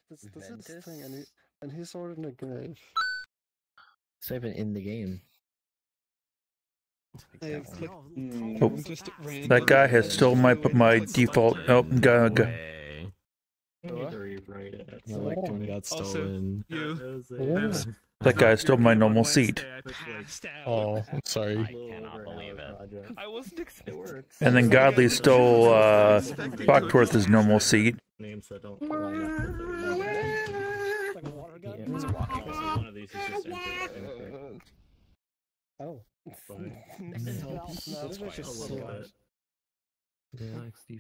This is the thing, and he's already in a grave. It's not even in the game. That guy has stolen my default. Oh, go. My lectern got stolen. That guy stole my normal seat. Oh, I'm sorry. I cannot believe it. I wasn't expecting it. And then Godly stole Clocktower's normal seat. Names that don't line up one of these is just incorrect. Oh.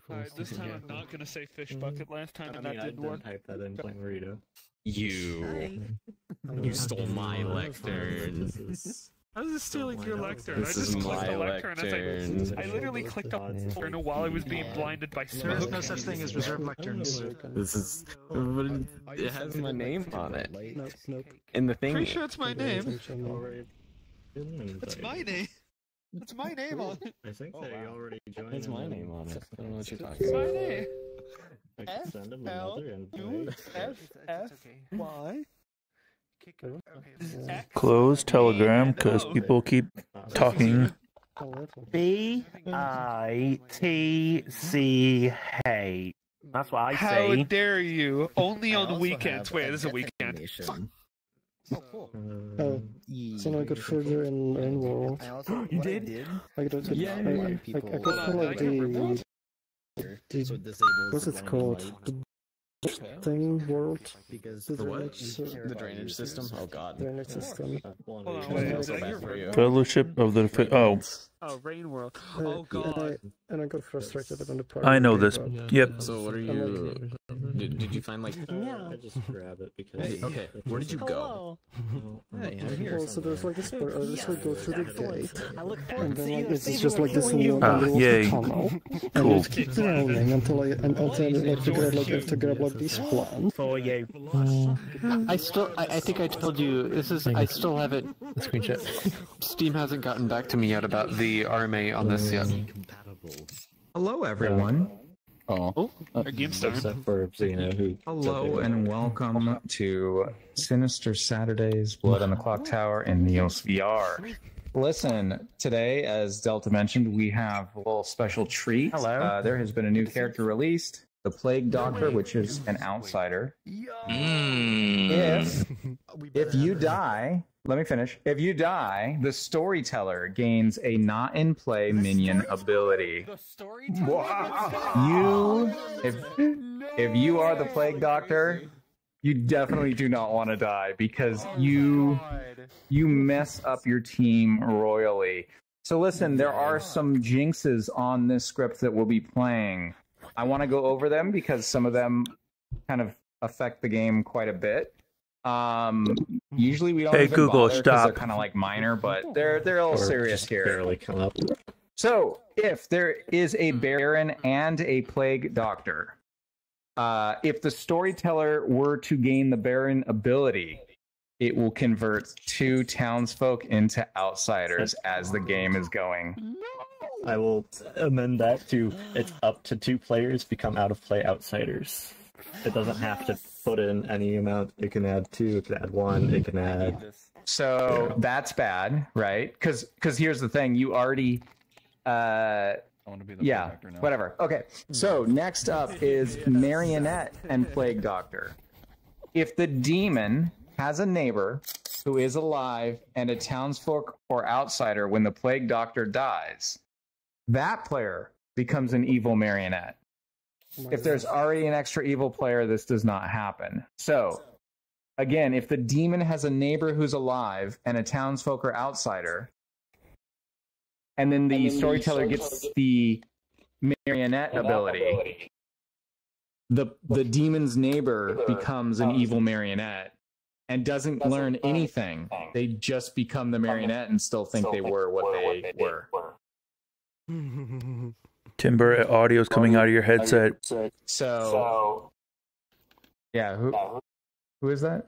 Alright, this time I'm not gonna say fish bucket. Last time that didn't work. Type that in plain burrito. You stole my lectern. I was just stealing your lectern. This I just is clicked my the lectern. lectern. I literally clicked on the lectern while I was being blinded by smoke. There's no such thing as reserved lecterns. This is. It has my name on it. Nope. In the thing. Pretty sure it's my name. It's my name. It's my name on it. I think they already joined. It's my name on it. I don't know what you're talking It's my about. name. I can send them another invite. F-F-Y. Close Telegram because people keep talking. B-I-T-C-H. That's what I How say. dare you? Only on weekends. Wait, this is a weekend. Oh, so now I got further in world. You did? I got Yeah. I got for like the what's it called? The thing world. Because The for what? drainage, The drainage system? Oh god. drainage system. Hold on, wait, is that your Fellowship of the Oh, Rain World. Oh god. And I got frustrated when the part. I know this. Yep. So what are you? Did you find like? I just grab it because. Hey, okay. Where did you go? Hey, I'm here. So there's like this part. I just like go through the gate, I look and forward to then seeing like, the it's just like this you. little Yay. tunnel, and Cool. just keep rolling until I like figure out like I have to grab like these plants. For you. I think I told you, I still haven't, screenshot. Steam hasn't gotten back to me yet about the RMA on this yet. Hello, everyone. Oh. Except for Xena, who. Hello, and welcome to Sinister Saturdays, Blood on the Clocktower in Neos VR. Listen, today, as Delta mentioned, we have a little special treat. Hello. There has been a new character released, the Plague Doctor, which is an outsider. If you die, let me finish. If you die, the Storyteller gains a not-in-play minion ability. If you are the Plague Doctor, you definitely do not want to die because you mess up your team royally. So listen, there are some jinxes on this script that we'll be playing. I want to go over them because some of them kind of affect the game quite a bit. Usually we don't Hey, even Google, bother 'cause they're stop. kind of like minor, but they're a little serious Just here. barely come up. So, if there is a Baron and a Plague Doctor, if the Storyteller were to gain the Baron ability, it will convert 2 townsfolk into outsiders as the game is going. I will amend that to it's up to 2 players become out of play outsiders. It doesn't have to put in any amount. It can add 2, it can add 1, it can add. So that's bad, right? Because here's the thing: you already, whatever. Okay. So next up is Marionette and Plague Doctor. If the demon has a neighbor who is alive and a townsfolk or outsider when the Plague Doctor dies, that player becomes an evil marionette. If there's already an extra evil player, this does not happen. So, again, if the demon has a neighbor who's alive and a townsfolk or outsider, and then the storyteller gets the marionette ability, the demon's neighbor becomes an evil marionette and doesn't learn anything. They just become the marionette and still think they were what they were. Timber, audio's coming out of your headset. So, yeah, who is that?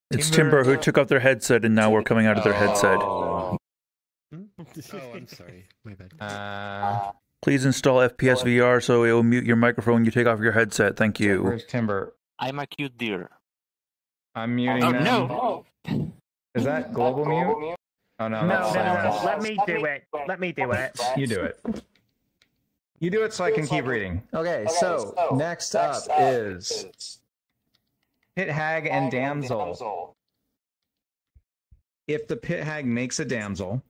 It's Timber who took off their headset and now we're coming out of their headset. Oh, I'm sorry. My bad. Please install FPS VR so it will mute your microphone when you take off your headset. Thank you. Where's Timber? I'm a cute deer. I'm muting them. No! Is that global mute? Oh no, that's silence. Let me do it. Let me do it. You do it. You do it so I can keep reading. Okay, so next up is Pit Hag and Damsel. If the Pit Hag makes a damsel,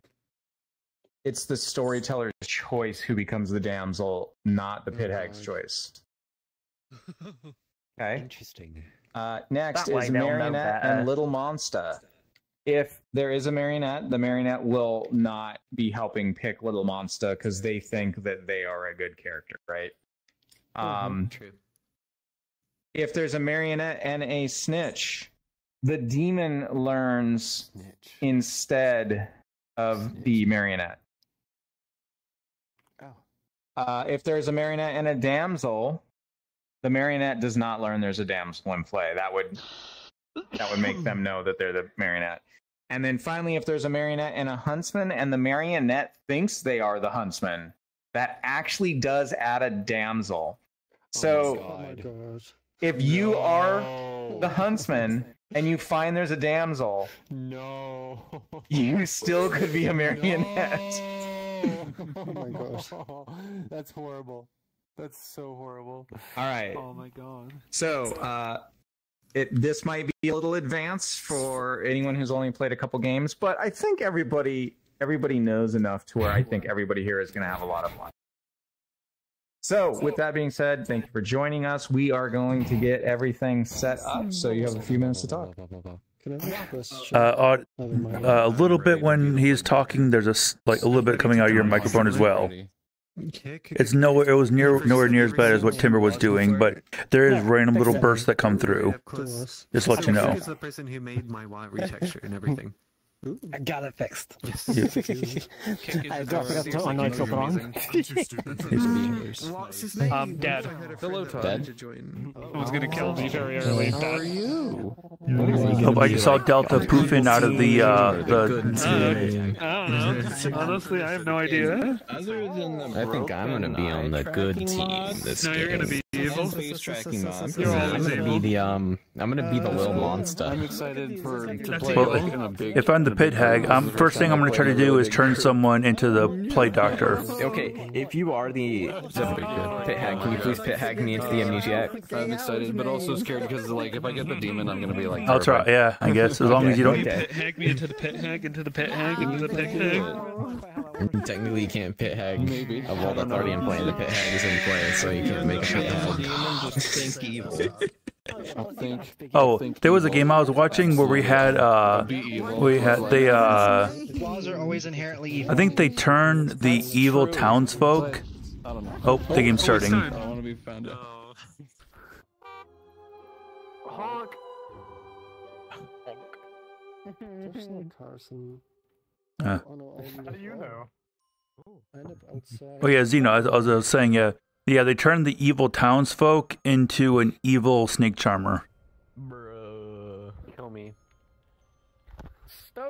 it's the storyteller's choice who becomes the damsel, not the Pit Hag's choice. Okay. Interesting. Next That way is they'll know Marionette better. and Little Monster. If there is a Marionette, the Marionette will not be helping pick Little Monster because they think that they are a good character, right? True. If there's a Marionette and a Snitch, the demon learns instead of the Marionette. If there's a Marionette and a Damsel, the Marionette does not learn there's a damsel in play. That would make them know that they're the Marionette. And then finally, if there's a Marionette and a Huntsman, and the Marionette thinks they are the Huntsman, that actually does add a damsel. So, if you are the Huntsman and you find there's a damsel, you still could be a Marionette. Oh my gosh. That's horrible. That's so horrible. All right. Oh my god. So, this might be a little advanced for anyone who's only played a couple games, but I think everybody knows enough to where I think everybody here is going to have a lot of fun. So, with that being said, thank you for joining us. We are going to get everything set up, so you have a few minutes to talk. Can I ask a question? A little bit when he's talking, there's a little bit coming out of your microphone as well. It's nowhere. It was nowhere near as bad as what Timber was doing, but there is random little bursts that come through. Just let you know. He's the person who made my retexture and everything. I got it fixed. Yes. I forgot to unlock it wrong. Dad. Hello, Todd. I was gonna kill me very early. How are you? Oh, I just saw Delta poofing out of the. I don't know. Honestly, I have no idea. I think I'm gonna be on the good team this game. No, you're gonna be evil. You're I'm always gonna be the I'm gonna be the little monster. I'm excited to play Well, in a big. if I'm the Pit Hag, first thing I'm going to try to do is turn someone into the Play Doctor. Okay, if you are the Pit Hag, can you please Pit Hag me into the Amnesiac? I'm excited, but also scared because like if I get the demon, I'm gonna be like. I'll try. Yeah, I guess as long as you don't. Pit hag me into the pit hag, into the pit hag, into the pit hag. Technically, you can't Pit Hag. Maybe. A world that's already in play. The Pit Hag is in play, so you can't make a Pit Hag. Oh, there was a game I was watching where we had they Laws are always inherently evil. I think they turned the evil townsfolk. Oh, the game's starting. I want to be found out. Honk. Just like Carson. Uh. Oh, no, How do you know? I end up outside. Oh yeah, Zeno. I was saying yeah. They turned the evil townsfolk into an evil snake charmer. Bruh. Kill me.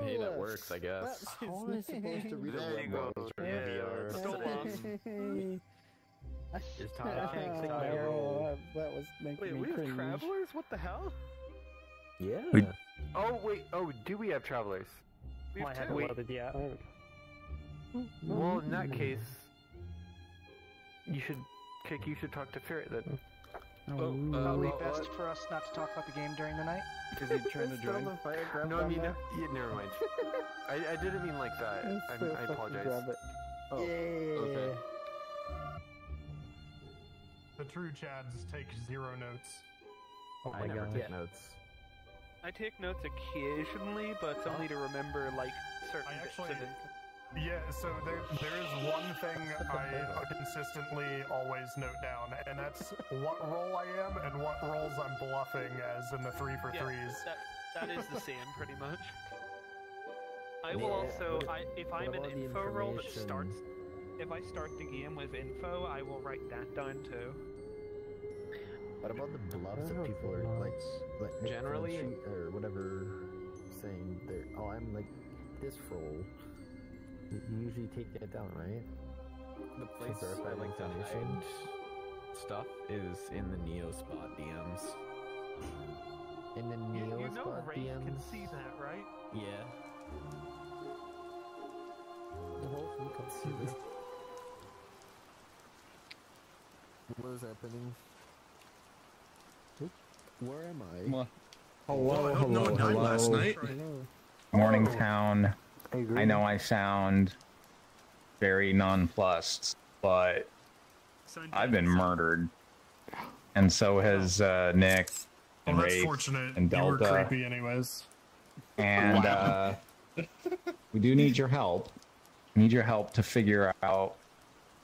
Hey, that works, I guess. How am I supposed to read There you go. That was making Wait, me we have cringe. travelers? What the hell? Yeah. Oh wait. Oh, do we have travelers? We have two. yeah. Well, in that case, you should talk to Ferret then. Probably best for us not to talk about the game during the night. Is he trying to join? No, I mean, never mind. I didn't mean like that. I apologize. Oh, okay. The true Chads take 0 notes. I never take notes. I take notes occasionally, but it's only to remember like certain bits of it. Yeah, so there is one thing I consistently always note down, and that's what role I am and what roles I'm bluffing as in the 3 for 3s. That is the same, pretty much. I will also, if I'm an info role that starts, if I start the game with info, I will write that down too. What about the bluffs that people are like generally or whatever saying they're I'm like this role? You usually take that down, right? The place I like to hide stuff is in the Neo spot DMs. In the Neo You know spot Ray can DMs. see that, right? Yeah. The whole thing can see this. What is happening? Where am I? Hello, no one died last night. Morningtown. I know I sound very nonplussed, but I've been murdered, and so has Nick and Well, that's Rafe fortunate. and You were Delta. creepy anyways. And we do need your help. We need your help to figure out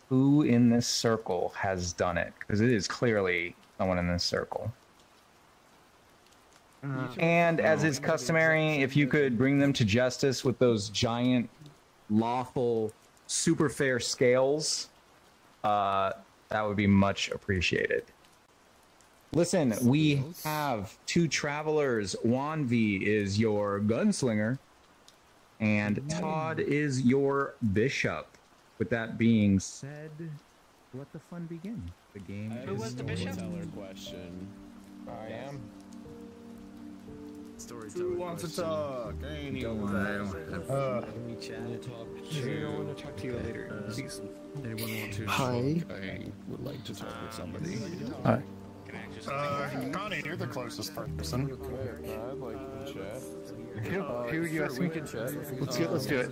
who in this circle has done it, because it is clearly someone in this circle. And as is customary, if you could bring them to justice with those giant, lawful, super fair scales, that would be much appreciated. Listen, we have two travelers. Wanvi is your gunslinger, and Todd is your bishop. With that being said, let the fun begin. The game Who is was the bishop? storytelling. Question. I am. Storyteller Who wants to talk? Anyone? Can we chat? I want to talk to you later. Anyone want to? Hi. I would like to talk with somebody. Hi. Connie, you're the closest person. I'd like to chat. Who you asking? We can chat. Let's do it.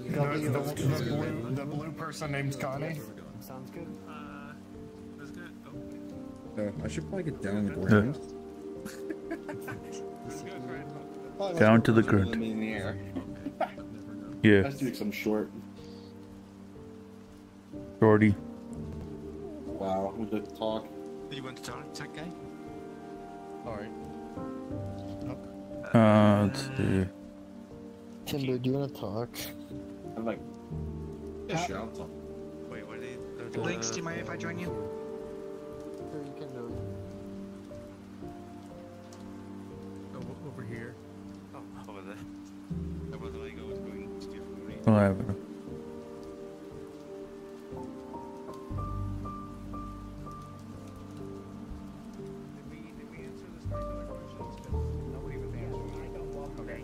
The blue person named Connie. Sounds good. I should probably get down on the ground. Down to the ground. In the air. Yeah. Let's do some short. Shorty. Wow, we just talk. Do you want to talk, tech guy? Alright. Let's see. Timber, do you want to talk? I'm like, yeah, sure, I'll talk. Wait, what are they? Links, do you mind if I join you? Sure, you can do Over here. Oh, over there. I was like, I was going to give Well, I have it. Did we answer the storyteller questions? Because nobody was answering. I don't walk away.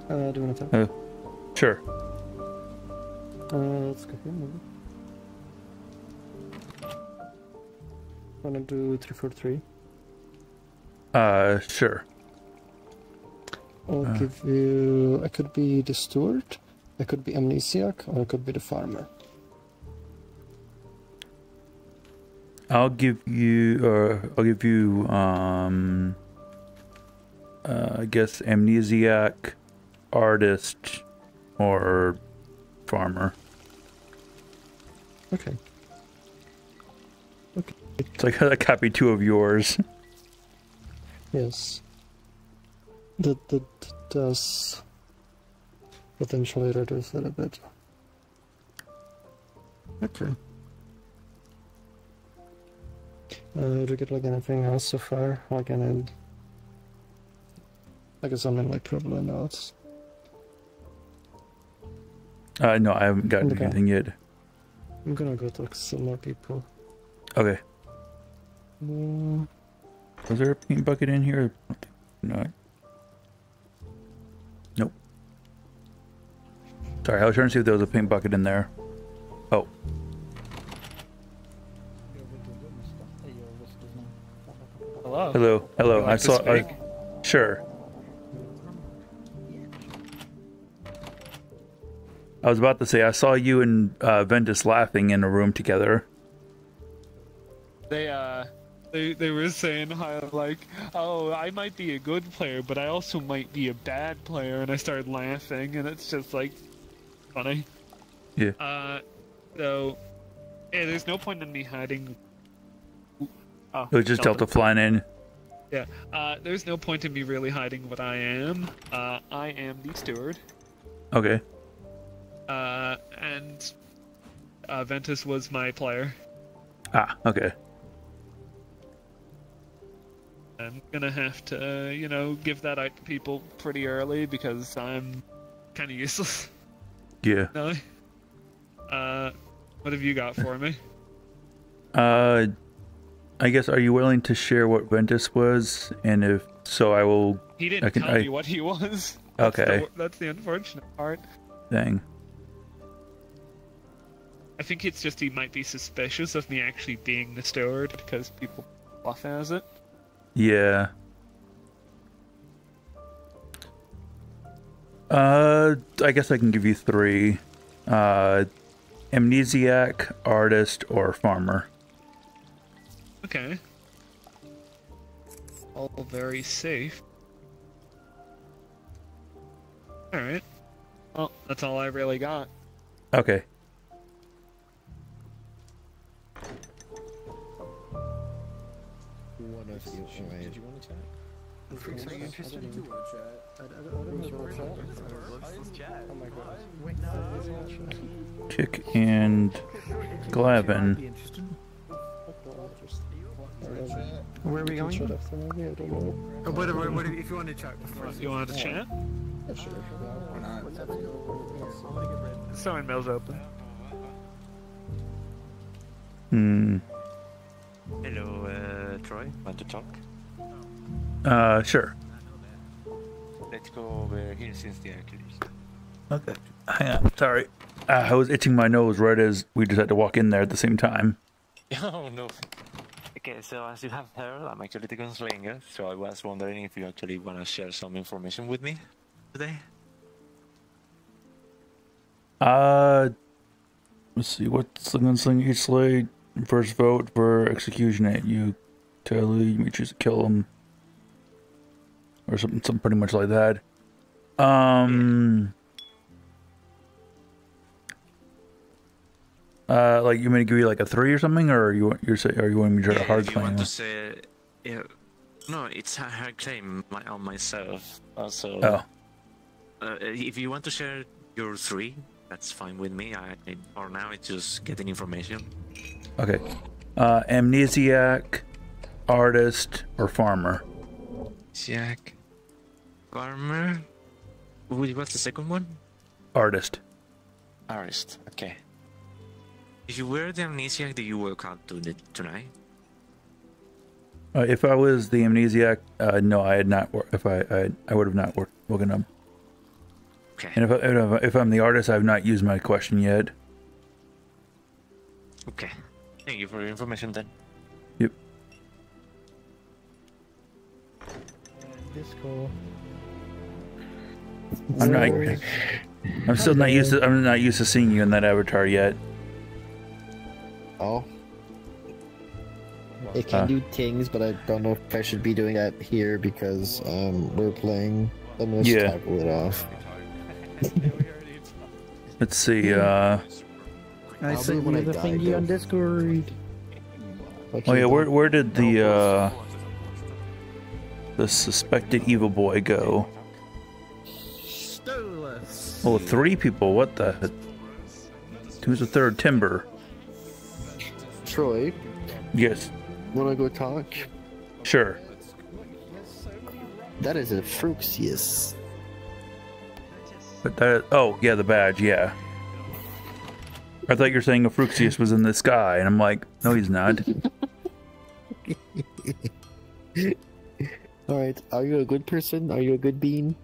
Do you want to talk? Sure. Let's go here, maybe. Wanna do 343? Sure. I'll give you. I could be the steward, I could be amnesiac, or I could be the farmer. I'll give you, I guess amnesiac, artist, or farmer. Okay. Okay. It's like I copied two of yours. Yes. That does potentially reduce it a bit. Okay. Do you get like anything else so far? Like any... Like something like probably notes? No, I haven't gotten Okay. anything yet. I'm gonna go talk to some more people. Okay. Mm, Was there a paint bucket in here? No. Nope. Sorry, I was trying to see if there was a paint bucket in there. Oh. Hello. Hello. Hello. Would you I like to saw. speak? Sure. I was about to say I saw you and Ventus laughing in a room together. They were saying how like, oh, I might be a good player, but I also might be a bad player, and I started laughing, and it's just like funny. Yeah. So yeah, there's no point in me hiding. Oh, It was just Delta flying in. Yeah. There's no point in me really hiding what I am. I am the steward. Okay. And Ventus was my player. Ah. Okay. I'm gonna have to, you know, give that out to people pretty early because I'm kind of useless. Yeah. No. What have you got for me? I guess, are you willing to share what Ventus was? And if so, I will... He didn't tell me what he was. Okay. That's the unfortunate part. Dang. I think it's just he might be suspicious of me actually being the steward because people bluff as it. Yeah. I guess I can give you 3. Amnesiac, artist, or farmer. Okay. All very safe. Alright. Well, that's all I really got. Okay. One of you. Alright. Did you want to chat? Are you interested? Oh my gosh. Chick and Glavin. Where are we going? Oh, what if you want to chat before? You want to chat? Yeah, sure. Why not? Sewing mill's open. Hello, Troy. Want to talk? Sure. Let's go over here since the Achilles. Okay. Hang on. Sorry. I was itching my nose right as we just had to walk in there at the same time. Oh no. Okay, so as you have heard, I'm actually the gunslinger, so I was wondering if you actually want to share some information with me today. Let's see. What's the gunslinger each slay? First vote for execution at you. Telly, you may choose to kill him. Or something pretty much like that. Like you may give you like a 3 or something, or are you wanting me to try to hard if you claim? want to say, yeah, no, it's a hard claim on myself. Also, if you want to share your 3, that's fine with me. For now, it's just getting information. Okay. Amnesiac, artist, or farmer? Jack, farmer. What's the second one? Artist. Artist. Okay. If you were the amnesiac, do you woke up tonight? If I was the amnesiac, no, I had not. If I would have not woken up. Okay. And if I'm the artist, I have not used my question yet. Okay. Thank you for your information then. Yep. Disco. I'm still not used to. I'm not used to seeing you in that avatar yet. Oh. It can do things, but I don't know if I should be doing that here because we're playing. I'm gonna toggle it off. Let's see. I sent you the thingy on Discord. Oh yeah, where did the suspected evil boy go? Oh, 3 people. What the? Who's the third? Timber. Troy. Yes. Wanna go talk? Sure. That is a Fruxius. But that. Oh yeah, the badge. Yeah. I thought you were saying a Fruxius was in the sky, and I'm like, no, he's not. Alright, are you a good person? Are you a good bean?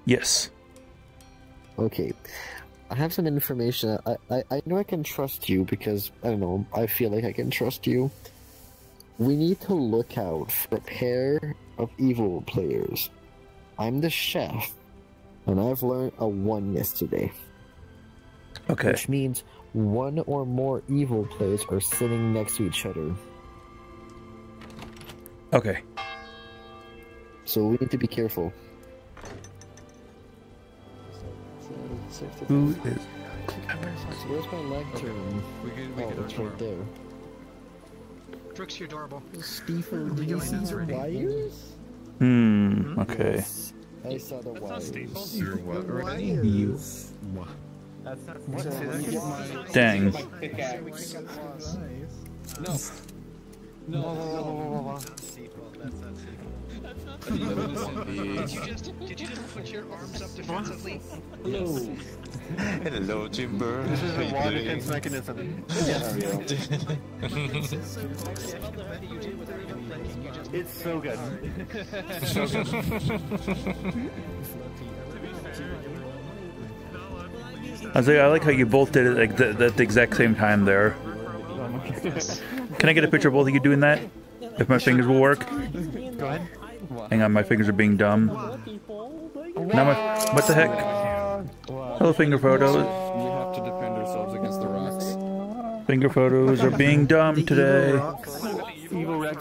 Yes. Okay. I have some information. I know I can trust you because, I don't know, I feel like I can trust you. We need to look out for a pair of evil players. I'm the chef, and I've learned a 1 yesterday. Okay. Which means 1 or more evil players are sitting next to each other. Okay. So we need to be careful. Who is? Where's my lectern? Oh, it's right there. Drix, you're adorable. Stephen wires? Okay. I saw the wires. You're what already? You. Dang. No. Did you just put your arms up defensively? Hello. Hello, Timber. This is a wall defense mechanism. It's so good. So good. I like how you both did it like at the exact same time there. Can I get a picture of both of you doing that? If my fingers will work? Go ahead. Hang on, my fingers are being dumb. Now what the heck? Hello, finger photos. We have to defend ourselves against the rocks. Finger photos are being dumb today.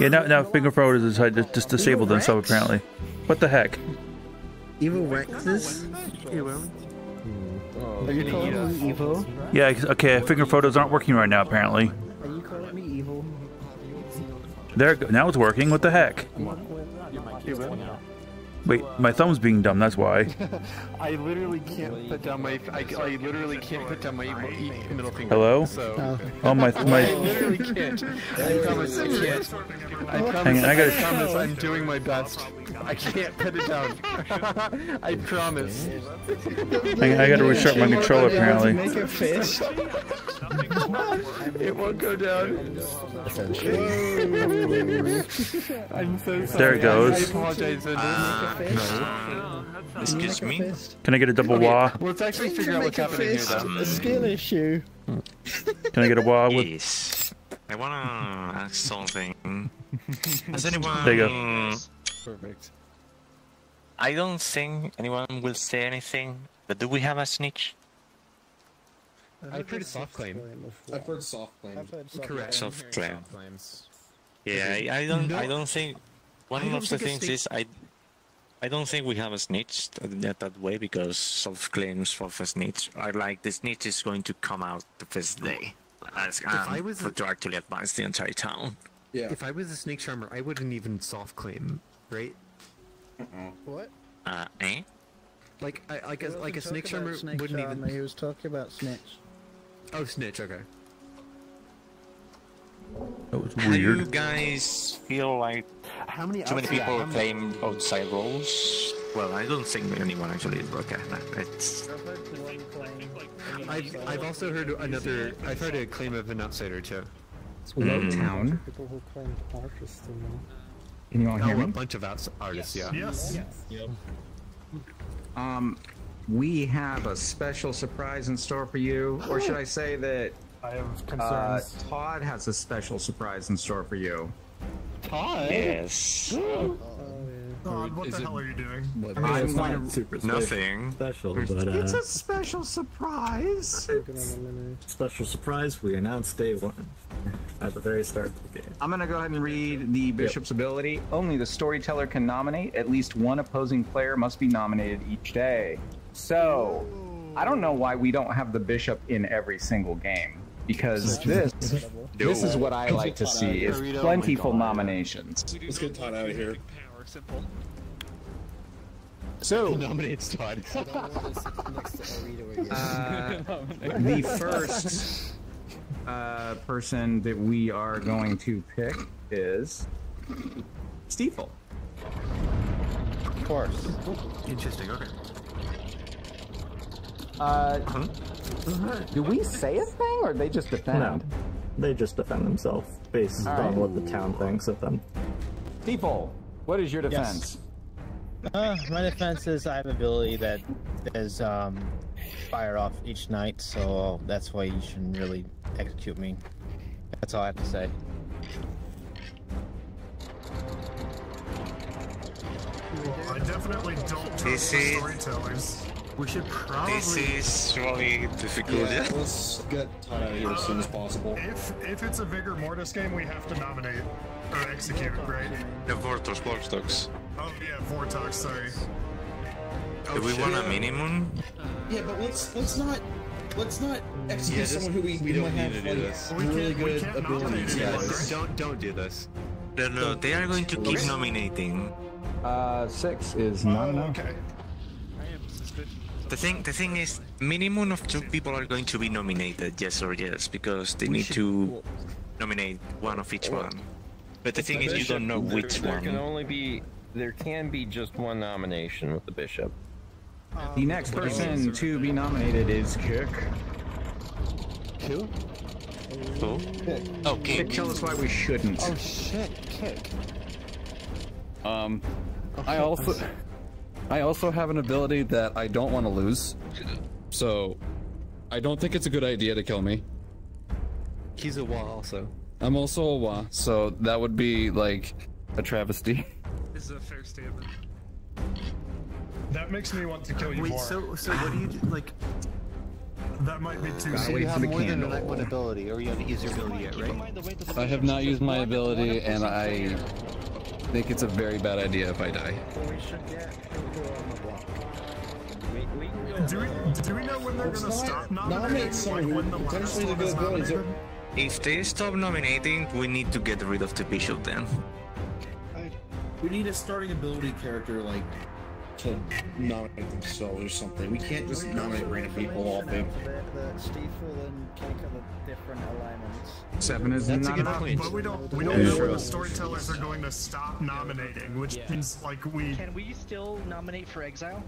Yeah, now finger photos is just disabled themselves apparently. What the heck? Evil Rexes? Are you calling me evil? Yeah, okay, finger photos aren't working right now apparently. Are you calling me evil? There, now it's working. What the heck? Wait, my thumb's being dumb. That's why. I literally can't put down my. I literally can't put down my middle finger. Hello? So. Oh my. I literally can't. I promise I can't. I promise I'm doing my best. I can't put it down. I promise. I gotta restart my controller apparently. Make a fish. It won't go down. I'm so sorry. There it goes. I apologize. Excuse me? Can I get a double wah? Well, let's actually figure out what's happening here, though. A skill issue. Can I get a wah with? Yes. I wanna ask something. Has anyone... There you go. Perfect. I don't think anyone will say anything, but do we have a snitch? I've heard soft claim. I've heard soft claim. Correct. Soft claim. Yeah, I don't think... One of the things is I don't think we have a snitch that way because soft claims for the snitch are like the snitch is going to come out the first day. To actually advance the entire town. Yeah. If I was a snake charmer, I wouldn't even soft claim, right? What? Eh? Like a snake charmer wouldn't even. He was talking about snitch. Oh, snitch. Okay. That was Do weird. you guys feel like too many people claim outside roles? Well, I don't think anyone actually is. Okay, it's... I've also heard another. I've heard a claim of an outsider too. Lowtown. People who claim artists, Can you all hear me? A bunch of artists, yeah. Yes. Yep. We have a special surprise in store for you, or should I say that I have concerns. Todd has a special surprise in store for you. Todd? Yes. Todd, what the hell are you doing? I'm going to... Super Nothing. special, but It's a special surprise. special surprise. We announced day one at the very start of the game. I'm going to go ahead and read the bishop's ability. Only the storyteller can nominate. At least one opposing player must be nominated each day. So, I don't know why we don't have the bishop in every single game. Because this is what I like to see, is plentiful nominations. Let's get Todd out of here. Simple. So, Nominates Todd. the first person that we are going to pick is Stiefel. Of course. Interesting. Okay. Do we say a thing, or they just defend? No, they just defend themselves based on what the town thinks of them. Stiefel, what is your defense? My defense is I have an ability that is fire off each night, so that's why you shouldn't really execute me. That's all I have to say. Well, I definitely don't trust the storytellers. We should probably. This is really difficult. Yeah, let's get Todd out of here as soon as possible. If it's a Vigor Mortis game, we have to nominate or execute, right? The Vortos Blockstocks. Oh yeah, Vortox. Sorry. Do we want a minimum? Yeah, but let's not execute someone who we don't might need have to do this. really good abilities. Don't do this. No, they are going to keep nominating. 6 is not enough. Okay. The thing is, minimum of 2 people are going to be nominated, yes or yes, because they need to nominate one of each one. But the thing is, you don't know which There one. can be just one nomination with the bishop. The next person to be nominated is Kick. Who? Who? Oh, Kick. Tell us why we shouldn't. Oh shit, Kick. I also have an ability that I don't want to lose, so I don't think it's a good idea to kill me. He's a Wa also. I'm also a Wa, so that would be like a travesty. This is a fair statement. That makes me want to kill you Wait, more. so what do you do, like? That might be too So you have more than a night one ability, or you haven't used your ability yet, right? I have not used my ability, and I think it's a very bad idea if I die. Do we know when they're gonna stop Nominate nominating? someone When who the last potentially the one good is abilities nominated? If they stop nominating, we need to get rid of the bishop then. We need a starting ability character like to nominate themselves or something. We can't just nominate random people all big. Stiefel and Cake are the different alignments. 7 is That's a not good enough. point. But we don't know when the storytellers are going to stop nominating, which means like we. Can we still nominate for exile?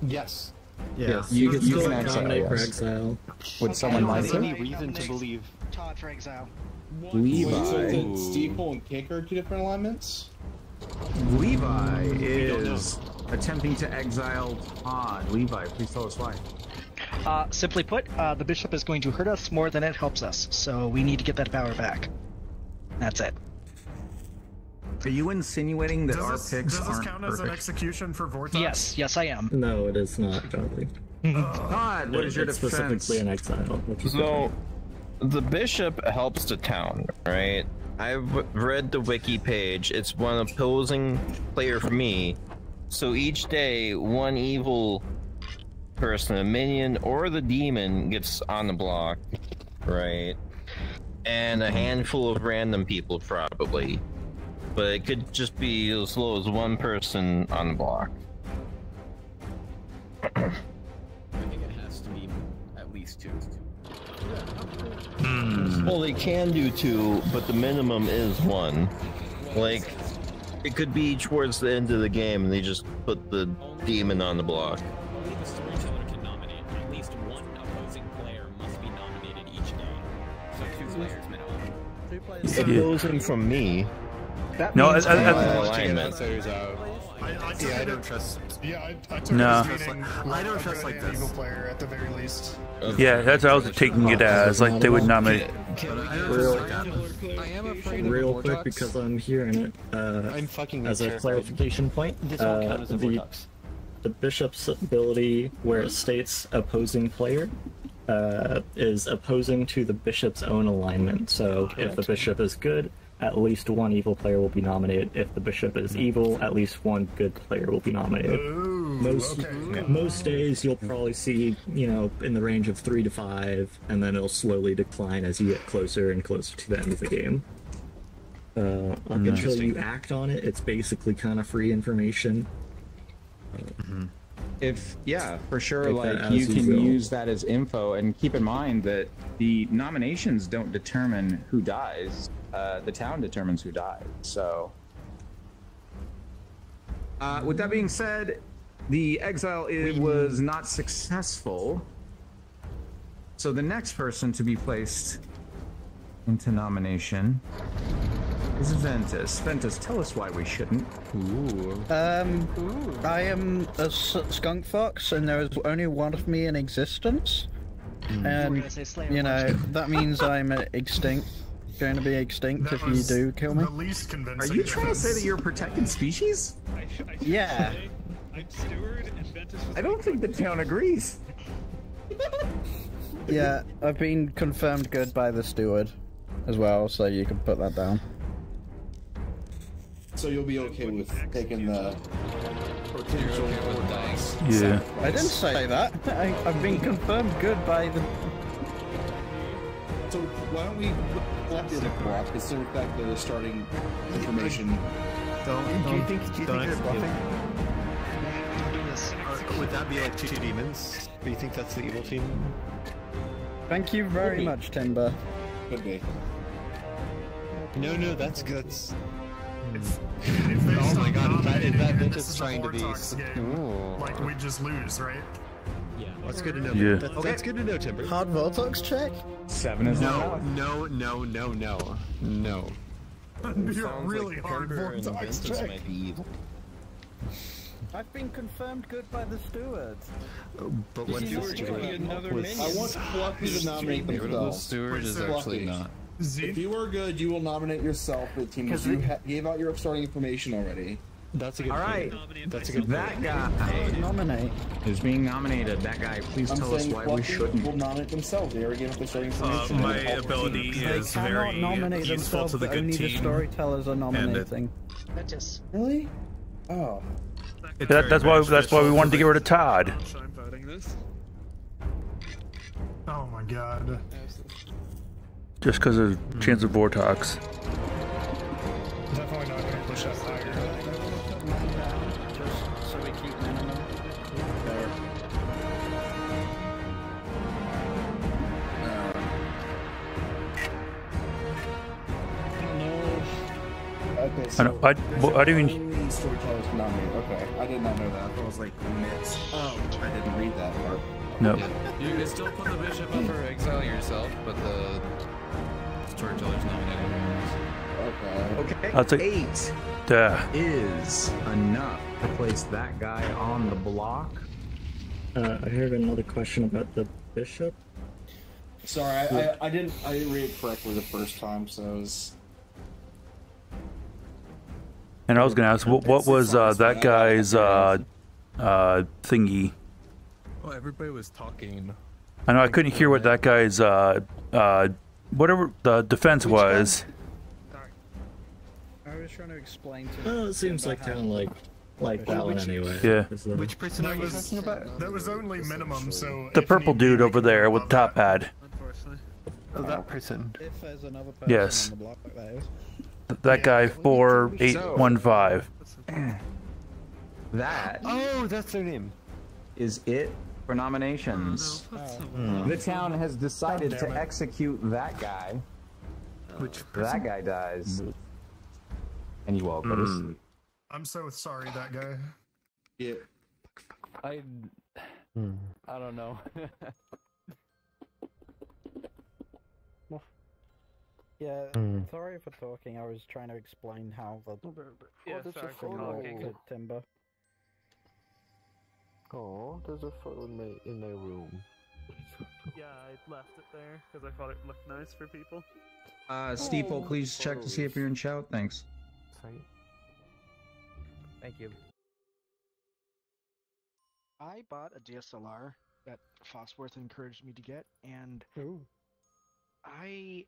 Yes. Yes, you can still exile, nominate for yes. exile. Would someone like to? Any reason to believe Todd for exile? Levi. So Steeple and Cake are 2 different alignments? Levi is attempting to exile Todd. Levi, please tell us why. Simply put, the bishop is going to hurt us more than it helps us, so we need to get that power back. That's it. Are you insinuating that our Does picks this aren't count as an perfect? execution for Vortex? Yes, I am. No, it is not, Johnny. Todd, what is your It's defense? specifically an exile. Which is So, the bishop helps the town, right? I've read the wiki page. It's one opposing player for me. So each day, one evil person, a minion, or the demon gets on the block, right? And a handful of random people, probably. But it could just be as low as one person on the block. I think it has to be at least 2. Well, they can do 2, but the minimum is 1. Like, it could be towards the end of the game and they just put the demon on the block. Only the storyteller can nominate. At least one opposing player must be nominated each day. So 2 players minimum. 2 players. Opposing from me. That No, means alignment. Yeah, I don't trust. Yeah, I took No. this meeting. I don't trust like this. Evil player at the very least. Yeah, that's what I was taking it as. Like they would nominate. I am afraid of real Vortex. quick because I'm hearing it. I'm fucking As a terrified. clarification point, This won't count as a Vortex. the bishop's ability where it states opposing player is opposing to the bishop's own alignment. So if the bishop is good, at least one evil player will be nominated. If the bishop is evil, at least one good player will be nominated. Most days you'll probably see, in the range of 3 to 5, and then it'll slowly decline as you get closer and closer to the end of the game. Until you act on it, it's basically kind of free information. For sure, Take that like as you you can will. use that as info, and keep in mind that the nominations don't determine who dies. The town determines who dies. So, with that being said, the exile was not successful. So the next person to be placed into nomination is Ventus. Ventus, tell us why we shouldn't. I am a skunk fox, and there is only one of me in existence. And, that means I'm extinct. Going to be extinct if you do kill me. The least convincing. Are you trying to say that you're a protected species? Yeah. I'm steward and Ventus was I don't think the town agrees. Yeah, I've been confirmed good by the steward as well, so you can put that down. So you'll be okay with taking the potential dice. Yeah. I didn't say that. I've been confirmed good by the... So why don't we block the other block, consider the fact that the starting information. Do you think you're bluffing? do this. Would that be like 2 demons? Do you think that's the evil team? Thank you very much, Timber. Could be. No, that's good. Oh my god, that this is is trying to be. Like, we just lose, right? Yeah. That's good to know. Yeah. That's good to know, Timber. Hard Vortex check? 7 is No. That'd be a really hard vortex check. Might be evil. I've been confirmed good by the stewards. But what Steward do another with... I want Fluffy to nominate The themselves. steward is actually not. If you are good, you will nominate yourself for the team because you gave out your starting information already. That's a good. All right, That's a good. that guy Nominate. is being nominated. That guy, please I'm tell us saying why Fluffy we shouldn't. will nominate themselves. They already gave up their starting information. My ability is They cannot very nominate useful themselves, to the but good only the team. storytellers are nominating. That just Really? Oh. That's why we wanted to get rid of Todd. So I'm voting this. Oh my god. Just because of chance of Vortex. Definitely not gonna push that higher. Just so we keep minimum. There. Okay, I know. I didn't even. Only storytellers can nominate. Okay, I did not know that. I was like, mitts. Oh, I didn't read that part. No. You can still put the bishop up for exile yourself, but the storyteller's nominated. Okay. I'll take- 8 is enough to place that guy on the block. I heard another question about the bishop. Sorry, I didn't read it correctly the first time, so it was... And I was gonna ask, what was that guy's thingy? Well, everybody was talking. I know I couldn't hear what that guy's whatever the defense was. I was trying to explain to Well, it seems like kind of like that one anyway. Yeah. Which person are you talking about? That was only minimum, so... The purple dude over there with the top hat. Oh, that person. if there's another person Yes. on the block, that is. That guy 4815. That Oh, that's their name. is it for nominations. The town has decided to execute that guy. That guy dies. And you all go to sleep. I'm so sorry, that guy. Yeah. I don't know. Yeah, sorry for talking. I was trying to explain how the Yeah, sorry for talking. timber. Oh, there's a phone in my room. Yeah, I left it there because I thought it looked nice for people. Steeple, please check to see if you're in shout. Thanks. Sorry. Thank you. I bought a DSLR that Fosworth encouraged me to get, and I'm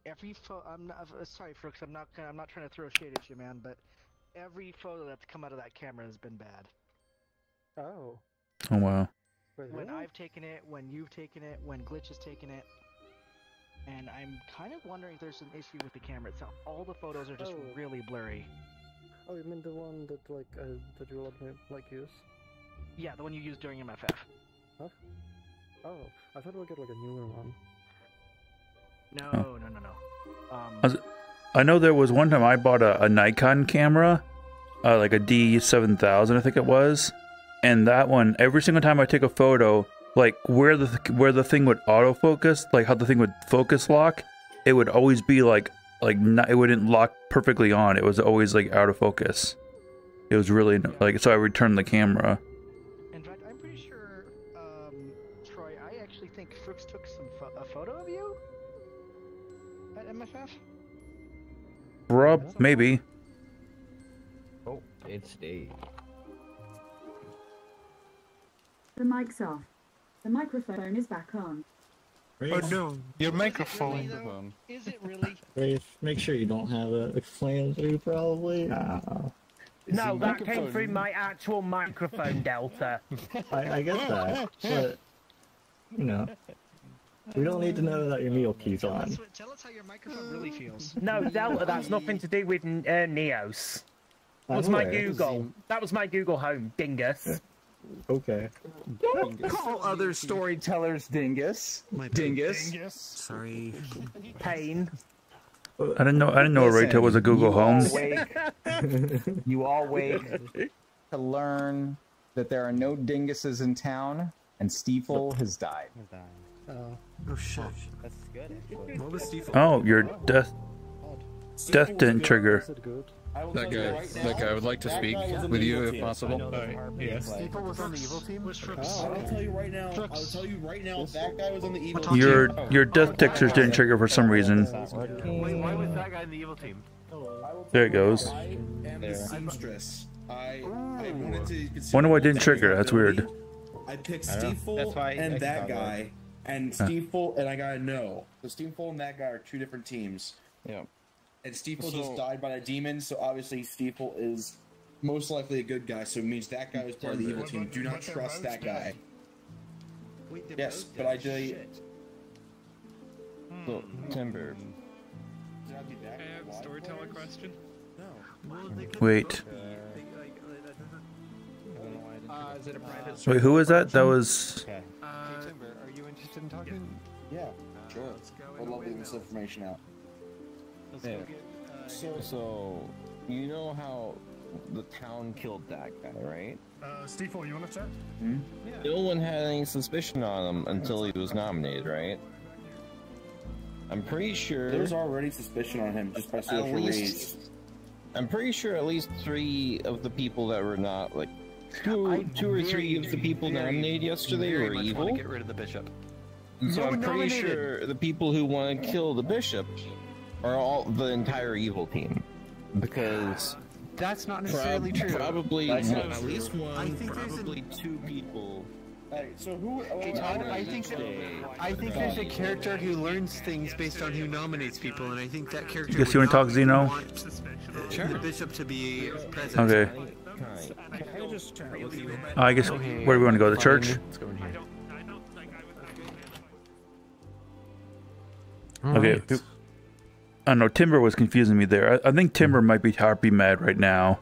not sorry, Frooks. I'm not trying to throw shade at you, man, but every photo that's come out of that camera has been bad. Oh. Oh wow. When I've taken it, when you've taken it, when Glitch has taken it, and I'm kind of wondering if there's an issue with the camera itself. All the photos are just really blurry. Oh, you mean the one that that you let me use? Yeah, the one you used during MFF. Huh? Oh, I thought we'd get like a newer one. No. I know there was one time I bought a Nikon camera, like a D7000 I think it was, and that one every single time I take a photo, like where the thing would autofocus, like how the thing would focus lock, it would always be like not, it wouldn't lock perfectly on. It was always like out of focus. It was really like, so I returned the camera. In fact, I'm pretty sure, Troy, I actually think Frooks took a photo of you at MFF. Maybe. Oh, it's Dave. The mic's off. The microphone is back on. Oh no, your microphone. Is it really? Rafe, make sure you don't have a clan through, probably. No, that came through my actual microphone, Delta. I get that, but you know, we don't need to know that your meal key's on. Tell us how your microphone really feels. No, Delta, that's nothing to do with Neos. That was my Google. That was my Google Home, dingus. Okay. Don't call other storytellers dingus. My dingus. Sorry. Pain. I didn't know Raytail was a Google Home. You all wake to learn that there are no dinguses in town, and Stiefel has died. Oh shit. That's good. What was Steve? Oh, your death didn't trigger. That guy would like to speak with you if possible. Yes. Stiefel was on the evil team. I'll tell you right now. That guy was on the evil team. Your death textures didn't trigger for some reason. Why was that guy in the evil team? There it goes. I am the seamstress. I wanted to. Wonder why it didn't trigger. That's weird. I picked Stiefel and that guy, and Stiefel and I gotta know. So Stiefel and that guy are two different teams. Yeah. And Stiefel just died by a demon, so obviously Stiefel is most likely a good guy, so it means that guy was part of the evil team. Do not trust that guy. Yes, but I do. So, Timber. I have a storyteller question. Wait. Is it a private Wait, who was that? That was. Hey, Timber, are you interested in talking? Yeah, sure. I'd love to get this information out. Yeah. So, you know how the town killed that guy, right? Stiefel, you want to chat? No one had any suspicion on him until he was nominated, right? I'm pretty sure... There's already suspicion on him just by social reads. I'm pretty sure at least 3 of the people that were not, like... Two or three of the people nominated yesterday were evil. Want to get rid of the bishop. So I'm pretty sure the people who want to kill the bishop are all the entire evil team, because that's not necessarily true. Probably That's at not least true. one, I think probably 2 people. Hey, so who? Hey, Todd, I think there's a character who learns things based on who nominates people, and I think that character. Guess you want to talk, Zeno? The bishop to be present. Okay. I guess where do we want to go? The church? Let's go in here. Okay. I don't know. Timber was confusing me there. I think Timber might be Harpy mad right now.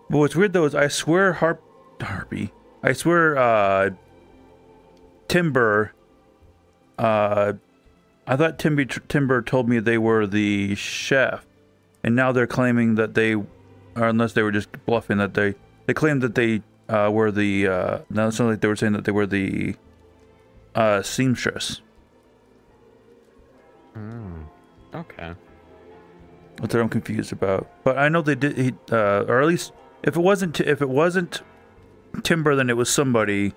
But what's weird though is I swear Harpy. I swear Timber. I thought Timber told me they were the chef, and now they're claiming that they, or unless they were just bluffing, that they claimed that they were the. Now it sounds like they were saying that they were the seamstress. Okay. That's what I'm confused about. But I know they did, or at least if it wasn't Timber, then it was somebody.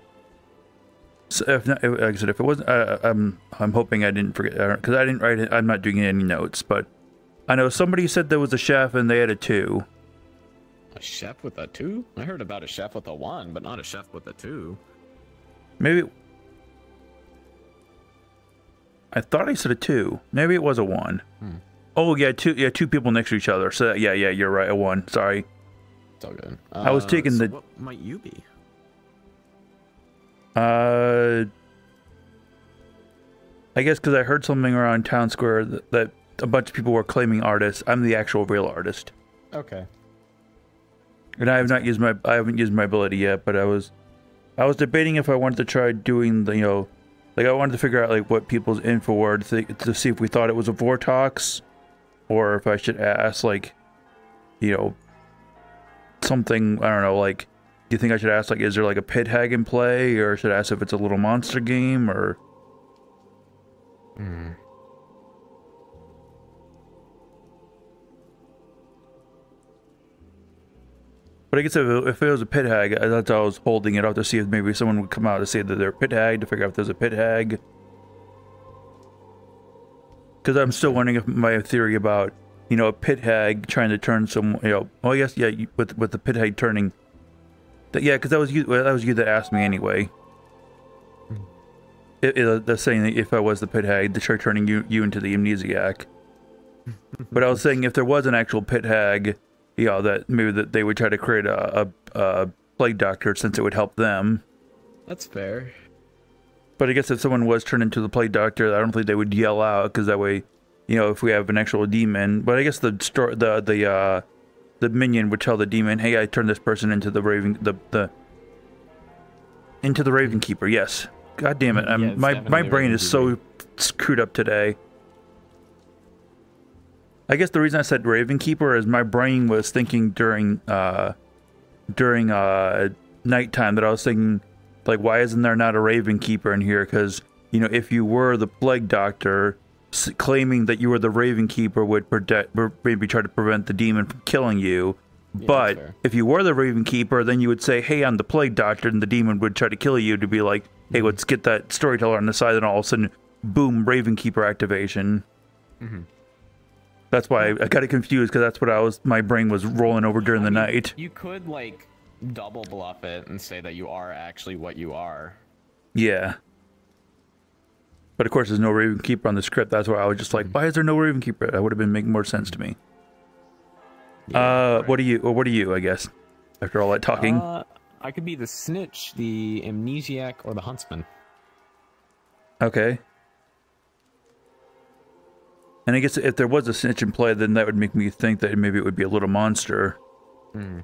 So if not, like I said, if it wasn't, I'm hoping I didn't forget, because I didn't write it. I'm not doing any notes, but I know somebody said there was a chef and they had a 2. A chef with a 2? I heard about a chef with a 1, but not a chef with a 2. Maybe. I thought I said a 2. Maybe it was a 1. Oh yeah, 2. Yeah, 2 people next to each other. So yeah, you're right. A 1. Sorry. It's all good. I was taking so the. What might you be? I guess because I heard something around town square that a bunch of people were claiming artists. I'm the actual real artist. Okay. And I haven't used my ability yet, but I was debating if I wanted to try doing the like I wanted to figure out like what people's info were to see if we thought it was a Vortox, or if I should ask like, something, I don't know, like, do you think I should ask like, is there like a pit hag in play, or should I ask if it's a little monster game, or? But I guess if it was a pit hag, that's how I was holding it up to see if maybe someone would come out to say that they're a pit hag, to figure out if there's a pit hag. Because I'm still wondering if my theory about, a pit hag trying to turn some, oh yes, yeah, with the pit hag turning. Yeah, because that was you that asked me anyway. The saying that if I was the pit hag, the church turning you into the amnesiac. But I was saying if there was an actual pit hag, that maybe that they would try to create a plague doctor since it would help them. That's fair. But I guess if someone was turned into the plague doctor, I don't think they would yell out, because that way, if we have an actual demon. But I guess the minion would tell the demon, "Hey, I turned this person into the into the Raven Keeper." Yes. God damn it! My brain is so screwed up today. I guess the reason I said Raven Keeper is my brain was thinking during nighttime that I was thinking, like, why isn't there not a Raven Keeper in here? Because, you know, if you were the Plague Doctor, claiming that you were the Raven Keeper would maybe try to prevent the demon from killing you. Yeah, but if you were the Raven Keeper, then you would say, hey, I'm the Plague Doctor, and the demon would try to kill you to be like, hey, let's get that Storyteller on the side, and all of a sudden, boom, Raven Keeper activation. Mm-hmm. That's why I got it confused, because that's what my brain was rolling over during the night. You could, like, double bluff it and say that you are actually what you are. Yeah. But of course, there's no Raven Keeper on the script. That's why I was just like, why is there no Raven Keeper? That would have been making more sense to me. Yeah, what are you, I guess, after all that talking? I could be the Snitch, the Amnesiac, or the Huntsman. Okay. And I guess if there was a Snitch in play, then that would make me think that maybe it would be a little monster. Hmm.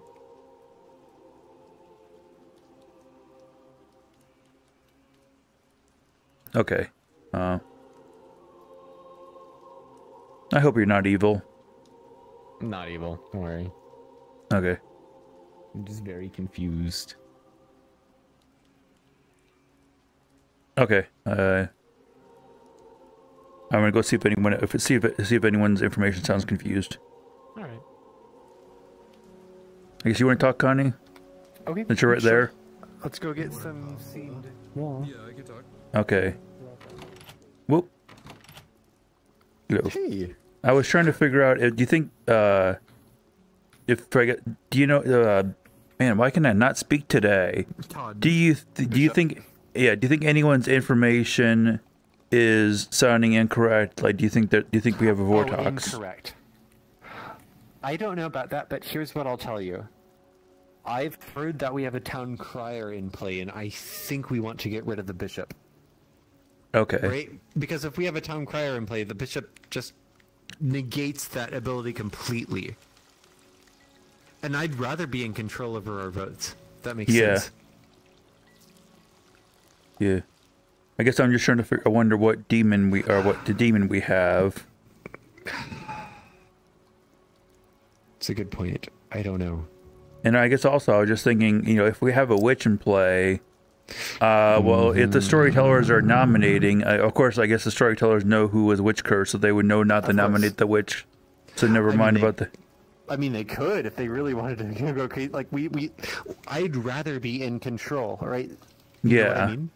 Okay. I hope you're not evil. I'm not evil, don't worry. Okay. I'm just very confused. Okay. I'm gonna go see if anyone's information sounds confused. All right. I guess you want to talk, Connie? Okay. Since you're right there. Let's go get some seed. Yeah, I can talk. Okay. Whoop. Go. Hey. I was trying to figure out. Do you think? Do you know? Man, why can I not speak today? Todd. Do you think? Yeah. Do you think anyone's information is sounding incorrect? Like, do you think we have a vortex? Incorrect. I don't know about that, but here's what I'll tell you. I've heard that we have a town crier in play, and I think we want to get rid of the bishop. Okay. Right? Because if we have a town crier in play, the bishop just negates that ability completely. And I'd rather be in control over our votes. If that makes sense. Yeah. I guess I'm just trying to I wonder what demon we have. It's a good point. I don't know. And I guess also I was just thinking, if we have a witch in play, well, if the storytellers are nominating, of course, I guess the storytellers know who was witch curse, so they would know not to nominate the witch. So never mind about the. I mean, they could if they really wanted to go crazy. Like I'd rather be in control, right? You know what I mean?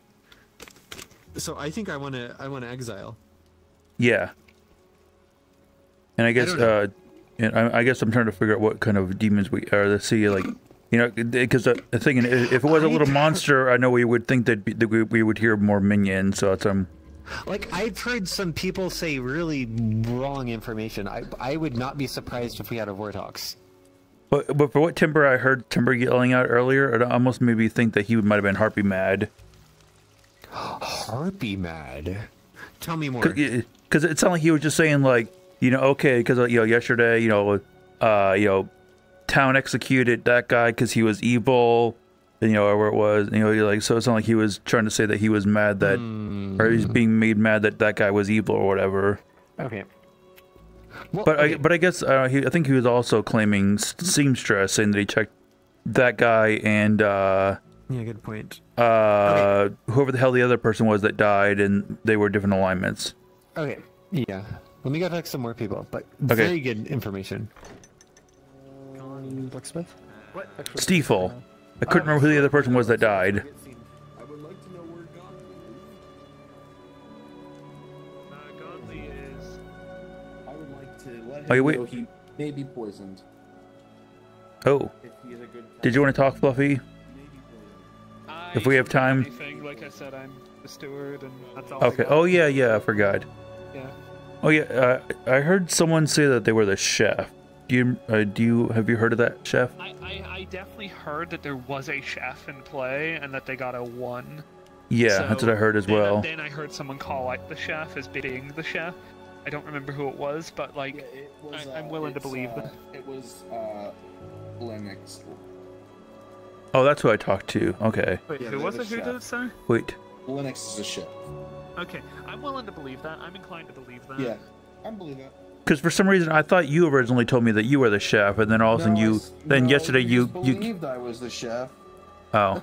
So I think I want to exile. Yeah. And I guess I guess I'm trying to figure out what kind of demons we are to see, like, because I'm thinking if it was a little monster, I know we would think that we would hear more minions. So it's like, I've heard some people say really wrong information. I would not be surprised if we had a Vortox. But for what I heard Timber yelling out earlier, it almost made me think that he might have been Harpy Mad. Harpy Mad? Tell me more. Because it sounded like he was just saying, like, okay, because yesterday, town executed that guy because he was evil, or where it was, like, so it sounded like he was trying to say that he was mad that, or he's being made mad that that guy was evil or whatever. Okay. Well, but I guess I think he was also claiming seamstress, saying that he checked that guy and yeah, good point. Whoever the hell the other person was that died, and they were different alignments. Okay. Yeah. Let me go talk to some more people, but very good information. Blacksmith? What? Stiefel. I couldn't remember who the other person was that died. I would like to know where Godly is. I would like to let him know he may be poisoned. Oh. If he is a good Did you want to talk, Fluffy? If we have time. Like I said, I'm the steward, and that's all. Okay. Oh yeah, I forgot. Yeah. Oh yeah, I heard someone say that they were the chef. Have you heard of that chef? I definitely heard that there was a chef in play and that they got a 1. Yeah, so that's what I heard as well. Then I heard someone call out the chef as being the chef. I don't remember who it was, but like, yeah, I'm willing to believe that. It was Lennox. Oh, that's who I talked to. Okay. Wait, who was it? Who did it say? Wait. Lennox is a chef. Okay, I'm willing to believe that. I'm inclined to believe that. Yeah, I believe that. Because for some reason I thought you originally told me that you were the chef, and then all of a sudden then yesterday you believed I was the chef. Oh.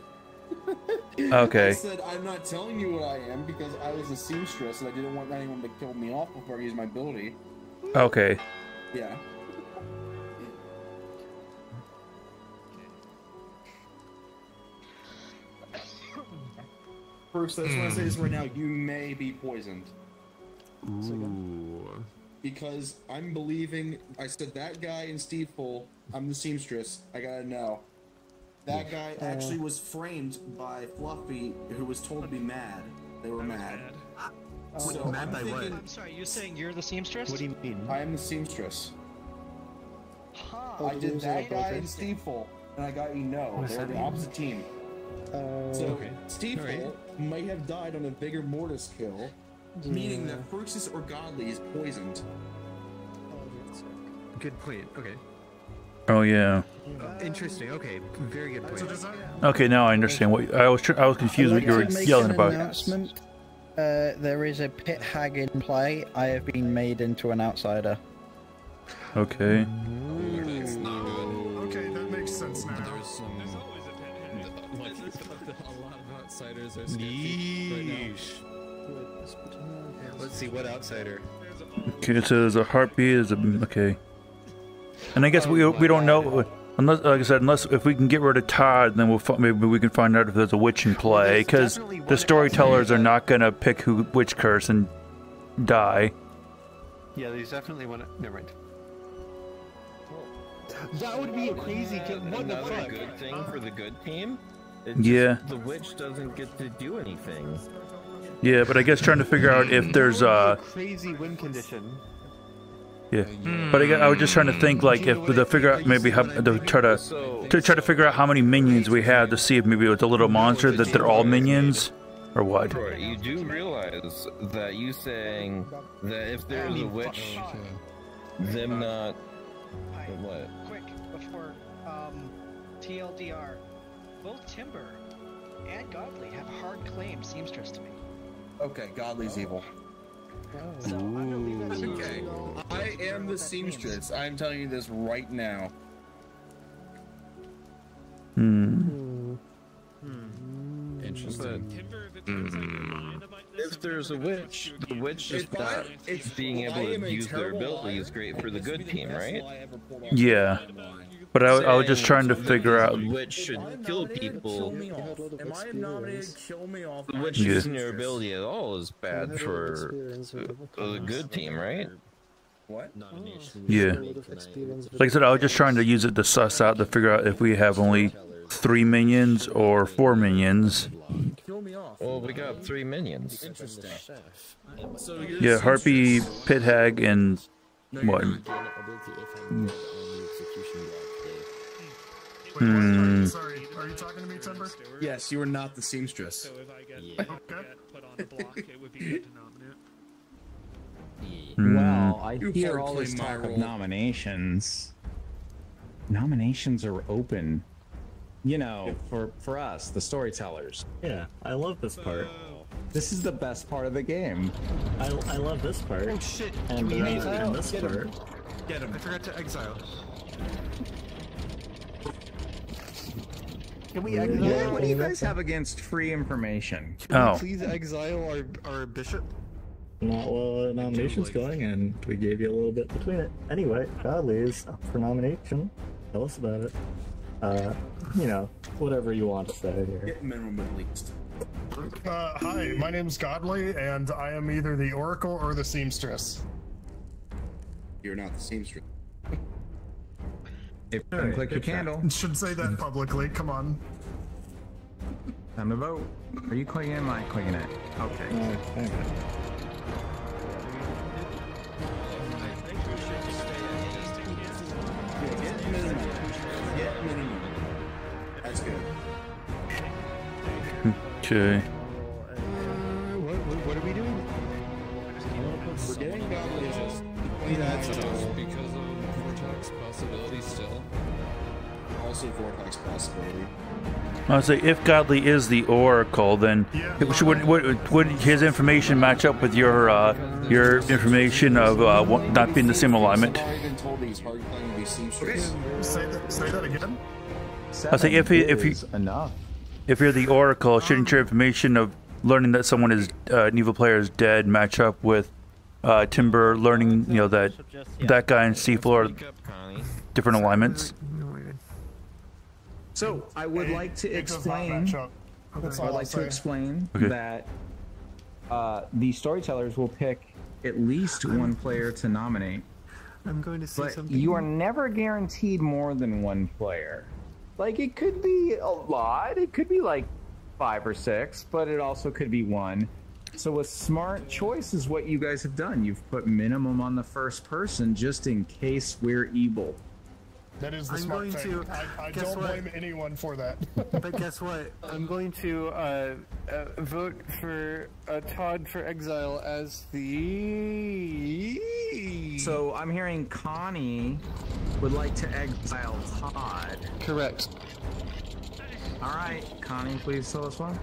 Okay. I said I'm not telling you what I am because I was a seamstress and I didn't want anyone to kill me off before I used my ability. Okay. Yeah. Bruce, that's what I say this right now. You may be poisoned. Ooh. Because I'm believing. I said that guy in Steve Full. I'm the seamstress. I gotta know. That guy actually was framed by Fluffy, who was told to be mad. They were mad. So mad by what? I'm sorry, you're saying you're the seamstress? What do you mean? I am the seamstress. Huh. I did that guy in Steve Full, and I got no. They're the opposite team. So Steve Full might have died on a Vigor Mortis kill, meaning that Fruxus or Godly is poisoned. Good point. Okay. Oh yeah. Interesting. Okay. Very good point. Okay, now I understand what I was confused what you were yelling about. Announcement. There is a pit hag in play. I have been made into an outsider. Okay. That's not good. Okay, that makes sense now. There's some. A lot of outsiders are sketchy right now. Let's see what outsider. Okay, so there's a heartbeat. Okay. And I guess we don't know unless, like I said, unless if we can get rid of Todd, then maybe we can find out if there's a witch in play. Because the storytellers are not gonna pick which curse and die. Yeah, there's definitely one. Never mind. That would be a crazy kill. What the fuck? Good thing for the good team. Yeah. The witch doesn't get to do anything. Yeah, but I guess trying to figure out if there's crazy win condition. Yeah, but I was just trying to think like if to figure out maybe how to try to figure out how many minions we have to see if maybe it's a little monster that they're all minions or what. Right, you do realize that you saying that if there's a witch, them not what? Quick before TLDR, both Timber and Godly have hard claim seamstress to me. Okay, Godly's evil. Okay, I am the seamstress. I'm telling you this right now. Interesting. If there's a witch, the witch is not being able to use their ability is great for the good team, right? Yeah, but I was just trying to figure out. The witch should kill people. Am I nominated? Kill me off. The witch using their ability at all is bad for the good team, right? What? Yeah. Like I said, I was just trying to use it to suss out to figure out if we have only 3 minions or 4 minions. Well, we got 3 minions. Interesting. Yeah, Harpy, Pit Hag, and what? Sorry, are you talking to me, Timber? Yes, you are not the seamstress. So if I get put on a block, it would be good to nominate. Well, I hear all this talk of nominations. Nominations are open. You know, for us, the storytellers. Yeah, I love this part. This is the best part of the game. I love this part. Oh shit! And, and this Get part. him. Get him. I forgot to exile. Can we exile? What do you guys have against free information? Oh. Please exile our bishop. Not while nomination's going, and we gave you a little bit between it. Anyway, Godly is up for nomination. Tell us about it. You know, whatever you want to say here. Get minimum at least. Hi, my name's Godly, and I am either the Oracle or the Seamstress. You're not the seamstress. Click your candle. Should say that publicly, come on. Time to vote. Are you clicking it? Am I clicking it? Okay. That's good. Okay. What are we doing? We're getting Godly. That's because of Vortex possibility still. Also, Vortex possibility. I'll say if Godly is the Oracle, then would his information match up with your information of not being the same alignment? Okay, say that again. I'll say if you're the Oracle, shouldn't your information of learning that someone is an evil player is dead match up with Timber learning that that guy and Seafloor are different alignments? So I would like to explain. That the storytellers will pick at least one player to nominate. I'm going to say something. You are never guaranteed more than one player. Like, it could be a lot. It could be like 5 or 6, but it also could be 1. So a smart choice is what you guys have done. You've put minimum on the first person just in case we're evil. That is the smart thing. I don't blame anyone for that. But guess what? I'm going to vote for Todd for exile as the... So I'm hearing Connie would like to exile Todd. Correct. Alright, Connie, please tell us why.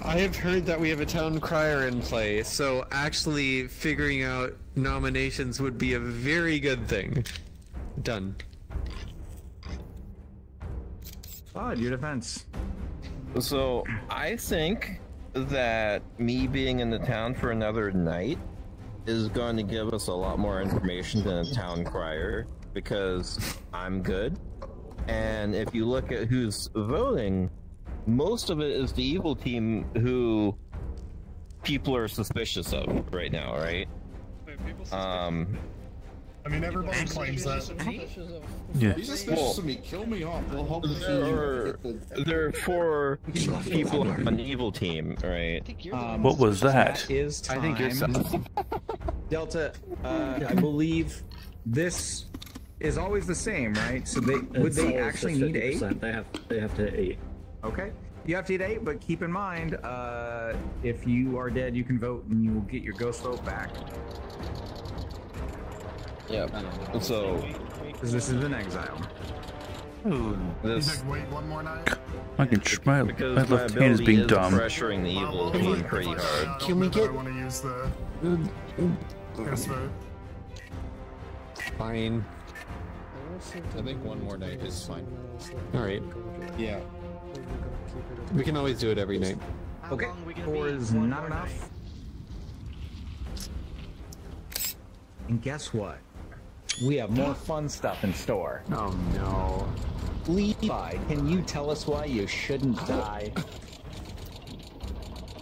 I have heard that we have a town crier in play, so actually figuring out nominations would be a very good thing. Done. Todd, your defense. So I think that me being in the town for another night is going to give us a lot more information than a town crier because I'm good. And if you look at who's voting, most of it is the evil team who people are suspicious of right now, right? I mean, everybody claims that. Yeah. He's suspicious of me. Kill me off. They'll help there are 4 people on the evil team, right? What was that? Is time. I think you're Delta, I believe this is always the same, right? So would they actually need 8? They have to hit 8. Okay. You have to hit 8, but keep in mind, if you are dead, you can vote and you will get your ghost vote back. Yeah. So, because this is an exile. Ooh, this. Wait one more night. My left hand is being dumb. Pressuring the evil team pretty hard. Can we get? I want to use the ghost vote. Fine. I think one more night is fine. Alright. Yeah. We can always do it every night. Okay. 4 is not enough. And guess what? We have more fun stuff in store. Oh no. Levi, can you tell us why you shouldn't die?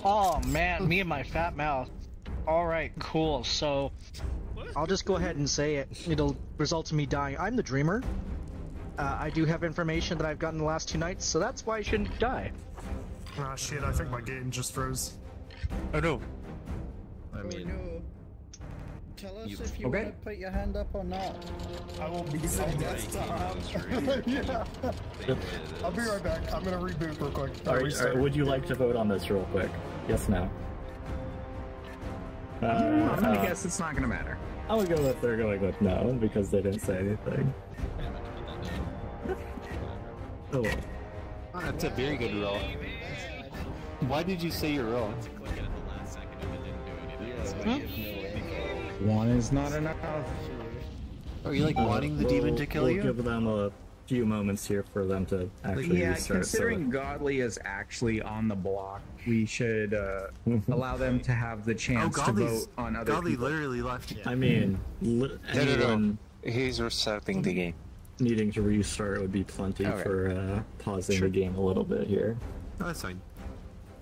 Oh man, me and my fat mouth. Alright, cool. So, I'll just go ahead and say it. It'll result in me dying. I'm the dreamer. I do have information that I've gotten the last 2 nights, so that's why I shouldn't die. Ah, shit, I think my game just froze. Oh no. I mean... Tell us if you want to put your hand up or not. I will be saying that. Yeah. I'll be right back. I'm gonna reboot real quick. Alright, would you like to vote on this real quick? Yes, no. I'm gonna guess it's not gonna matter. I would go with they're going with no because they didn't say anything. Oh, that's a very good roll. Why did you say your roll? 1 is not enough. Are you like wanting the demon to kill you? We'll give them a few moments here for them to actually restart. Considering Godly is actually on the block, we should allow them to have the chance to vote on other Godly people. literally left. I mean, anyone he's restarting the game. Needing to restart would be plenty for pausing the game a little bit here. Oh, that's fine.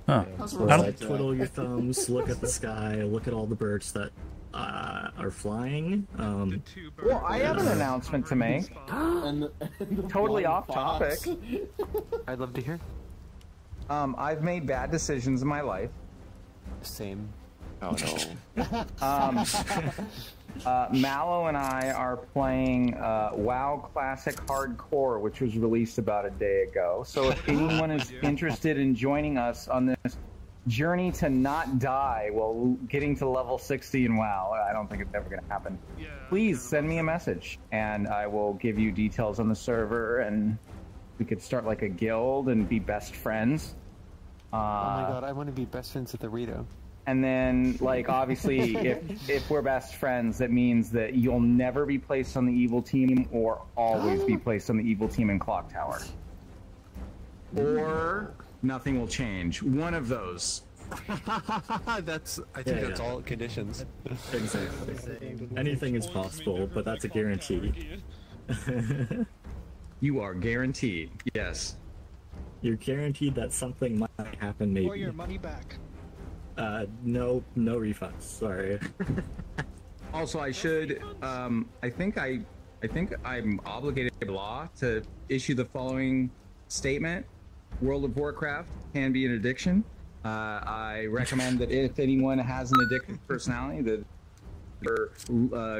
Huh. So like, twiddle your thumbs, look at the sky, look at all the birds that are flying. Well, I have an announcement to make. Totally off topic. I'd love to hear. I've made bad decisions in my life. Same. Oh no. Mallow and I are playing WoW Classic Hardcore, which was released about a day ago. So if anyone is interested in joining us on this journey to not die while getting to level 60 in WoW, I don't think it's ever going to happen. Please send me a message, and I will give you details on the server and We could start like a guild and be best friends. Oh my god, I want to be best friends with Arito. And then, like, obviously, if we're best friends, that means that you'll never be placed on the evil team or always be placed on the evil team in Clocktower. Or nothing will change. One of those. I think that's all conditions. Exactly. Anything is possible, but that's a guarantee. You are guaranteed, yes. You're guaranteed that something might happen, maybe. Or your money back. No refunds. Sorry. Also, I should. I think I'm obligated by law to issue the following statement: World of Warcraft can be an addiction. I recommend that if anyone has an addictive personality, that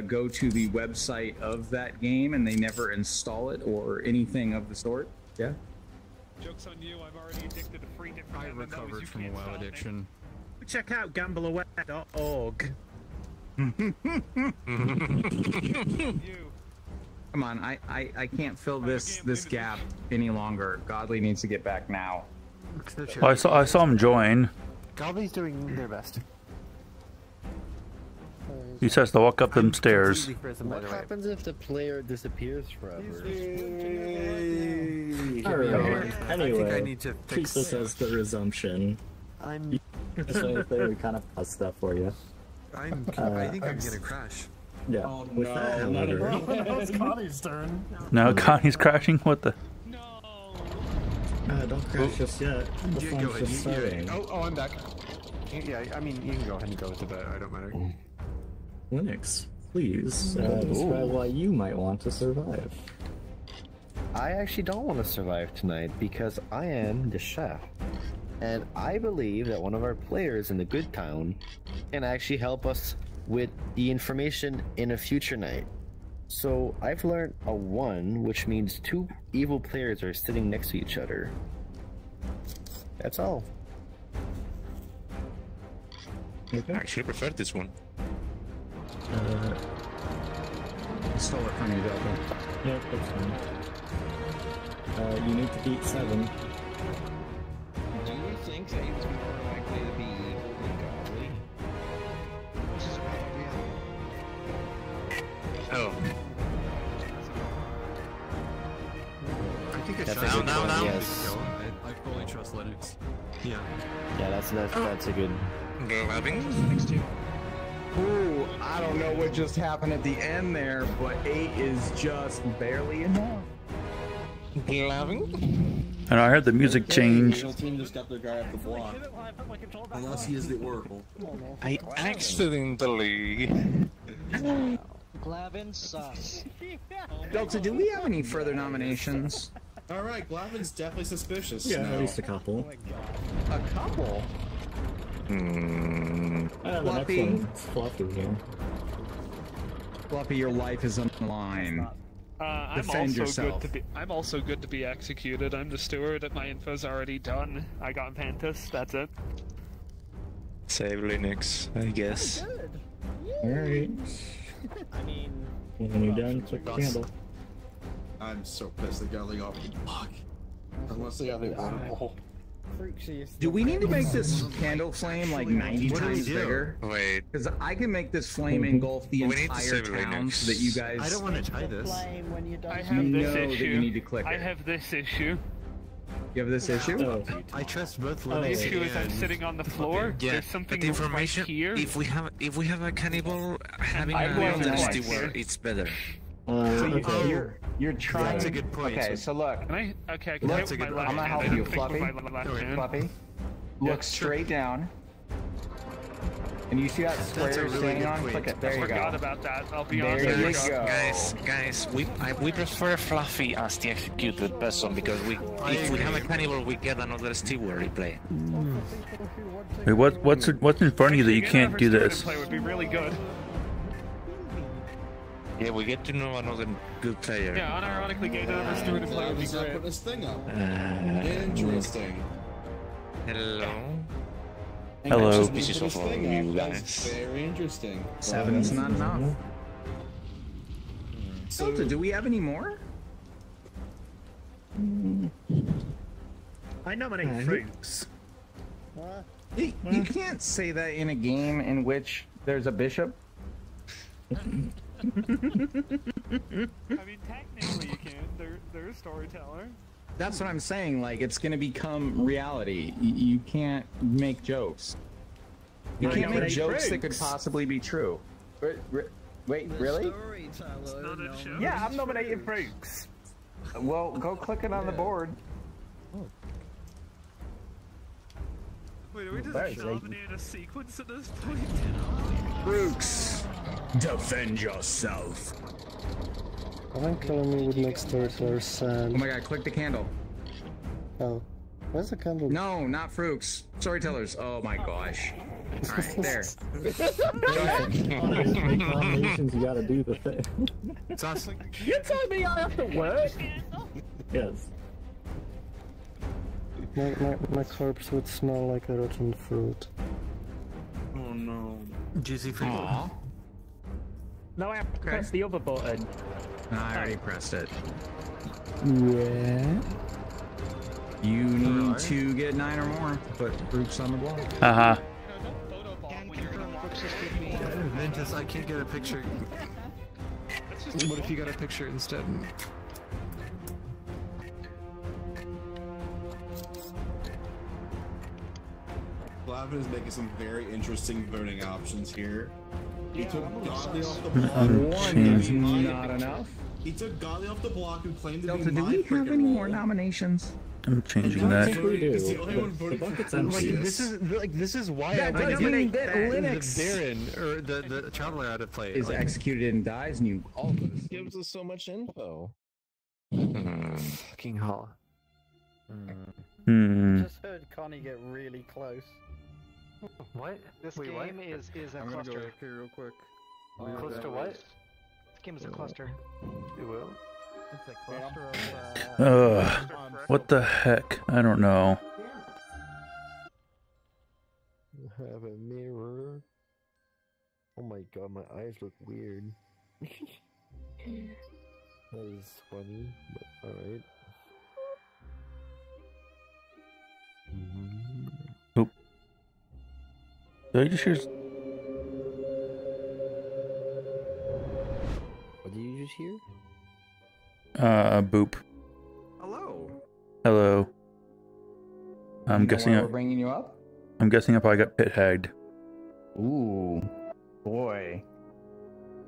go to the website of that game and they never install it or anything of the sort. Yeah. Joke's on you, I'm already addicted to 3 different I recovered from a WoW addiction. Check out gambleaware.org. Come on, I can't fill this gap any longer. Godly needs to get back now. I saw him join. Godly's doing their best. He says to walk up them stairs. What happens if the player disappears forever? Alright, I anyway, think I need to keep fix this as the resumption. So we kind of paused that for you. I think I'm gonna crash. Yeah. Oh, With that, however, Now it's Connie's turn. No, Connie's crashing. What the? don't crash just yet. The Yeah, fun's go ahead. just starting. Oh, I'm back. Yeah, I mean, you can go ahead and go with the bet. I don't matter. Linux, please describe why you might want to survive. I actually don't want to survive tonight because I am the chef. And I believe that one of our players in the good town can actually help us with the information in a future night. So I've learned a 1, which means 2 evil players are sitting next to each other. That's all. I actually prefer this one. Stole it from you, Delta. Yep, that's fine. You need to beat 7. Do you think that it's more likely to be evil than godly? Oh. I think That's it's a good one, yes. I fully trust Linux. Yeah. Yeah, that's a good. Ooh, I don't know what just happened at the end there, but 8 is just barely enough. And I heard the music change. The team just got their guy off the block. Unless he is the Oracle. I accidentally. Glavin sus. Delta, do we have any further nominations? Alright, Glavin's definitely suspicious. Yeah, now. at least a couple. A couple? The next one's Fluffy here. Fluffy, your life is on the line. I'm also good to be executed. I'm the steward. My info's already done. I got Pantis. That's it. Save Linux, I guess. Alright. I mean, When you're done, click the candle. I'm so pissed they got like off the block. Unless they have the Oracle. Do we need to make this candle flame like 90 times bigger? Wait. Because I can make this flame engulf the We need to entire save town Linux. so that you guys... I don't want to try this. I have You this know that issue. you need to click I it. have this issue. You have this issue? Oh. I trust both The Linux issue is I'm and- sitting on the floor. Yeah, There's something but the information. right here. If we have a cannibal having I blame another Linux. steward, it's better. So you're trying... That's a good point. Okay, so look. Can I? Okay, I can Look, hit with my I'm left gonna hand. help I you, don't think with Fluffy. my left hand. Fluffy. Look straight down. And you see that square you're standing on? Click it. There I you forgot go. about that. I'll be There honest. you go. Guys, we prefer Fluffy as the executed person because if we have a cannibal, we get another steward replay. Wait, what's in front of you that you can't do this? Play would be really good. Yeah, we get to know another good player. Yeah, unironically, getting another steward to play would be He's not great. putting his thing up. Interesting. Hello. Hello. This is This is for you guys. Very interesting. 7's not enough. Delta, do we have any more? I nominate Fruits. You can't say that in a game in which there's a bishop. I mean, technically you can. They're a storyteller. That's what I'm saying. Like, it's gonna become reality. You can't make jokes. You can't make jokes that could possibly be true. Wait, really? Yeah, I'm nominating Fruits. Well, go click it on the board. Wait, are we just nominating a sequence at this point? Brooks, defend yourself. I think killing me would make Storytellers sad. Oh my god, click the candle. Oh. Where's the candle? No, not Fruits. Storytellers. Oh my gosh. Alright, there. Nominations, you gotta do the thing. It's awesome. You told me I have to work? Yes. My corpse would smell like a rotten fruit. Oh no. Juicy fruit. No, I have to press the other button. I already pressed it. Yeah. You need to get 9 or more to put Fruits on the wall. Uh-huh. Ventus, I can't get a picture. What if you got a picture instead? Glavin is making some very interesting voting options here. He took Godly off the block. One is not enough. He took Godly off the block and claimed to Delta, be do my we have freaking any role. more nominations? I'm changing that. He's the only one voting for This is why I nominate that Linux. Baron or the traveler out of play Is executed and dies, and you all This gives us so much info. fucking hell. Just heard Connie get really close. What? This Wait, game what? is a I'm gonna go cluster. up here real quick. Close to what? This game is a cluster. It will. It's a cluster of. What the heck? I don't know. Have a mirror. Oh my god, my eyes look weird. That is funny, but alright. Oop. Did I just hear? What did you just hear? Boop. Hello. Hello. I'm guessing. We're bringing you up. I'm guessing I probably got pit hagged. Ooh, boy.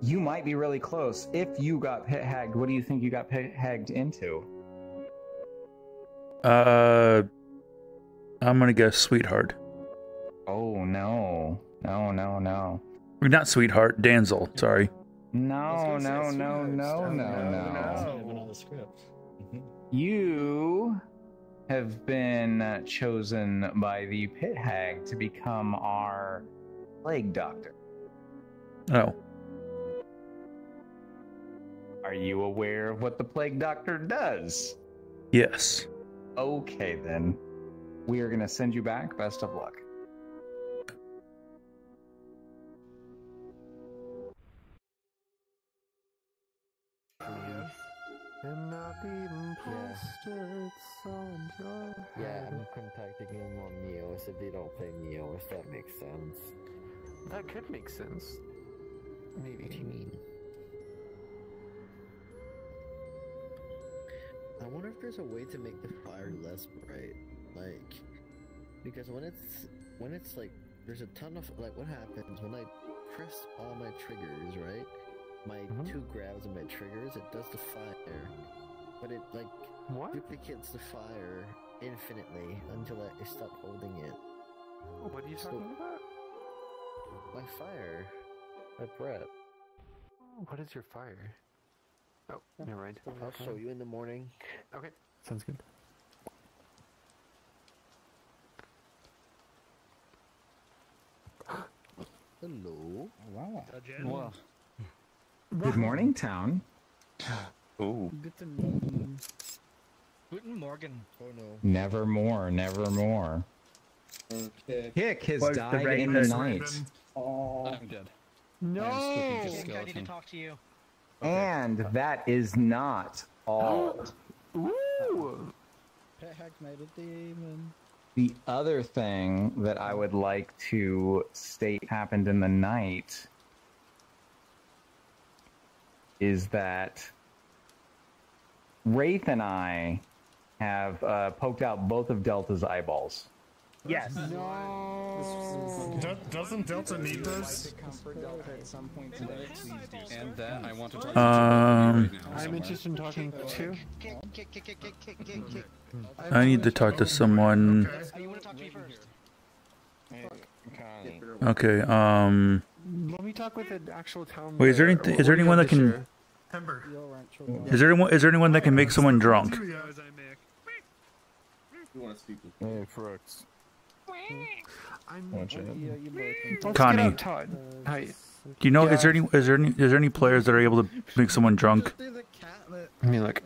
You might be really close. If you got pit hagged, what do you think you got pit hagged into? I'm gonna guess sweetheart. Oh no. No. Or not sweetheart, damsel. Sorry. No. You have been chosen by the pit hag to become our plague doctor. Oh. Are you aware of what the plague doctor does? Yes. Okay then. We are gonna send you back. Best of luck. Yeah, I'm contacting him on Neos if they don't play Neo, if that makes sense. That could make sense. Maybe. What do you mean? I wonder if there's a way to make the fire less bright, like, because when it's like, there's a ton of, like, what happens when I press all my triggers, right? My 2 grabs of my triggers, it does the fire, but it, like, duplicates the fire infinitely until I stop holding it. What are you talking about? My fire. My breath. What is your fire? Oh, never mind. I'll show you in the morning. Okay, sounds good. Hello. Wow. Wow. Good morning, town. Ooh. Guten Morgen. Oh no. Nevermore. Okay. Hick has Where's died the in the Raven? night. Oh. I'm dead. No! I I need to talk to you. And that is not all. Pet Hag made a demon. The other thing that I would like to state happened in the night is that Wraith and I have poked out both of Delta's eyeballs. Yes. Doesn't Delta need those? And that I want to talk I'm interested in talking too. I need to talk to someone. Okay. Let me talk with an actual town. Wait, is there anyone that can? Is there anyone that can make someone drunk? You want to speak with me? Hey, Crooks. Connie, Hi. do you know? Is there any players that are able to make someone drunk? I mean, like,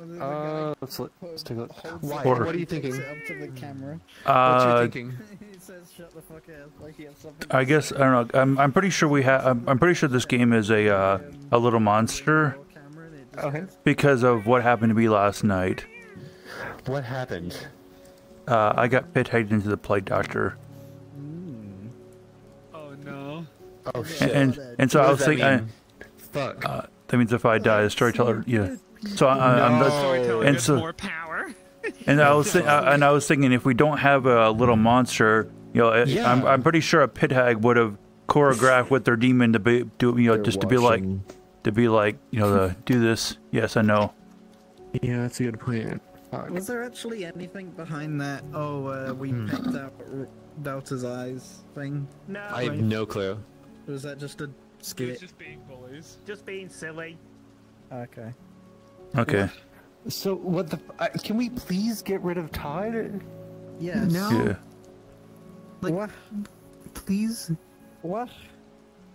let's take a look. Why? Or- What are you thinking? Up to the camera. What you thinking? He says, "Shut the fuck up!" Like he has something. I guess I don't know. I'm pretty sure we have. I'm pretty sure this game is a little monster. Okay. Because of what happened to me last night. What happened? I got pit hacked into the plague doctor. Oh no. Oh shit. And so I was thinking. Fuck. That means if I die, the storyteller. Yeah. So and so. More power. And I was thinking, if we don't have a little monster, you know, I'm pretty sure a pit hag would have choreographed with their demon to be just to be like, you know, do this. Yes, I know. Yeah, that's a good plan. Was there actually anything behind that? Oh, we picked out Delta's eyes thing. No. I have no clue. Or was that just a skit? Just being bullies. Just being silly. Okay. Okay. So what the? Can we please get rid of Todd? Yes. No. Yeah. Like, what? Please. What?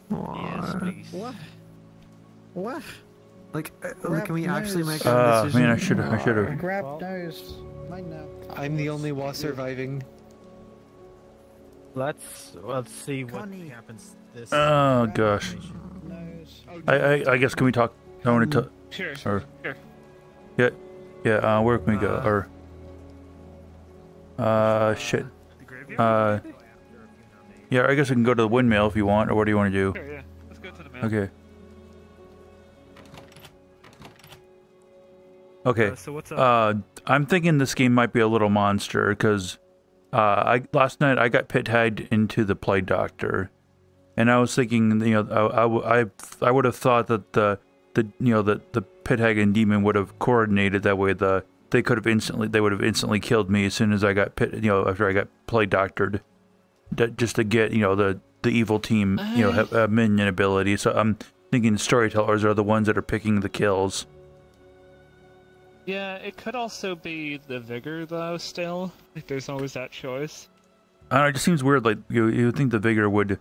Yes, please. What? What? Like, Grab can we actually nose. make a decision? Man, I should have. Grab nose. Mine now. I'm the only one surviving. Let's see what happens. This. Oh gosh. I guess can we talk? I want to talk. Sure. Or, Sure. yeah. Where can we go? Or. Shit. Yeah, I guess I can go to the windmill if you want, or what do you want to do? Sure, yeah. Let's go to the mill. Okay. Okay. So what's up? I'm thinking this game might be a little monster because last night I got pit hagged into the plague doctor, and I was thinking, you know, I would have thought that the pit hag and demon would have coordinated that way. They would have instantly killed me as soon as I got after I got plague doctored, just to get, you know, the evil team, you know, have minion ability. So I'm thinking storytellers are the ones that are picking the kills. Yeah, it could also be the vigor though. Still, like, there's always that choice. I don't know, it just seems weird. Like you would think the vigor would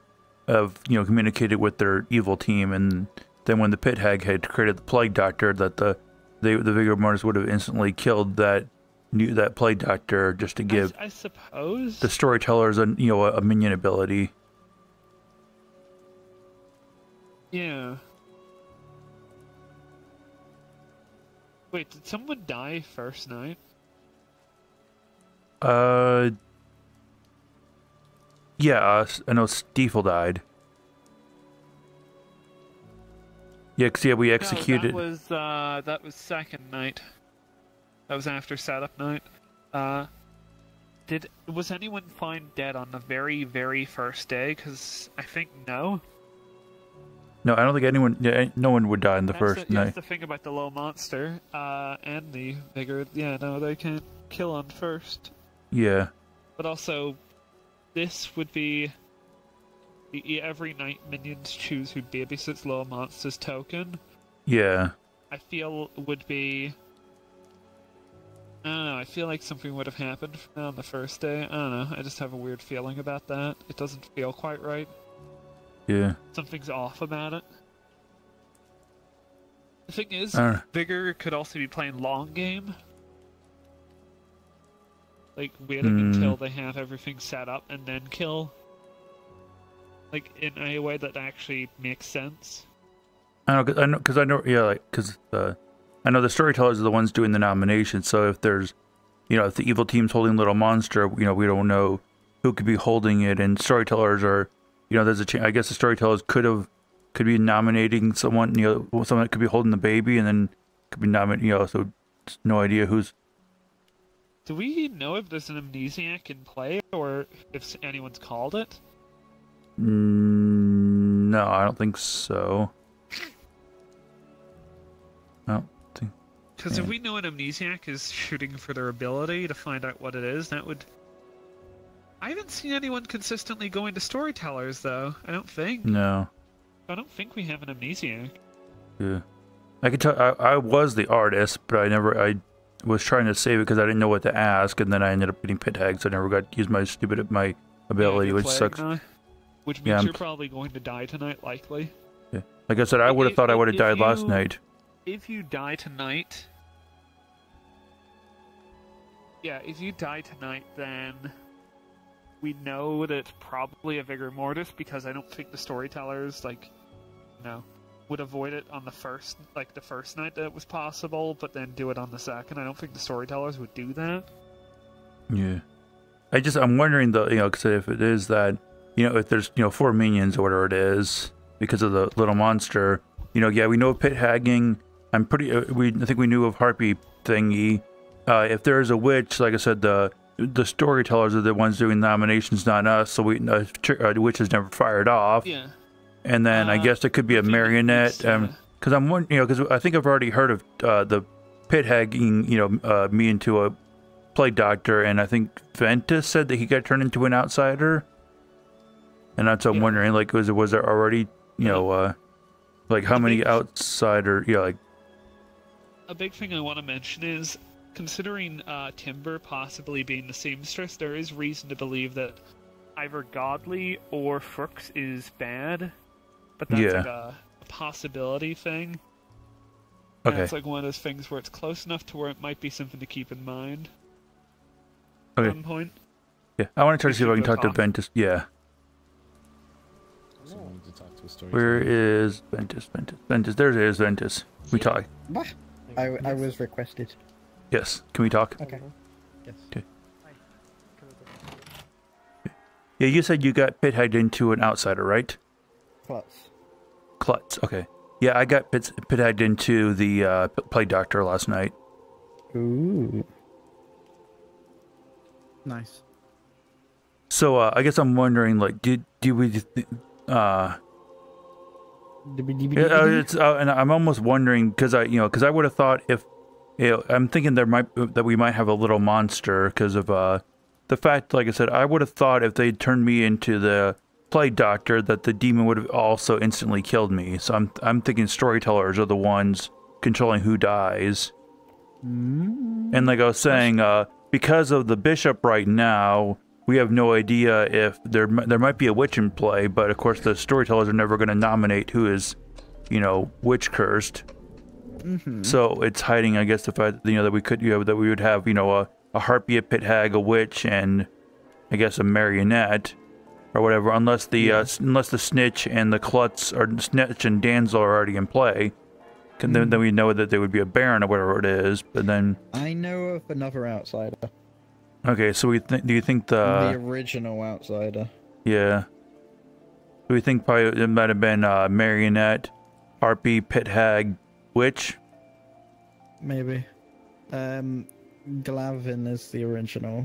have, you know, communicated with their evil team, and then when the pit hag had created the plague doctor, that the vigor martyrs would have instantly killed that plague doctor just to give I suppose the storytellers a minion ability. Yeah. Wait, did someone die first night? Yeah, I know Stiefel died. Yeah, 'cause we executed. No, that was second night. That was after setup night. Was anyone found dead on the very, very first day? Because I think no. No, I don't think anyone. Yeah, no one would die in the first night. That's the thing about the low monster and the vigor. Yeah, no, they can't kill on first. Yeah. But also, this would be every night minions choose who babysits low monsters token. Yeah. I feel would be. I don't know. I feel like something would have happened on the first day. I don't know. I just have a weird feeling about that. It doesn't feel quite right. Yeah. Something's off about it. The thing is, Vigor could also be playing long game. Like, waiting until they have everything set up and then kill. Like, in a way that actually makes sense. I know, because I know the storytellers are the ones doing the nomination. So if there's you know, if the evil team's holding Little Monster, you know, we don't know who could be holding it. And storytellers are, you know, there's a chance. I guess the storytellers could be nominating someone, you know, someone that could be holding the baby, and then could be nominating, you know, so no idea who's. Do we know if there's an amnesiac in play, or if anyone's called it? No, I don't think so. I don't think. Because if we know an amnesiac is shooting for their ability to find out what it is, that would. I haven't seen anyone consistently going to storytellers, though. I don't think. No. I don't think we have an amnesiac. Yeah. I could tell. I was the artist, but I was trying to save it because I didn't know what to ask, and then I ended up getting pit tagged, so I never got to use my ability, which sucks. Now, which means you're probably going to die tonight, likely. Yeah. Like I said, I would have thought I would have died last night. If you die tonight... Yeah, if you die tonight, then we know that it's probably a Vigor Mortis, because I don't think the storytellers, like, would avoid it on the first night that it was possible, but then do it on the second. I don't think the storytellers would do that. Yeah. I'm wondering, though, you know, because if it is that, you know, if there's, you know, 4 minions or whatever it is, because of the Little Monster, you know, yeah, we know of pit hagging. I think we knew of Harpy thingy. If there is a witch, like I said, the storytellers are the ones doing nominations, not us. So the witch is never fired off. Yeah. And then I guess there could be a marionette. Because I'm wondering, you know, because I think I've already heard of the pit hagging, you know, me into a plague doctor, and I think Ventus said that he got turned into an outsider. And that's what I'm wondering, like, was there already, you know, like how many outsider, you know, like. A big thing I want to mention is, considering Timber possibly being the seamstress, there is reason to believe that either Godly or Frooks is bad, but that's like a possibility thing. And Okay. it's like one of those things where it's close enough to where it might be something to keep in mind. Okay. At some point. Yeah, I want to try to see if I can talk to Ventus. Yeah. Where is Ventus? Ventus. There it is, Ventus. We talk. What? I was requested. Yes. Can we talk? Okay. Yes. Okay. Yeah, you said you got pit hagged into an outsider, right? Klutz. Okay. Yeah, I got pit hagged into the plague doctor last night. Ooh. Nice. So I guess I'm wondering, like, do we? And I'm almost wondering because I would have thought if, you know, I'm thinking that we might have a little monster because of the fact, like I said, I would have thought if they turned me into the plague doctor that the demon would have also instantly killed me. So I'm thinking storytellers are the ones controlling who dies. And like I was saying, because of the bishop right now, we have no idea if there might be a witch in play, but of course the storytellers are never going to nominate who is, you know, witch cursed. So it's hiding, I guess, the fact that, you know, that we could, you know, that we would have, you know, a harpy, a pit hag, a witch, and I guess a marionette or whatever, unless the snitch and the klutz or snitch and damsel are already in play. Then we know that there would be a baron or whatever it is, but then I know of another outsider. Okay, so do you think the original outsider? Yeah. Do we think probably it might have been marionette, harpy, pit hag, witch? Maybe. Glavin is the original.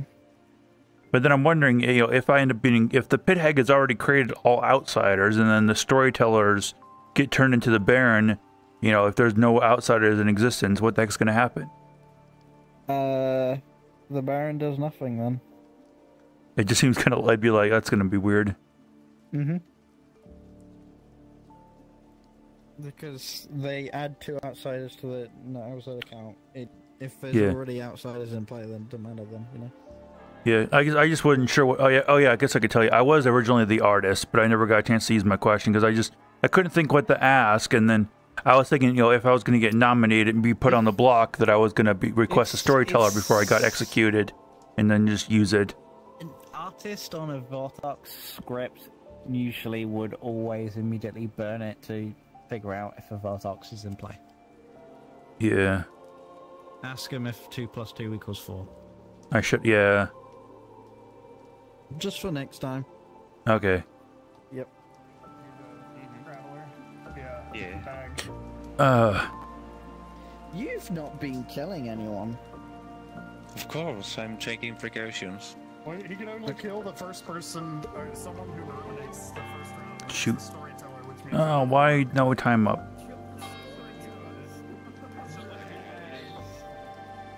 But then I'm wondering, you know, if the pit hag has already created all outsiders, and then the storytellers get turned into the baron, you know, if there's no outsiders in existence, what the heck's going to happen? The Baron does nothing then. It just seems kind of, I'd be like, that's going to be weird. Because they add 2 outsiders to the outsider count. If there's already outsiders in play, then it doesn't matter then, you know? Yeah, I just wasn't sure what. Oh yeah, I guess I could tell you. I was originally the artist, but I never got a chance to use my question because I couldn't think what to ask, and then I was thinking, you know, if I was going to get nominated and be put on the block, that I was going to request a storyteller before I got executed, and then just use it. An artist on a Vortex script usually would always immediately burn it to figure out if a Vortex is in play. Yeah. Ask him if 2 + 2 = 4. I should, yeah. Just for next time. Okay. Yep. Yeah. You've not been killing anyone. Of course, I'm taking precautions. Well, he can only kill the first person, or someone who eliminates the first round. Shoot. Storyteller, which means Oh, why no time up?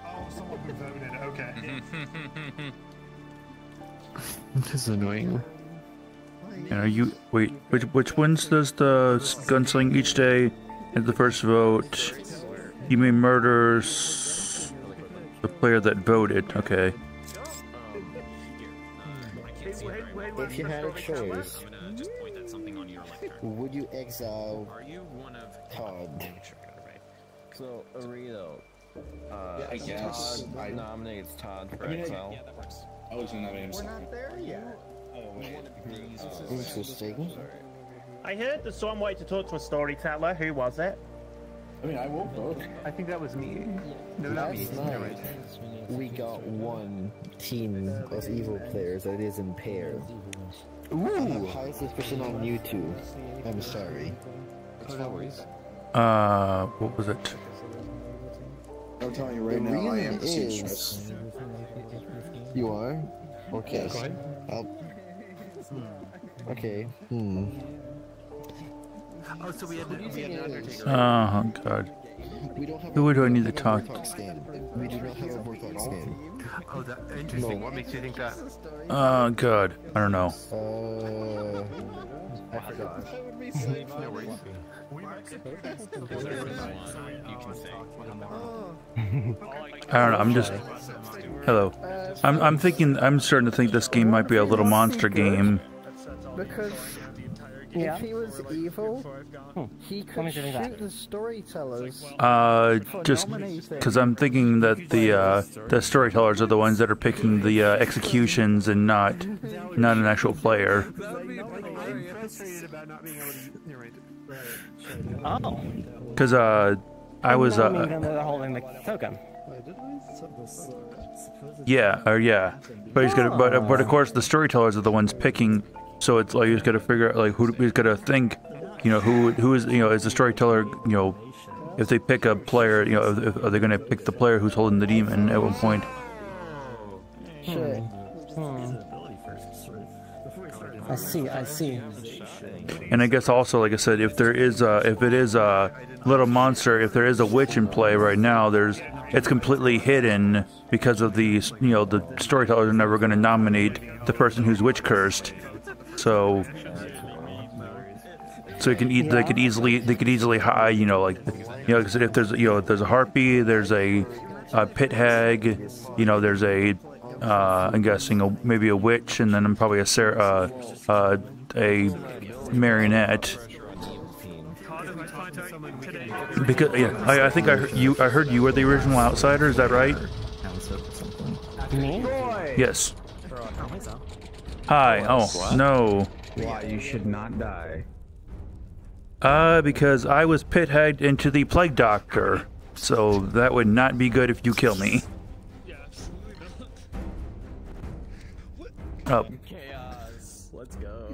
oh, someone who voted. Okay. This is annoying. And are you wait? Which ones does the gunsling each day? And the first vote, you may murder the player that voted. Okay. If you had a choice, would you exile Todd? So, Arito, I guess. Todd nominates Todd for exile. Yeah, that works. I was gonna nominate himself. We're not there yet. Interesting. I heard that someone wanted to talk to a storyteller. Who was it? I mean, I won't vote. I think that was me. No, not me. Last night, we got one team of evil players that is impaired. Ooh! I have high suspicion on you two. I'm sorry. No worries. What was it? I'm telling you right now, I am the seamstress. You are? Okay. Yes. Go ahead. Okay. Oh, so we had the Undertaker. Oh God. Who do I need to talk to? We do not have a Vortex scan. Oh, that interesting. What makes you think that? Oh God. I don't know. I forgot. No worries. I don't know. I'm just. Hello. I'm thinking. I'm starting to think this game might be a little monster game. Because if he was evil, he could shoot the storytellers. Just because I'm thinking that the storytellers are the ones that are picking the executions and not an actual player. Oh. Because I was they're holding the token. yeah, but he's gonna but of course the storytellers are the ones picking. So it's like he's got to figure out like who he's got to think, who is is the storyteller, if they pick a player, are they going to pick the player who's holding the demon at one point? Sure. I see. And I guess also, like I said, if it is a little monster, if there is a witch in play right now, it's completely hidden because of the the storytellers are never going to nominate the person who's witch cursed. So they could easily hide, if there's a harpy, there's a pit hag, there's I'm guessing maybe a witch, and then probably a marionette. Because I think I heard you were the original outsider. Is that right? Me? Yes. Hi. Oh, no. Why you should not die? Because I was pit-hagged into the plague doctor, so that would not be good if you kill me. Oh. Chaos. Let's go.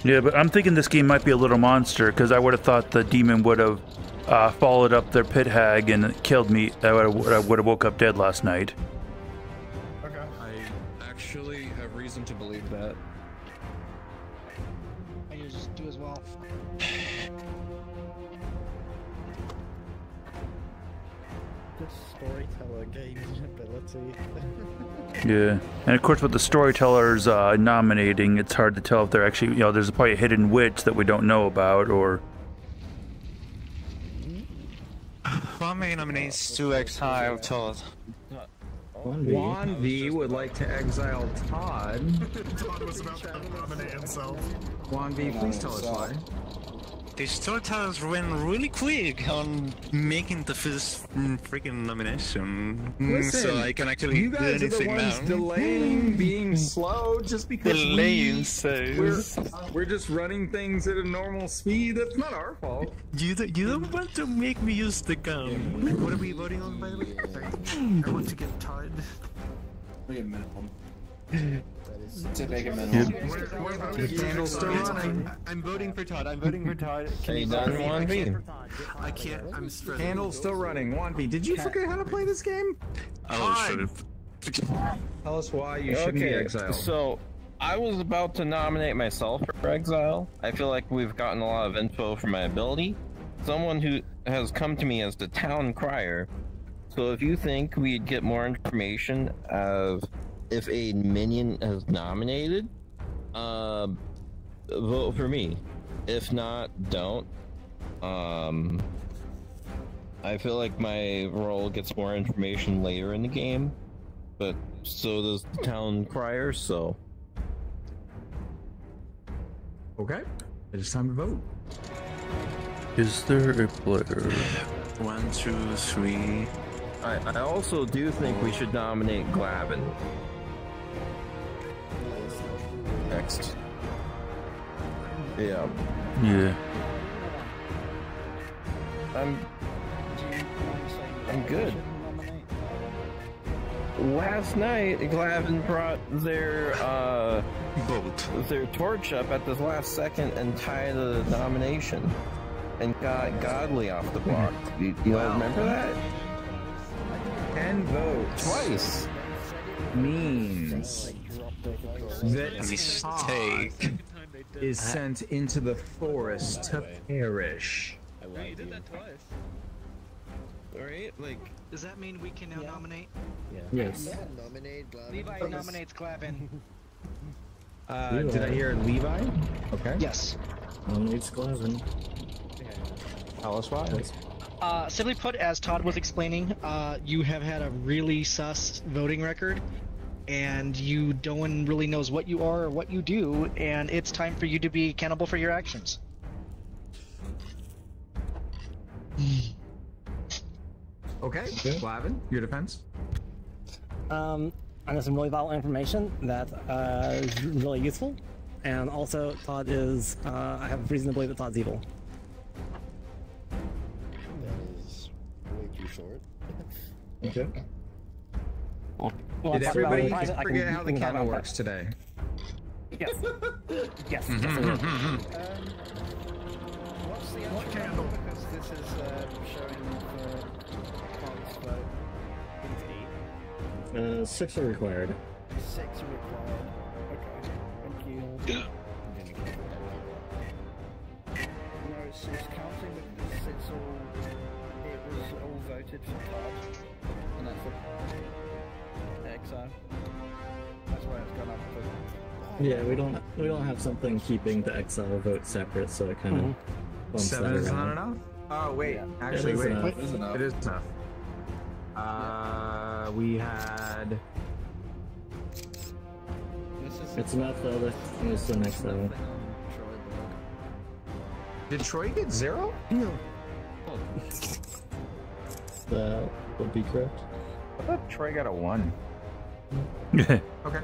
Yeah, but I'm thinking this game might be a little monster, because I would have thought the demon would have followed up their pit hag and killed me. I would have woke up dead last night. I actually have reason to believe that. I just do as well. The storyteller gaining ability. Yeah, and of course with the storytellers nominating, it's hard to tell if they're actually, there's probably a hidden witch that we don't know about, or... One may nominates to exile Todd. Juan V would like to exile Todd. Todd was about to nominate himself. Juan V, please tell us why. the Storytellers went really quick on making the first freaking nomination. Listen, so I can actually you guys do are the anything ones now. delaying, being slow, just because we're just running things at a normal speed. That's not our fault. You don't want to make me use the gun. What are we voting on, by the way? I want to get Todd. We get minimum. To make it minimum. Candle's still running. I'm voting for Todd. I'm voting for Todd. Can you done 1v? I can't. I'm stressed. Candle's still running. 1v. Did you forget how to play this game? Oh, Tell us why you shouldn't be exiled. So, I was about to nominate myself for exile. I feel like we've gotten a lot of info for my ability. Someone who has come to me as the town crier. So if you think we'd get more information of if a minion has nominated, vote for me. If not, don't. I feel like my role gets more information later in the game, but so does the town crier, so. Okay, it's time to vote. Is there a player? 1, 2, 3. I also do think we should nominate Glavin. Next. Yeah. Yeah. I'm good. Last night, Glavin brought their torch up at the last second and tied the nomination, and got Godly off the block. You all remember that? 10 votes twice means that mistake is sent into the forest to perish. You did that twice. Alright, like. Does that mean we can now nominate? Yes. Nominate Glavin. Levi nominates Glavin. Did I hear Levi? Okay. Yes. Nominates Glavin. Tell us why. Simply put, as Todd was explaining, you have had a really sus voting record, and no one really knows what you are or what you do, and it's time for you to be accountable for your actions. Okay, Glavin, your defense? I know some really vital information that is really useful, and also Todd is, I have reason to believe that Todd's evil. Way too short. Okay. Well, Did everybody I forget how the can camera have works today? Yes. Yes. What candle? Because this is showing for Todd's vote. 6 are required. 6 are required. Okay. Thank you. No, it's counting because it was all voted for Todd. And that's a exile. That's why it's gone up for. Yeah, we don't have something keeping the exile vote separate, so it kind of bumps 7 that is around. not enough? Oh wait, actually It is wait. enough. It is enough. We had. It's enough though. It's the next level. Did Troy get 0? No. That would be correct. I thought Troy got a 1. Okay.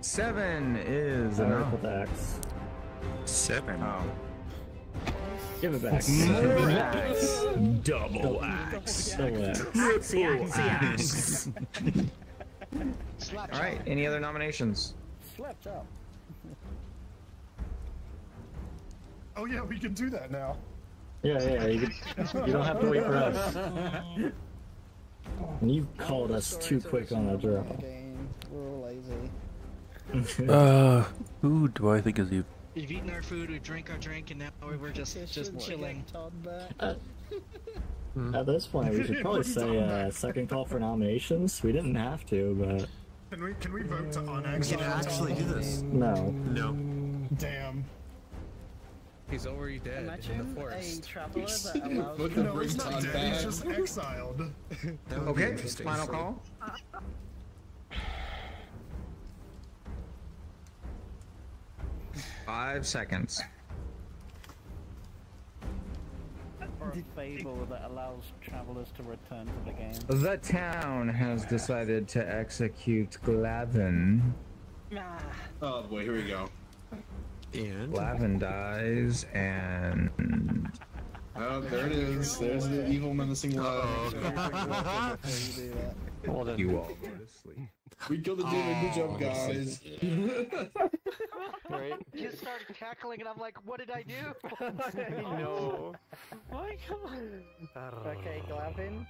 7 is enough. With the axe. 7. Oh. Give it back. More axe. Double axe. Double axe. Triple axe. Alright, any other nominations? Slapped up. Oh yeah, we can do that now. Yeah, you don't have to wait for us. And you called us too quick on the draw. We're all lazy. Who do I think is evil? We've eaten our food, we've drank our drink, and now we're just chilling. At this point, we should probably say second call for nominations. We didn't have to, but Can we vote to unexile? We can actually do this. no. Damn. He's already dead in the forest. A traveler that allows No, he's not dead. He's just exiled. Okay, final call. Five seconds. fable that allows travelers to return to the game. The town has decided to execute Glavin. Oh boy, here we go. And Glavin dies, and oh, there it is. There's the evil menacing laugh. you all go to sleep. We killed the demon. Good job, guys. Right? You started cackling, and I'm like, what did I do? No. Why? Come on. Okay, Glavin,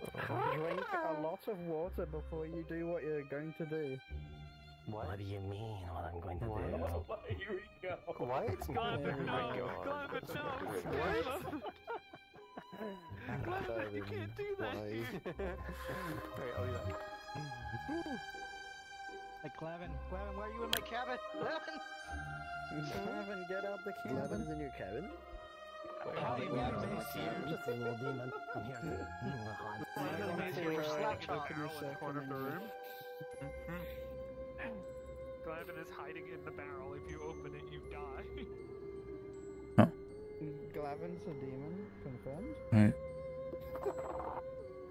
drink a lot of water before you do what you're going to do. What do you mean what I'm going to do? Here we go. What? Glavin, no. Glavin, no. Glavin, you can't do that. Alright, I'll do that. Hey, Glavin, why are you in my cabin? Glavin! Glavin, get out the cabin. Glavin's in your cabin? How do you mean I'm just a little demon? I'm here. Corner of the room. Glavin is hiding in the barrel. If you open it, you die. Glavin's a demon, confirmed. Right.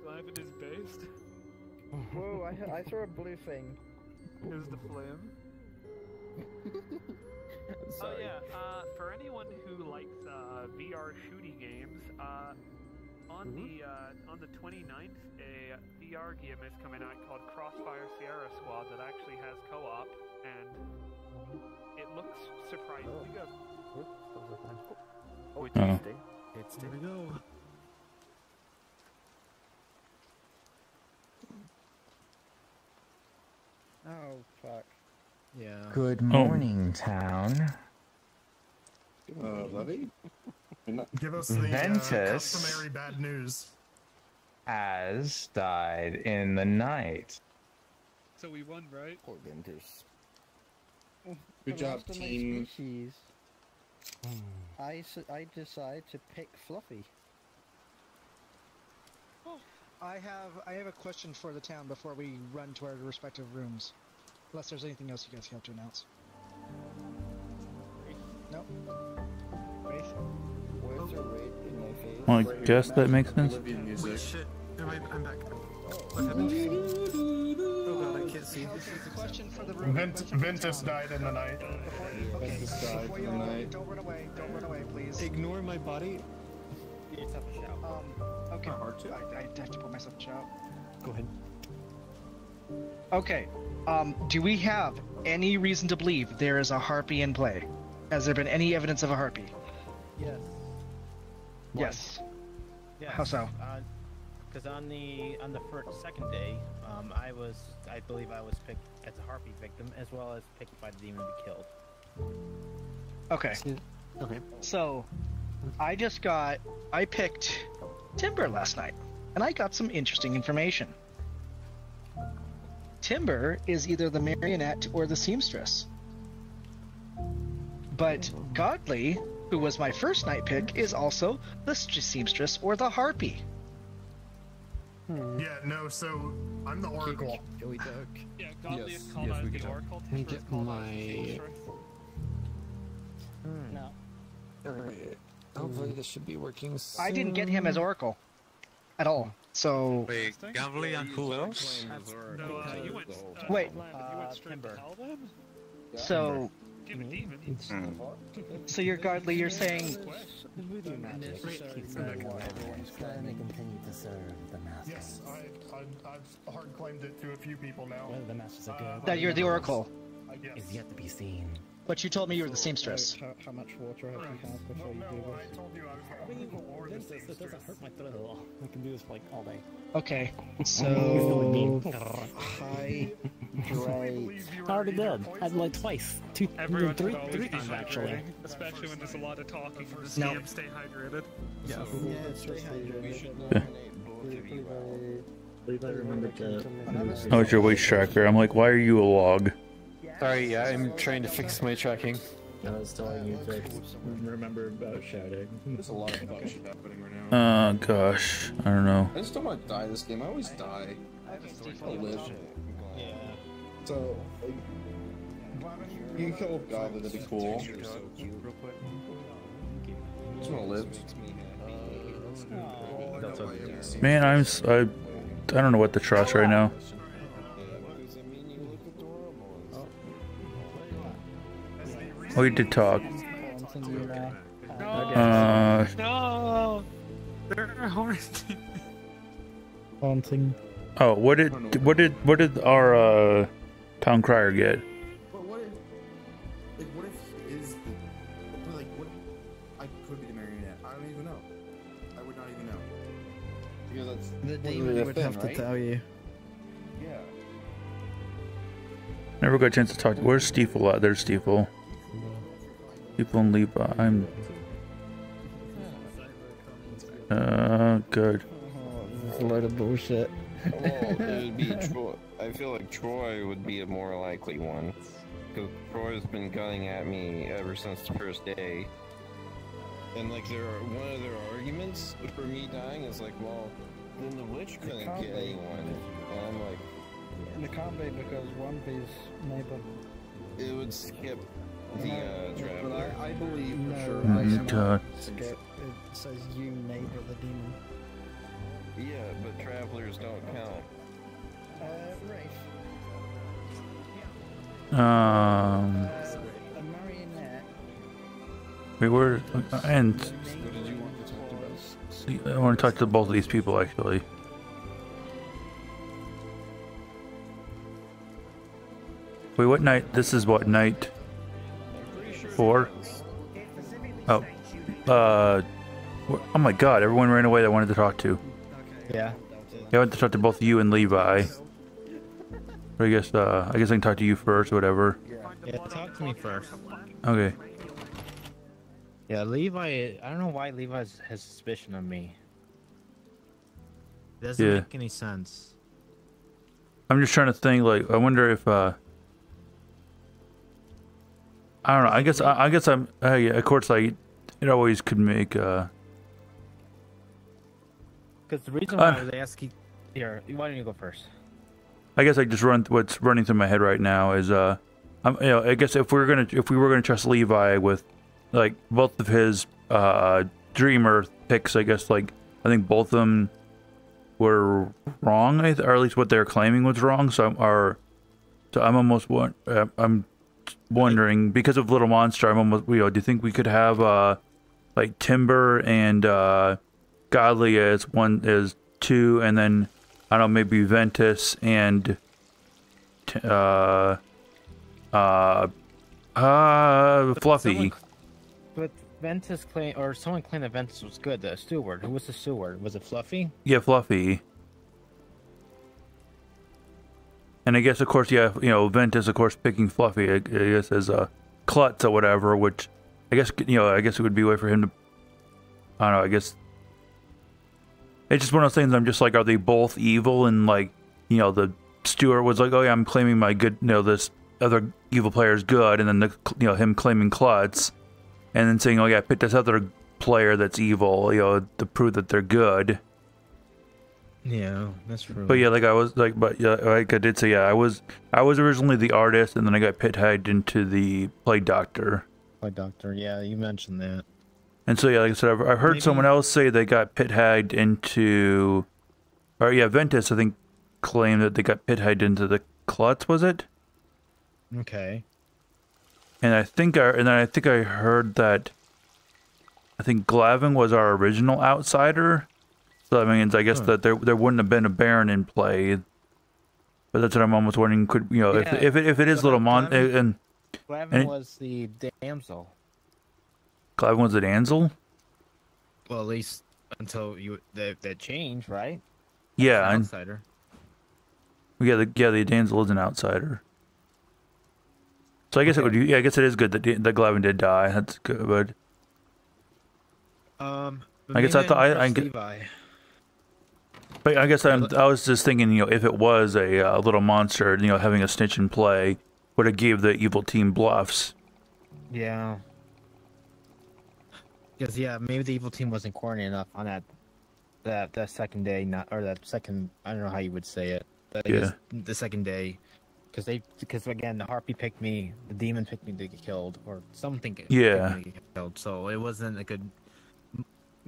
Glavin is based. Whoa, I saw a blue thing. Here's the flame. Oh yeah, for anyone who likes VR shooting games, on the 29th, a VR game is coming out called Crossfire Sierra Squad that actually has co-op, and it looks surprisingly good. Oh, Oh. it's there we go. Oh, fuck. Yeah. Good morning, town. Levy? Give us the Ventus customary bad news. has died in the night. So we won, right? Poor Ventus. Good job, Rest of my team. species. I decide to pick Fluffy. I have a question for the town before we run to our respective rooms. Unless there's anything else you guys have to announce. No? Wraith? Where's the raid in my face? Well, I guess that makes sense. Wait, shit. I'm back. What happened? Oh god, I can't see. Question for the room. Ventus died in the night. Ventus died Before in you the all, night. don't run away, please. Ignore my body. You just have a shout. Okay. Hard to. I have to put myself in shout. Go ahead. Okay. Do we have any reason to believe there is a harpy in play? Has there been any evidence of a harpy? Yes. Yes. Yes. How so? Because on the second day, I believe I was picked as a harpy victim, as well as picked by the demon to be killed. Okay. Okay. So, I picked Timber last night, and I got some interesting information. Timber is either the marionette or the seamstress. But Godly, who was my first night pick, is also the seamstress or the harpy. Yeah, no, so I'm the Oracle. Joey Duck. Yeah, Godly Yes, is called yes, out we the can Oracle. talk. Timber is Get called out my- the seamstress. No. Alright. Hopefully this should be working soon. I didn't get him as Oracle at all. So Wait, Gavli and who else? No, you went. Wait. You went straight Timber. to hell then? so Give it demon. so you're Godly. You're saying Voodoo magic keeps them and they continue to serve the masters. Yes, I've hard claimed it to a few people now. Whether the masters are good that you're the Oracle, Yes. is yet to be seen. but you told me you were the seamstress. How much water have you had before you do No, I this? told you I was the Lord of This doesn't hurt my throat at all. I can do this for like all day. Okay, so Hydrate. I already did. I did like twice. Everyone three should always be actually. hydrating, especially when there's a lot of talking in this No. game. Stay hydrated. Yeah, stay hydrated. We should nominate both of you. I believe I remember to. Oh, it's your waist tracker. I'm like, why are you a log? Sorry, yeah, I'm trying to fix my tracking. I was telling you to remember about shouting. There's a lot of fucking shit happening right now. Oh gosh, I don't know. I just don't want to die this game. I always die. I live. Yeah. So, like, you can kill Goblin, that'd be cool. You're so cute. Just want to live. Man, I don't know what to trust right now. Oh, you did talk. No, they're haunting. Haunting. Oh, what did our town crier get? But what if, like, what if he is the, like, what? I could be the marionette. I don't even know. I would not even know. Because that's The demon would have to tell you. Yeah. Never got a chance to talk. Where's Stiefel at? There's Stiefel. Stiefel and Levi. I'm. Good. This is a load of bullshit. Well, it would be Troy. I feel like Troy would be a more likely one. Because Troy's been gunning at me ever since the first day. And like, one of their arguments for me dying is like, well, then the witch couldn't get anyone. And I'm like, It can't be because one of his neighbor. it would skip the traveler. I believe No, for sure. God. Skip. It says you neighbor the demon. Yeah, but travelers don't count. Rafe. Um. A marionette. We were and What did you want to talk about? I want to talk to both of these people actually. Wait, what night? This is what night? 4? Oh, oh my God! Everyone ran away that I wanted to talk to. Yeah. Yeah, I wanted to talk to both you and Levi. But I guess I can talk to you first, or whatever. Yeah, talk to me first. Okay. Yeah, Levi. I don't know why Levi has suspicion of me. Doesn't Yeah. make any sense. I'm just trying to think. Like, I wonder if I don't know. I guess I'm. Yeah, of course, it always could make. Because the reason why I was asking. Here, why don't you go first? I guess I just what's running through my head right now is I guess if we were gonna trust Levi with like both of his dreamer picks, I guess I think both of them were wrong, or at least what they're claiming was wrong. So I'm almost I'm wondering because of Little Monster. I'm almost do you think we could have like Timber and Godly as 2, and then I don't know, maybe Ventus and Fluffy. But Ventus someone claimed that Ventus was good. The steward. Who was the steward? Was it Fluffy? Yeah, Fluffy. And I guess, of course, Ventus, of course, picking Fluffy, I guess, as a klutz or whatever, which I guess, I guess it would be a way for him to, I don't know, I guess. It's just one of those things. I'm just like, are they both evil? And the steward was like, oh yeah, I'm claiming my good, this other evil player is good, and then him claiming klutz, and then saying, oh yeah, I picked this other player that's evil, to prove that they're good. Yeah, that's true. But yeah, I did say, yeah, I was originally the artist, and then I got pit-hagged into the play doctor. Play doctor, yeah, you mentioned that. And so yeah, like I said, I've heard someone else say they got pit-hagged into, or yeah, Ventus I think claimed that they got pit-hagged into the klutz, was it? Okay. And I think I heard that I think Glavin was our original outsider. So that means I guess that there wouldn't have been a Baron in play. But that's what I'm almost wondering. Could if it is Little Glavin was the damsel. Glavin was the damsel? Well, at least until that changed, right? Yeah, An outsider. The damsel is an outsider. So I guess it would. Yeah, I guess it is good that Glavin did die. That's good. But I guess I thought I Levi. But I guess I was just thinking, if it was a Little Monster, having a snitch in play would have gave the evil team bluffs. Yeah. Because maybe the evil team wasn't coordinated enough on that second day, that second. I don't know how you would say it. The second day, because again, the harpy picked me, the demon picked me to get killed, or something. Yeah. Picked me to get killed, so it wasn't a good.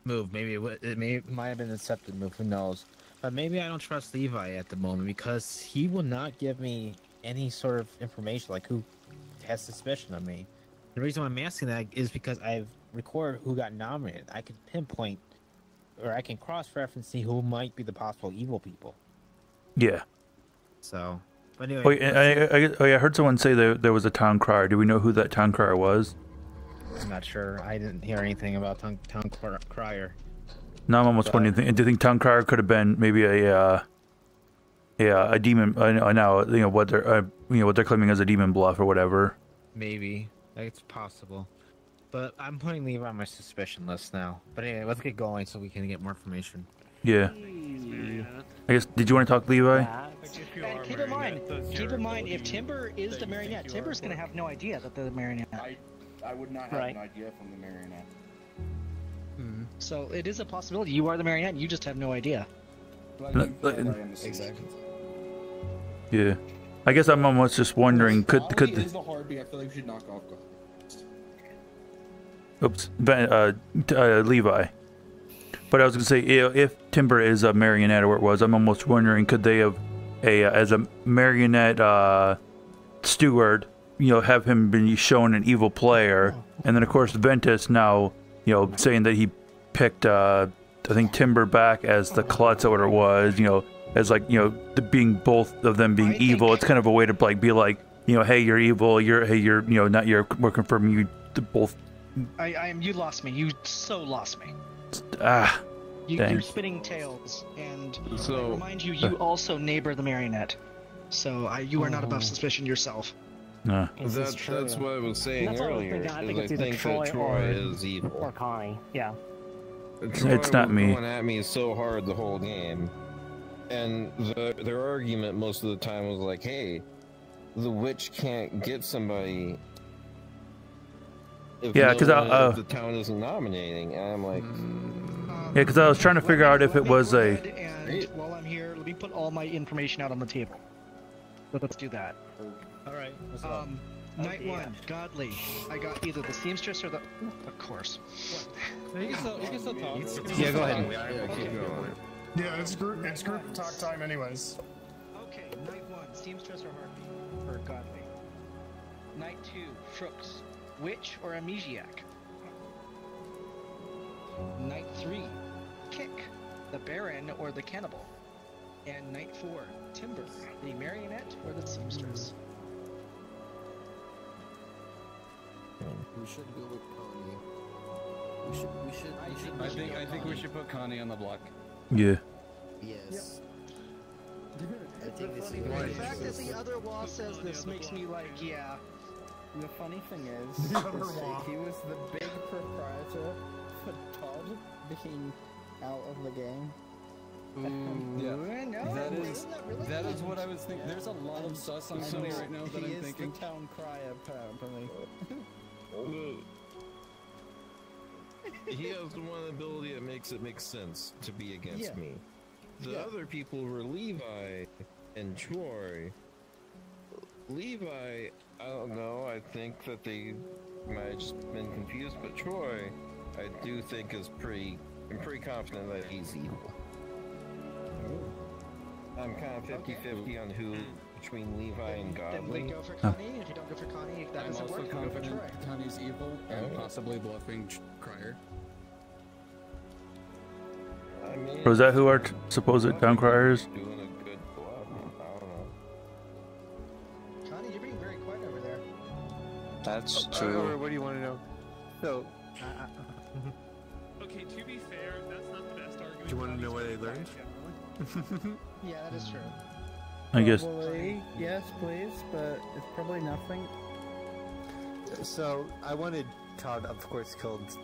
move. Maybe it might have been an accepted move. Who knows? But maybe I don't trust Levi at the moment because he will not give me any sort of information like who has suspicion of me. The reason why I'm asking that is because I've recorded who got nominated. I can pinpoint, or I can cross-reference see who might be the possible evil people. Yeah. So, but anyway. I heard someone say there was a town crier. Do we know who that town crier was? I'm not sure. I didn't hear anything about town crier. No, I'm almost wondering. Do you think town crier could have been maybe a demon? Now what they're claiming as a demon bluff or whatever. Maybe it's possible, but I'm putting Levi on my suspicion list now. But anyway, let's get going so we can get more information. Yeah. I guess. Did you want to talk Levi? And keep in mind, if Timber is the marionette, Timber's gonna have no idea that they're the marionette. I would not have an idea from the marionette. So it is a possibility. You are the marionette, you just have no idea. Exactly. Yeah. I guess I'm almost just wondering, could is the Harpy. I feel like we should knock off Levi. But I was gonna say, if Timber is a marionette or what it was, I'm almost wondering, could they have as a marionette steward, have him be shown an evil player, and then of course Ventus now, saying that he picked I think Timber back as the klutz or what it was, as like being both of them being evil. It's kind of a way to like be like, hey, you're evil. You're we're confirming you both. You lost me. You so lost me. You're spinning tails, and I remind you, you also neighbor the marionette, so you are not above suspicion yourself. That's what I was saying earlier. I think that Troy is evil. Or Connie, yeah. It's not me. Going at me so hard the whole game, and their argument most of the time was like, "Hey, the witch can't get somebody." If because the town isn't nominating, and I'm like, yeah, because I was trying to figure out if it was a. And while I'm here, let me put all my information out on the table. Let's do that. All right. Night 1, Godly. I got either the seamstress or the. Of course. You can still talk. Yeah, go ahead. Yeah, it's group talk time, anyways. Okay, Night 1, seamstress or harpy for Godly. Night 2, Frooks, witch or amnesiac. Night 3, Kick, the Baron or the cannibal. And Night 4, Timber, the marionette or the seamstress. We should go with Connie. I think we should put Connie on the block. Yeah. Yes. I think this is the fact that the other wall says this makes me like, yeah. The funny thing is, he was the big proprietor for Todd being out of the game. That is what I was thinking. There's a lot of sus on Sonny right now that I'm thinking. The town crier, apparently. he has one ability that makes it make sense to be against me. The other people were Levi and Troy. Levi, I don't know. I think that they might have just been confused, but Troy, I do think is I'm pretty confident that he's evil. I'm kind of 50-50 on who between Levi and Godly. Then we go for Connie. If you don't go for Connie, if that I'm doesn't also work, go for confident Troy. Connie's evil and possibly bluffing Crier. So is that who our supposed town crier is? Doing a good bluff. I don't know. Connie, you're being very quiet over there. That's true. What do you want to know? So, Okay, to be fair, that's not the best argument. Do you want to know what I learned? Yeah, that is true. I guess. Probably, yes, please, but it's probably nothing. So I wanted Todd, of course, killed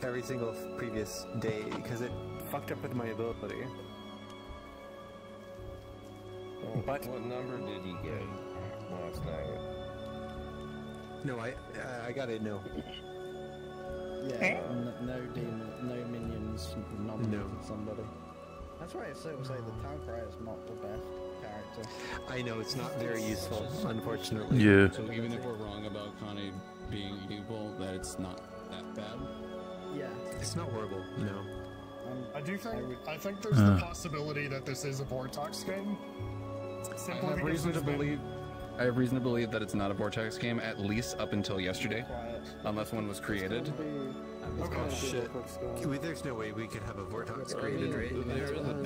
every single previous day because it fucked up with my ability. But what number did you get last night? No, I got a no. Yeah, no demon, no minions, nominated somebody. That's why I say the town crier is not the best character. I know, it's not very useful, unfortunately. Yeah. So even if we're wrong about Connie being evil, that it's not that bad? Yeah. It's not horrible, no. I think there's the possibility that this is a Vortex game. I have reason to believe that it's not a Vortex game, at least up until yesterday, unless one was created. Oh shit! There's no way we could have a Vortex created, right?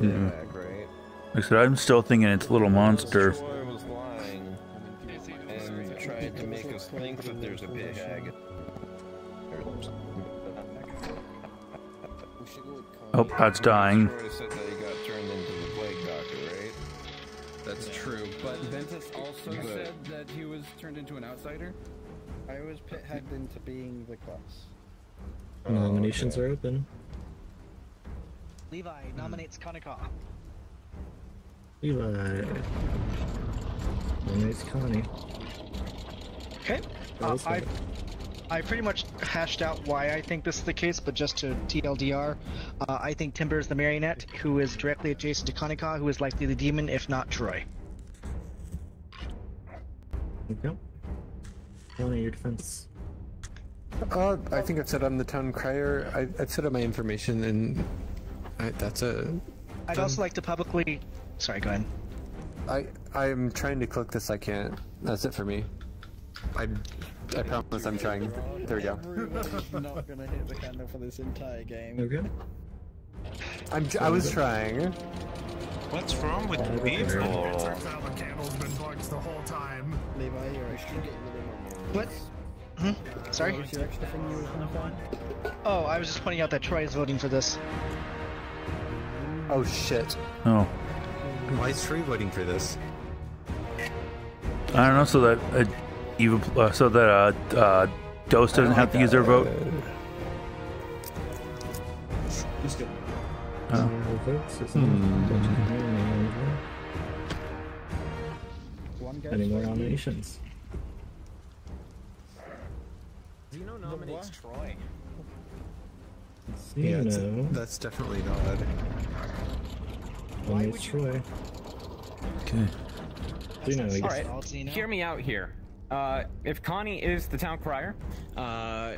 Yeah. Like I said, I'm still thinking it's a little monster. Troy was lying and tried to make us think that there's a big hag. Oh, Pat's dying. Troy said that he got turned into the plague doctor, right? That's true, but Ventus also said that he was turned into an outsider. I was pit-hagged into being the class. Nominations are open. Levi nominates Konika. Levi nominates Connie. Okay. I pretty much hashed out why I think this is the case, but just to TLDR, I think Timber is the marionette, who is directly adjacent to Konika, who is likely the demon, if not Troy. Okay. Connie, your defense. I think I've said I'm the town crier. I've said my information, and that's a. I'd also like to publicly. Sorry, go ahead. I'm trying to click this. I can't. That's it for me. I promise I'm trying. There we go. Everyone's not gonna hit the candle for this entire game. Okay. I was trying. What's wrong with people? Turns out the candle's been bugged the whole time. Levi, you're actually getting What? Sorry? What was your extra thing you were gonna find? Oh, I was just pointing out that Troy is voting for this. Oh shit. Oh. Why is Troy voting for this? I don't know, so that Dose doesn't have to use their vote. Let's go. Any more nominations? Zeno nominates Troy. Yeah, that's definitely not. Nominates Troy. Okay. Alright, hear me out here. If Connie is the town crier,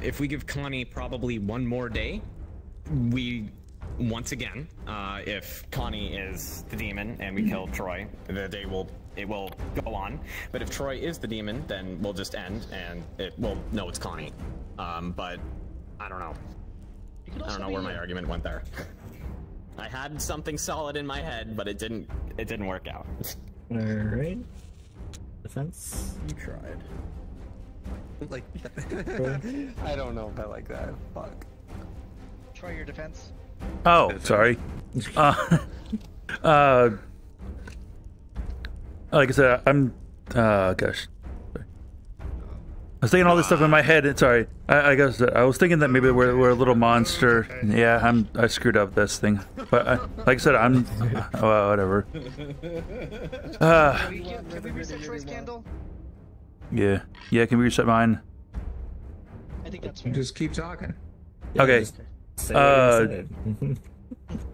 if we give Connie probably one more day, once again, if Connie is the demon and we kill Troy, it will go on. But if Troy is the demon, then we'll just end and no, it's Connie. But I don't know. I don't know where my argument went there. I had something solid in my head, but it didn't work out. Alright. Defense? You tried. Like I don't know if I like that. Fuck. Troy, your defense. Oh, sorry. Like I said, I'm. Gosh. I was thinking all this stuff in my head. And sorry, I guess I was thinking that maybe we're a little monster. Yeah, I screwed up this thing. But like I said, I'm. Whatever. Can we reset Troy's candle? Yeah. Can we reset mine? I think that's fair. Just keep talking. Okay.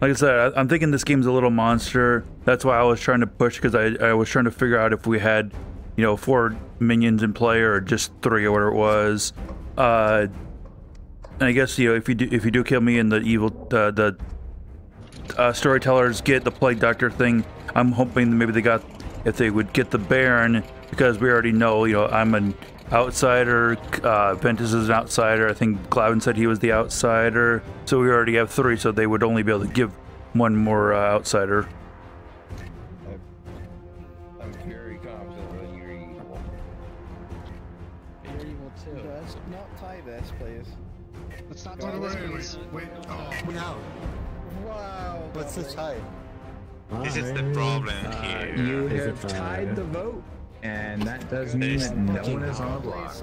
Like I said, I'm thinking this game's a little monster. That's why I was trying to push, because I was trying to figure out if we had, 4 minions in play or just 3 or whatever it was. And I guess if you do kill me and the evil the storytellers get the plague doctor thing, I'm hoping that maybe if they would get the Baron, because we already know I'm an outsider. Ventus is an outsider. I think Glavin said he was the outsider. So we already have 3, so they would only be able to give one more outsider. I'm very confident that you're evil. You're evil too. Let's not tie this, please. Let's not tie this, please. Wait. No. Wow. What's the tie? This is the problem here. You have tied the vote, and that does mean that no one is on the block.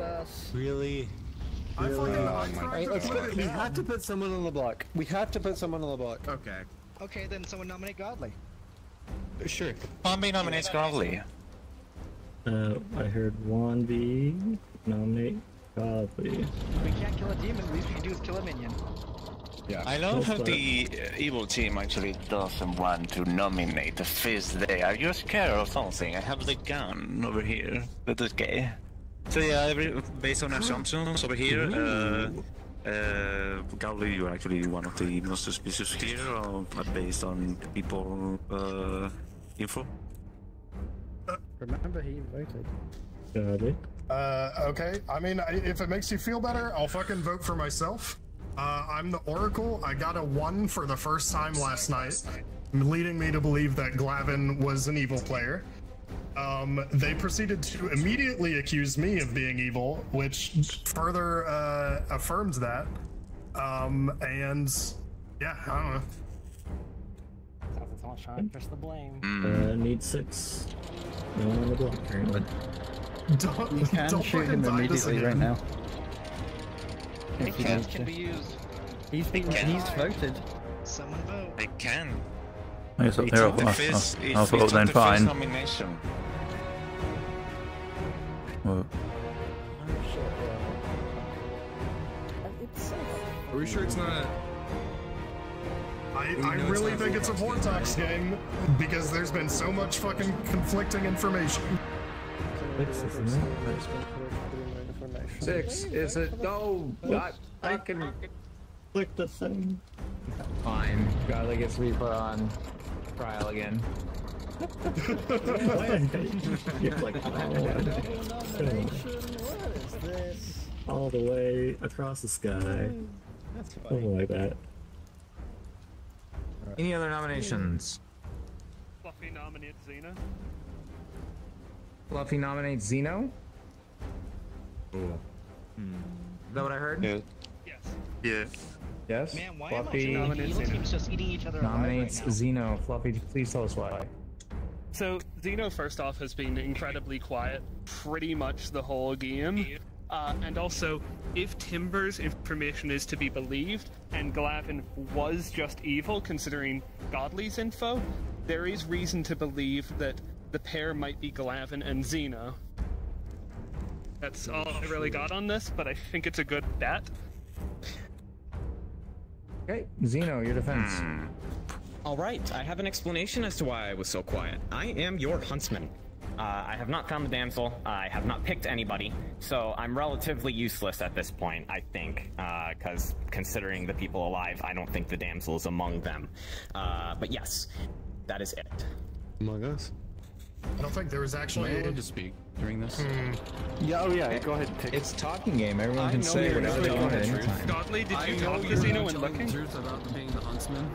Really? I We have to put someone on the block. We have to put someone on the block. Okay. Okay, then someone nominate Godly. Sure. Pombi nominates Godly. I heard 1B nominate Godly. We can't kill a demon, the least we can do is kill a minion. Yeah. I love how the evil team actually doesn't want to nominate the fifth day. Are you scared or something? I have the gun over here. That's okay. So yeah, based on assumptions over here, Gowley, you're actually one of the most suspicious here, based on people info. Remember, he voted. Got it. Okay. I mean, if it makes you feel better, I'll fucking vote for myself. I'm the Oracle. I got a 1 for the first time last night, leading me to believe that Glavin was an evil player. They proceeded to immediately accuse me of being evil, which further affirms that. And yeah, I don't know. Someone's trying to push the blame. Need 6. No one on the block currently. You can shoot him immediately right now. It can be used. He's voted. Someone vote. They can. I guess I'll vote then, fine. Nomination. Well, Are we sure it's not a... I really think it's a Vortex game because there's been so much fucking conflicting information. 6, is it? No, I can click the thing. Fine. Godly gets to be put on trial again. You're like, all the way across the sky. Something like that. Any other nominations? Fluffy nominates Xena. Fluffy nominates Zeno? Ooh. Is that what I heard? Yeah. Yes. Yeah. Yes? Man, why Fluffy am I the evil team's just eating each other nominates alive right now? Zeno. Fluffy, please tell us why. So, Xeno, first off, has been incredibly quiet pretty much the whole game. And also, if Timber's information is to be believed, and Glavin was just evil, considering Godly's info, there is reason to believe that the pair might be Glavin and Xeno. That's all I really got on this, but I think it's a good bet. Okay, Zeno, your defense. Alright, I have an explanation as to why I was so quiet. I am your huntsman. I have not found the damsel, I have not picked anybody, so I'm relatively useless at this point, I think, because considering the people alive, I don't think the damsel is among them. But yes, that is it. Among us? I don't think there was actually... Am I allowed to speak during this? Yeah, oh yeah, go ahead and pick. It's talking game, everyone can say whatever they want at any time. Godly, did you talk to Xeno and looking? The truth about being the huntsman?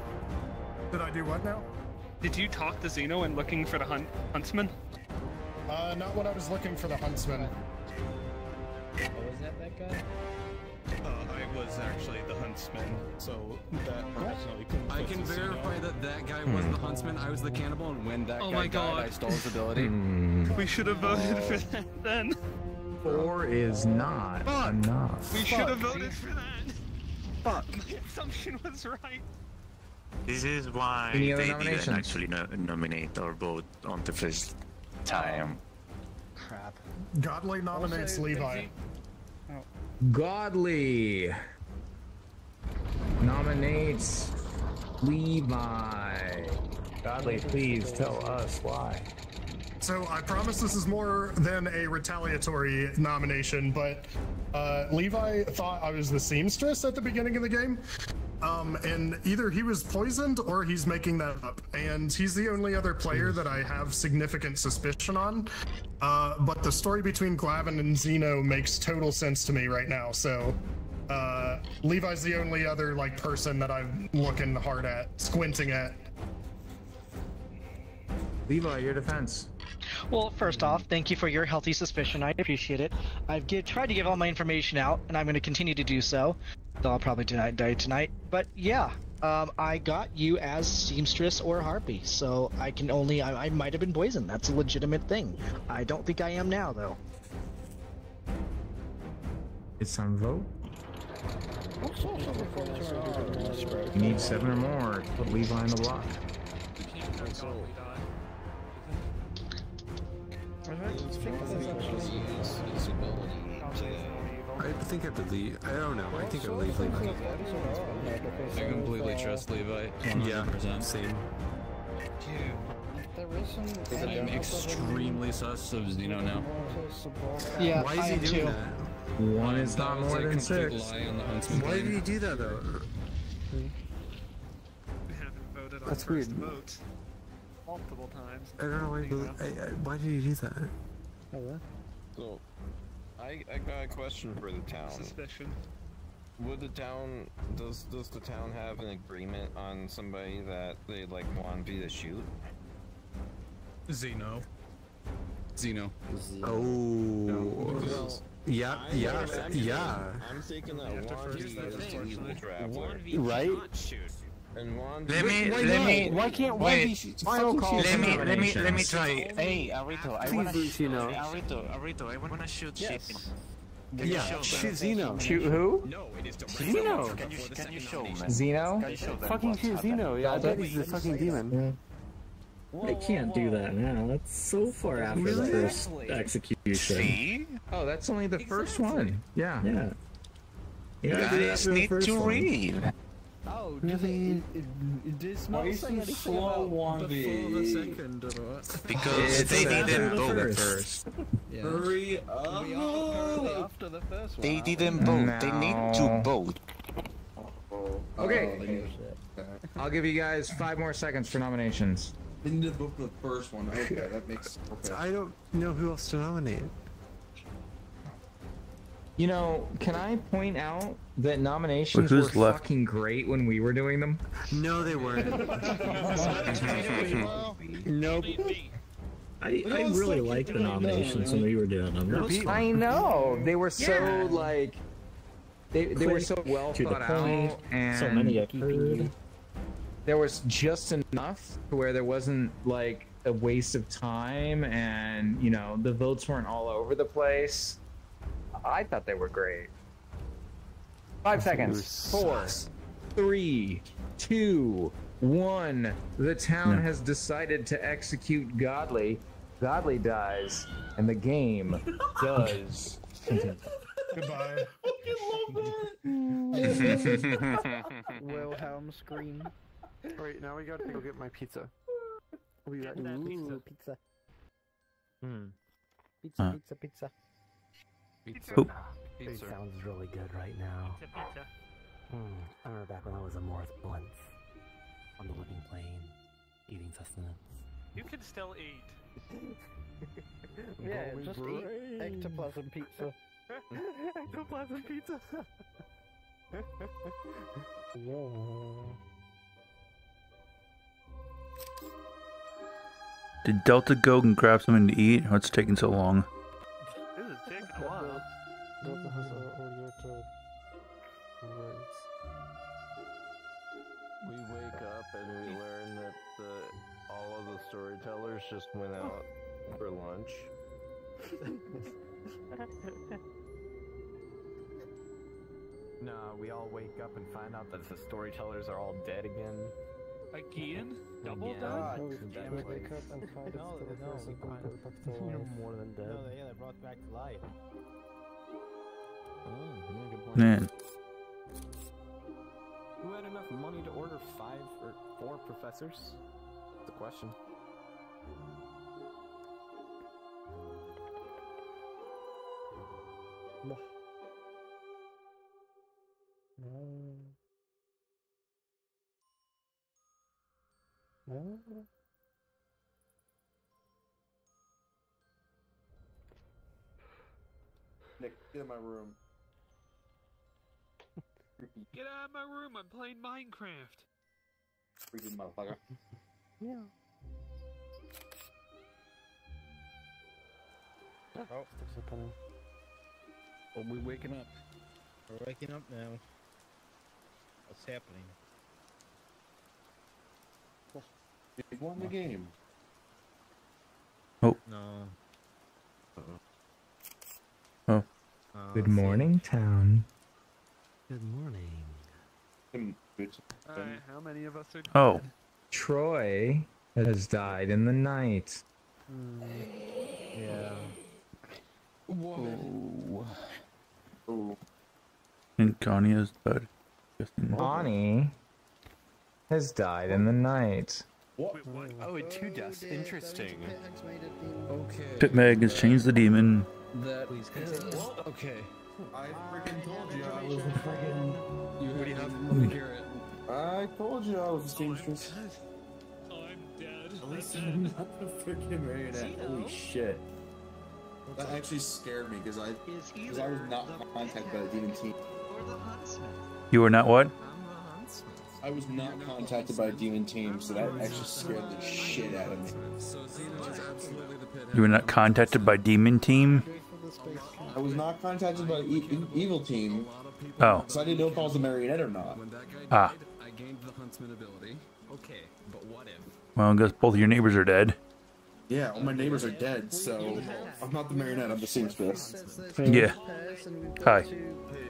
Did I do what now? Did you talk to Xeno and looking for the huntsman? Not when I was looking for the huntsman. Was that guy? I was actually the huntsman, so that personally I can verify that that guy was the huntsman. I was the cannibal, and when that guy died, I stole his ability. We should have voted for that then. 4 is not enough. We should have voted for that. Fuck. My assumption was right. This is why Any they other didn't nominations? actually nominate or vote on the first time. Crap. Godly nominates Levi. Godly nominates Levi. Godly, please tell us why. So I promise this is more than a retaliatory nomination, but Levi thought I was the seamstress at the beginning of the game. And either he was poisoned or he's making that up. And he's the only other player that I have significant suspicion on. But the story between Glavin and Xeno makes total sense to me right now. So Levi's the only other like person that I'm looking hard at, squinting at. Levi, your defense. Well, first off, thank you for your healthy suspicion. I appreciate it. I've tried to give all my information out, and I'm going to continue to do so. Though I'll probably die tonight. But yeah, I got you as seamstress or harpy, so I can only... I might have been poisoned. That's a legitimate thing. I don't think I am now, though. It's time to vote. You need 7 or more to put Levi on the block. I think I believe. I don't know. I think I believe Levi. I completely trust Levi. 100%. Yeah, same. I'm extremely sus of Xeno now. Yeah, Why is he doing that? One is not more than 6. Why did he do that though? We haven't voted on That's first weird. vote multiple times. I don't know why did he do that? So, I got a question for the town. Suspicion. Would the town does the town have an agreement on somebody that they like want me to shoot? Xeno. Oh. Yeah. I'm thinking that Wandy is an evil traveler. Right? And Wandy. Why can't wait, Wandy final call? Let me try. Hey, Arito, I wanna Please, shoot. Xeno. Arito, I wanna shoot shit. Yeah, shoot Xeno. Shoot who? No, it is Xeno. Can you show me? Xeno? Can you show them Fucking what's shoot happening? Xeno. Yeah, I bet he's the fucking demon. They can't do that now. That's so far after the first execution. See? Oh, that's only the first one. Yeah. Yeah. You guys need to read. Oh, really? Did Why is he slow one before the second? Because they didn't vote. First. Yeah. Hurry We are currently after the first one. They didn't vote. They need to vote. Okay. I'll give you guys 5 more seconds for nominations. They need to vote for the first one. Okay, that makes. Okay. I don't know who else to nominate. You know, can I point out that nominations Wait, who's were left? fucking great when we were doing them? No, they weren't. Nope. I really liked the nominations when we were doing them. That was fun. I know they were so like they were so well to the thought point, out, and so many occurred. there was just enough to where there wasn't like a waste of time, and you know the votes weren't all over the place. I thought they were great. 5 seconds. 4, 3, 2, 1. The town has decided to execute Godly. Godly dies, and the game does continue. Goodbye. Wilhelm scream. Alright, now we gotta go get my pizza. I'll be back. Ooh, pizza. Huh. Pizza. Oop. It sounds really good right now. I remember back when I was a Morris Blunt on the living plane, eating sustenance. You can still eat. Yeah, just eat ectoplasm pizza. Ectoplasm pizza. Did Delta go and grab something to eat? What's taking so long? This is taking a while. Delta has earlier told words. We wake up and we learn that all of the storytellers just went out for lunch. No, we all wake up and find out that the storytellers are all dead again. Again? Double Again. dead? We wake up and find No, it's the no, person we who find- goes back to You're life. more than dead. No, they brought back to life. Oh, yeah, good point. Man. Who had enough money to order 5 or 4 professors? That's the question. Nick, get in my room. Get out of my room, I'm playing Minecraft. Freaking motherfucker. Yeah. Oh, Are we waking up? we're waking up now. What's happening? They won the game. Oh. No. Oh. Good morning, town. Good morning. Alright, how many of us are dead? Oh. Troy has died in the night. Yeah. Whoa. And Connie is dead. Bonnie has died in the night. What? Oh, 2 deaths. Interesting. Okay. Pit Mag has changed the demon. That. Okay. I freaking told you I was a freaking. What do you have? Let me hear it. I told you I was a seamstress. I'm dead. At least I'm not a freaking marionette. Holy shit. That actually scared me because I was not contacted by the demon team. You were not what? I was not contacted by a demon team, so that actually scared the shit out of me. You were not contacted by Demon Team? I was not contacted by evil team. Oh. So I didn't know if I was a marionette or not. Ah. I gained the huntsman ability. Okay, but what if? Well, I guess both of your neighbors are dead. Yeah, all my neighbors are dead, so I'm not the marionette, I'm the seamstress. Yeah. Hi.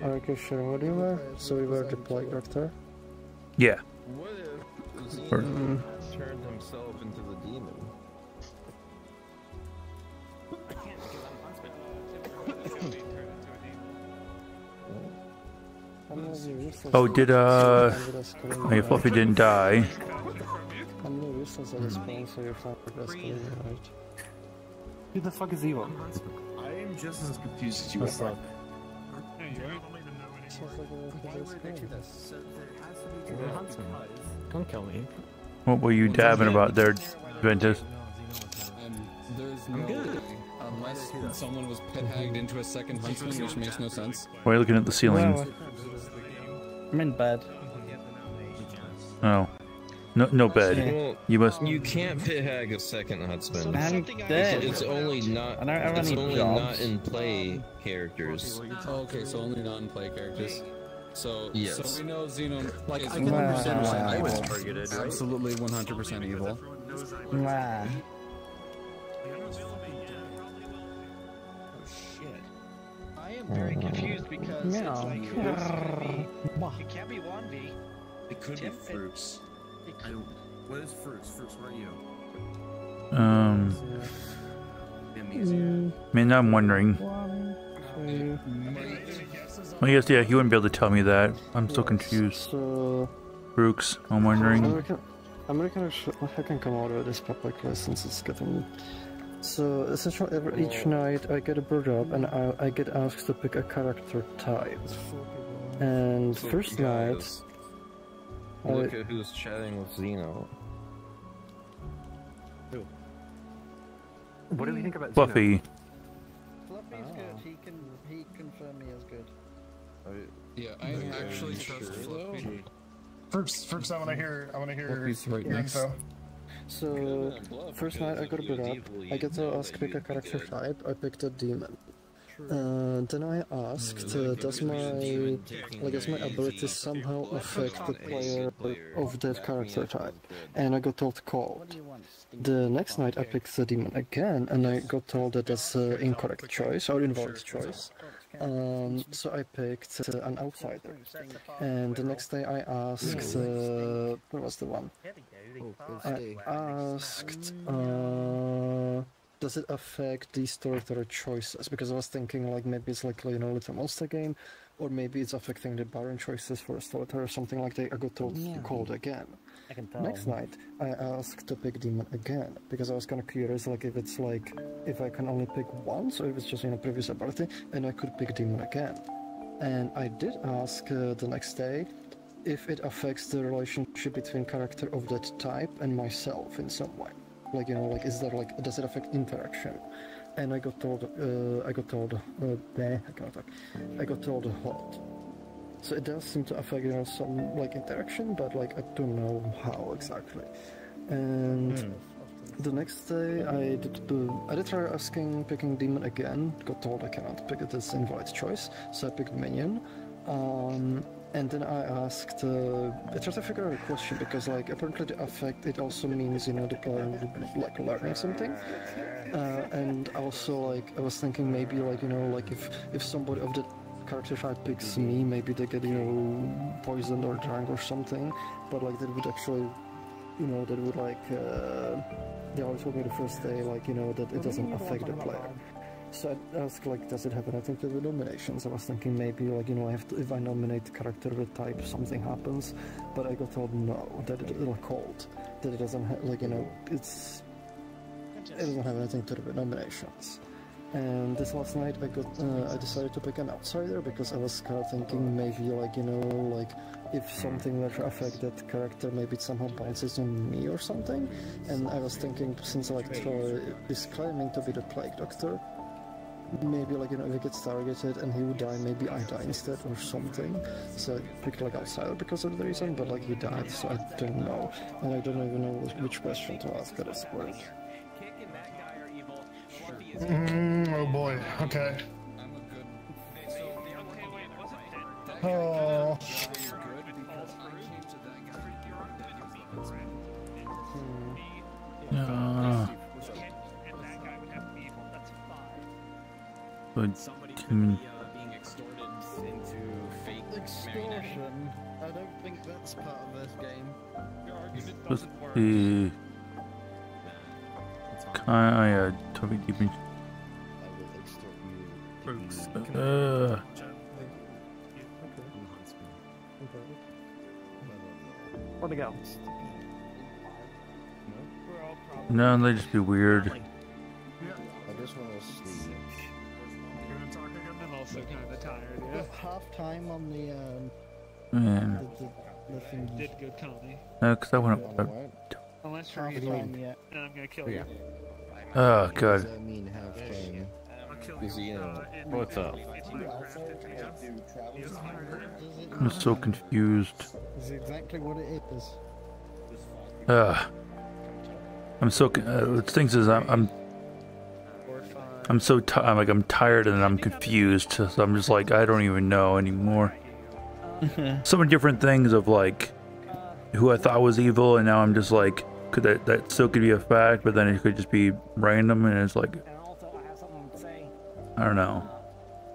Okay, sure. What do you were? So you were the plague doctor? Yeah. What if Xeno turned himself into the demon? Oh, did, oh, yeah, Fluffy didn't die. I'm no useless at this point, so you're fine with escalating, right? Who the fuck is evil? I am just as confused as you are. Don't kill me. What were you dabbing about there, Ventus? There's no way, unless someone was pit-hagged into a second huntsman, which makes no sense. Why are you looking at the ceiling? Well, I'm in bed. Oh. No bed. You must. You can't pit-hag a second huntsman. I'm dead. It's only not. It's only not in play characters. Oh, okay, so only non-play characters. So, yes. So we know Xeno Like, is I can understand why I was targeted, right? Absolutely 100% evil. Nah. I am very confused because it's like who's gonna be? It can't be 1v. It could be Fruits. What is Fruits? Fruits, where are you? Man, now I'm wondering. Well, yes, yeah, he wouldn't be able to tell me that. I'm still confused. So, Brooks, I'm wondering. I can come out of this publicly since it's getting. So essentially, each night I get brought up and I get asked to pick a character type. And first night, Look at who's chatting with Xeno. What do we think about Fluffy? Fluffy's good. He confirmed me as good. Yeah, I actually trust Fluffy. First, I want to hear. Fluffy's right your next. info. So first night I got brought up. I get to ask pick a character type. I picked a demon. Then I asked, does my ability somehow affect the player of that character type? And I got told cold. The next night I picked the demon again, and I got told that that's an incorrect choice, or invalid choice. So I picked an outsider. And the next day I asked, what was the one? I asked, does it affect the storyteller choices? Because I was thinking like maybe it's like, you know, Little Monster game, or maybe it's affecting the Baron choices for a storyteller or something like that. I got told cold again. Next night I asked to pick demon again, because I was kind of curious like if it's like, if I can only pick once, or if it's just, you know, previous ability, and I could pick demon again. And I did ask the next day if it affects the relationship between character of that type and myself in some way. Like, you know, like, is there like, does it affect interaction? And I got told hot. So it does seem to affect, you know, some like interaction, but like I don't know how exactly. And the next day I did try picking demon again. Got told I cannot pick it as invalid choice, so I picked minion. And then I asked, I tried to figure out a question, because like apparently the effect, it also means, you know, the player like learning something. And also like I was thinking maybe like, you know, like if somebody of the character type picks me, maybe they get, you know, poisoned or drunk or something. But like that would actually, you know, that would like, they always told me the first day, like, you know, that it doesn't affect the player. So I asked, like, does it have anything to do with nominations? I was thinking maybe, like, you know, I have to, if I nominate the character with type, something happens. But I got told no, that it was cold, that it doesn't have, like, you know, it doesn't have anything to do with nominations. And this last night I decided to pick an outsider because I was kind of thinking maybe like, you know, like if something were to affect that character, maybe it somehow bounces on me or something. And I was thinking, since like Troy is claiming to be the Plague Doctor, maybe like, you know, if he gets targeted and he would die, maybe I die instead or something. So I picked like outsider because of the reason, but like he died, so I don't know. And I don't even know which question to ask at this point. Oh boy, okay. Oh. Somebody could be being extorted into fake extortion. I don't think that's part of this game. Your argument Let's doesn't work. see. Toby keeping. Where'd it go? No, they just be weird. I just want to sleep. I'm also kind of tired. We've got half time on the Man. the thingy. Did good, Connie. No, because I want to. Unless you're Half evil, time and yet. I'm gonna kill you. Oh, What God. does that mean, half time? Because, you know, What's up? I'm so confused. Is exactly what it is. I'm so. The thing is, I'm so I'm tired and I'm confused. So I'm just like, I don't even know anymore. So many different things of like who I thought was evil, and now I'm just like, could that still could be a fact, but then it could just be random, and it's like, I don't know.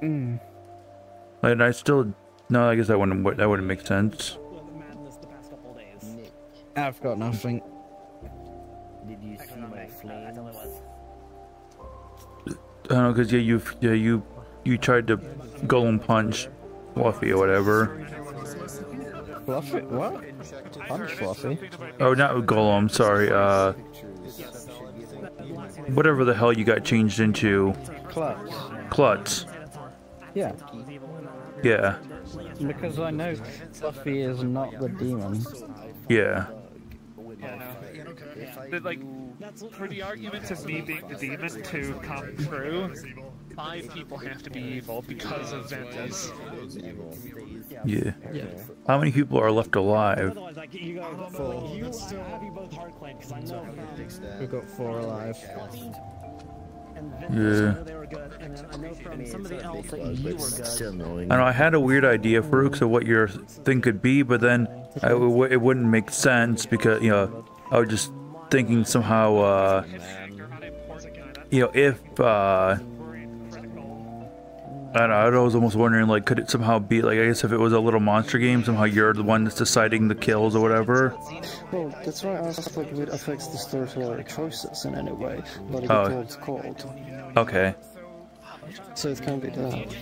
And I still no, I guess that wouldn't make sense. I've got nothing. Did you see my flames? I don't know, cause you tried to golem punch Fluffy or whatever. Fluffy? What? Punch Fluffy? Oh, not golem. Sorry. Whatever the hell you got changed into. Klutz. Klutz. Yeah. Yeah. Because I know Fluffy is not the demon. Yeah. Like, for the arguments of me being the demon to come true, 5 people have to be evil because of Ventus. Yeah. How many people are left alive? Four. We've got 4 alive. Yeah. I know I had a weird idea, Farouk, of what your thing could be, but then it wouldn't make sense because, you know, I was just thinking somehow, you know, if, I don't know, I was almost wondering, like, could it somehow be, like, I guess if it was a little monster game, somehow you're the one that's deciding the kills or whatever? Well, that's why I asked, like, if it affects the storyteller choices in any way, but it's called. Okay. So it can be that.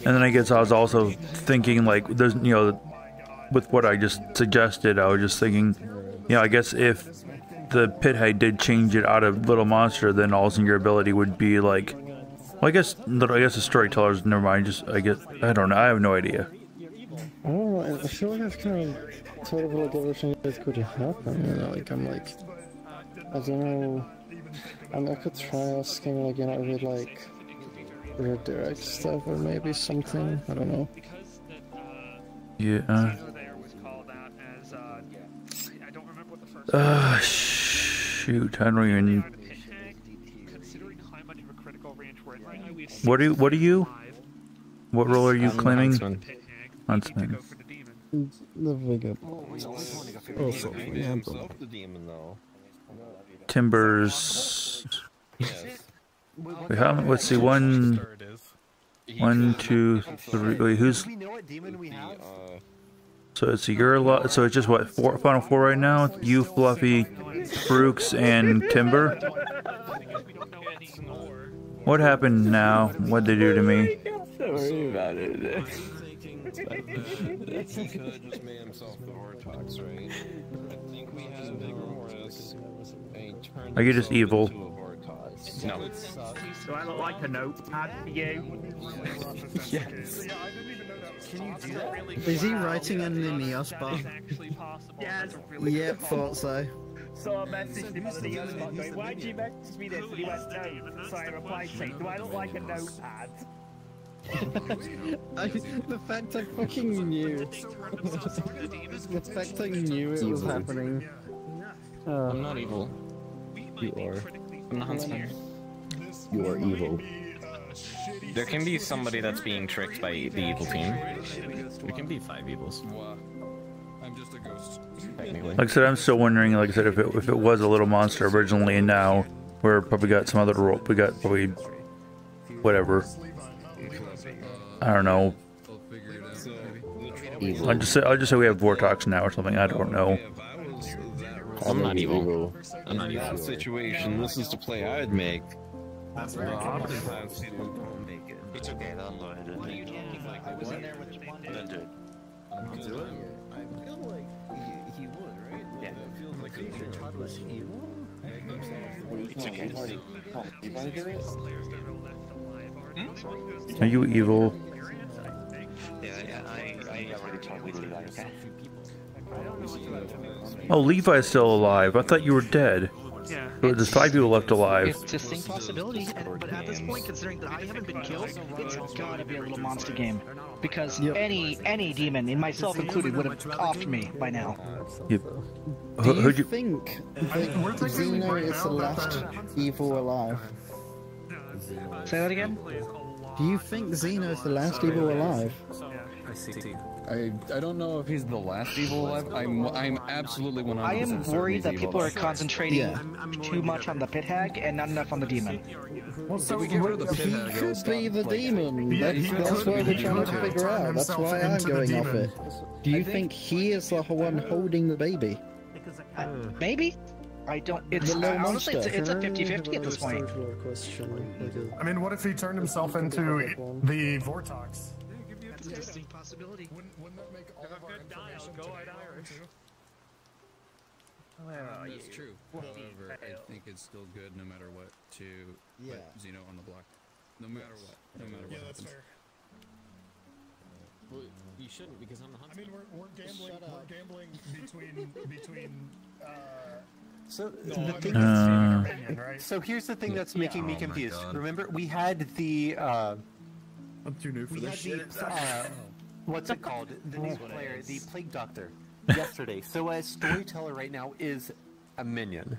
And then I guess I was also thinking, like, there's, you know, with what I just suggested, I was just thinking, you know, I guess if the Pithead did change it out of Little Monster, then also your ability would be like, well, I guess the storytellers. Never mind. I don't know. I have no idea. I don't know. I feel like I've kind of thought of like everything that could happen. You know, like I'm like, I don't know. I could try asking, like, you know, if it like redirect stuff or maybe something. I don't know. Yeah. Shoot, I don't even. What are you? What role are you claiming? Huntsman. The vigor. Also, the demon, though. Timbers. Wait, let's see. 1, 2, 3. Wait, who's? So it's so it's just what, final 4 right now? You, Fluffy, Brooks, and Timber. What happened now? What'd they do to me? Don't worry about it. He could have just made himself the Vortox, right? I think we had Vigor Mortis. Are you just evil? No. Do I look like a notepad to you? Yes. Can you do that? Is he writing in the Neos bar? Yes. Yep, thought so. So I messaged him on the Neos bar going, why'd you message me this? And he went, no. So I replied saying, do I look like a notepad? The fact I fucking knew. The fact I knew it was happening. I'm not evil. You are. I'm the huntsman. You are evil. There can be somebody that's being tricked by the evil team. There can be 5 evils. I'm just a ghost. Technically. Like I said, I'm still wondering. Like I said, if it was a little monster originally, and now we're probably got some other role. We got probably whatever. I don't know. I'll just say we have Vortox now or something. I don't know. I'm not evil. I'm not In evil. that situation, this is the play I'd make. That's right. Oftentimes people don't make it. It's okay, I'll go ahead and do it. I was in there with the Then do it. I'll do it. I feel like he would, right? Yeah. It feels like he was evil. It's okay. Are you evil? Yeah, I already talked with Levi, okay? Oh, Levi's still alive. I thought you were dead. Yeah. There's 5 people left alive. It's a distinct possibility, but at this point, considering that I haven't been killed, it's gotta be a little monster game. Because any demon, and myself included, would have offed me by now. Yep. Do you think that Zeno is the last evil alive? Say that again? Do you think Zeno is the last evil alive? I don't know if he's the last evil alive. I'm absolutely 100%. I am worried that people are concentrating Yeah. too much on the pit hag and not enough on the demon. Well, so he could be the demon. That's what we're trying to figure out. That's why I'm going off it. Do you think he is the one holding the baby? Maybe? I don't. It's The little honestly, monster. it's a 50-50 at this point. I mean, what if he turned himself into the Vortox? That's a distinct possibility. Wouldn't that make all of our information Go together Irish. too? That's true. However, I think it's still good no matter what to put Zeno on the block. No matter what. No matter what that's happens. fair. Well, you shouldn't because I'm the huntsman. I mean, we're gambling between. So No, the I thing mean, is, opinion, right? so here's the thing that's making me Oh my confused. God. Remember, we had the I'm too new for we this had shit. the what's it called? The new player, the Plague Doctor, yesterday. So a storyteller right now is a minion.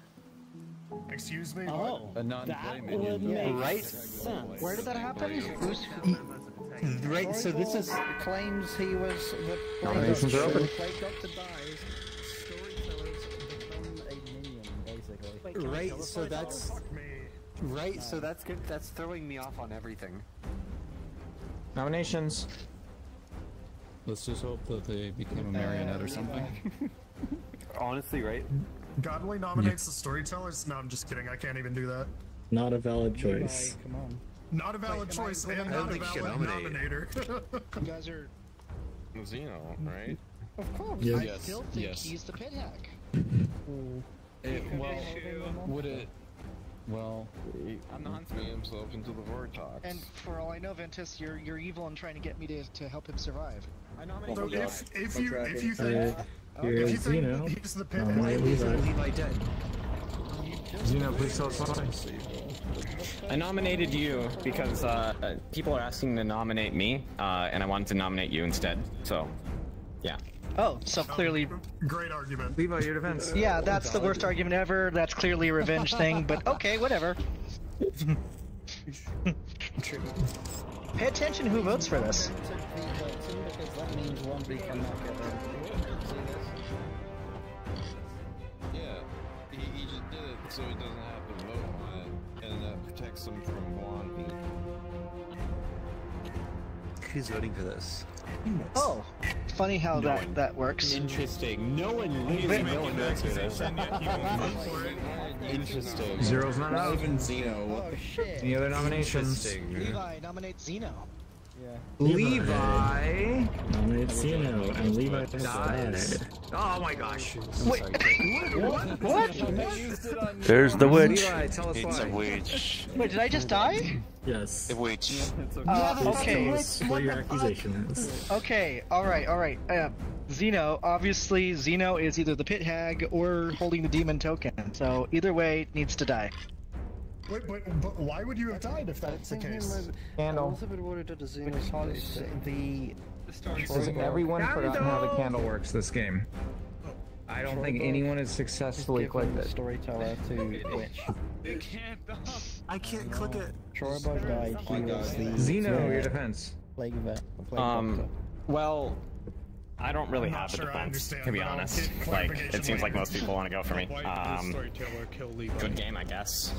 Excuse me. Oh, what? A non-play minion. Right? Where did that happen? Who's... Right. So this is claims he was the nominations are open. Plague Doctor dies. Storytellers become a minion, basically. Right. So that's right. So that's good. That's throwing me off on everything. Nominations. Let's just hope that they became a marionette or something. Honestly, right? Godly nominates the storytellers. No, I'm just kidding. I can't even do that. Not a valid choice. Come on. Not a valid choice and I don't not a think you valid can nominate. nominator. You guys are... Zeno, right? Of course. Yes. I Yes, still think yes. he's the pit hag. Well, would it? Well, I'm the huntsman. himself into the Vortox. And for all I know, Ventus, you're evil and trying to get me to help him survive. I nominate So Levi. if you think Here's if you think Zeno. he's the pit Nominate hag, Levi. Levi dead. Zeno, please tell us why. I nominated you because people are asking to nominate me, and I wanted to nominate you instead. So, yeah. Oh, so clearly... great argument. Levi, your defense. Yeah, that's the worst argument ever. That's clearly a revenge thing, but okay, whatever. Pay attention who votes for this. Because that means one we cannot get in. Yeah, he just did it so he doesn't have to vote on it, and that protects him from Blondie. Who's voting for this? Oh, funny how that works. Interesting. No one votes for this. Interesting. Zero's not out. Even Zeno. Oh shit. Any other nominations? Levi, nominate Zeno. Levi nominated Zeno, and Levi died. Oh my gosh. Wait, what? There's the witch. Levi, tell us It's why. a witch. Wait, did I just die? Yes. A witch. Okay. What your accusation is. Okay, alright. Zeno, obviously, Zeno is either the pit hag or holding the demon token, so either way, needs to die. Wait, but why would you have died if that's the case? I was a bit worried that the Xenos Because the Because everyone forgotten how the candle works this game. I don't think anyone has successfully clicked it. Storyteller to Witch. I can't click it. Troybug died. He was the Zeno, your defense. Plague vet. Well, I don't really have a defense, to be honest. Like, it seems like most people want to go for me. Good game, I guess.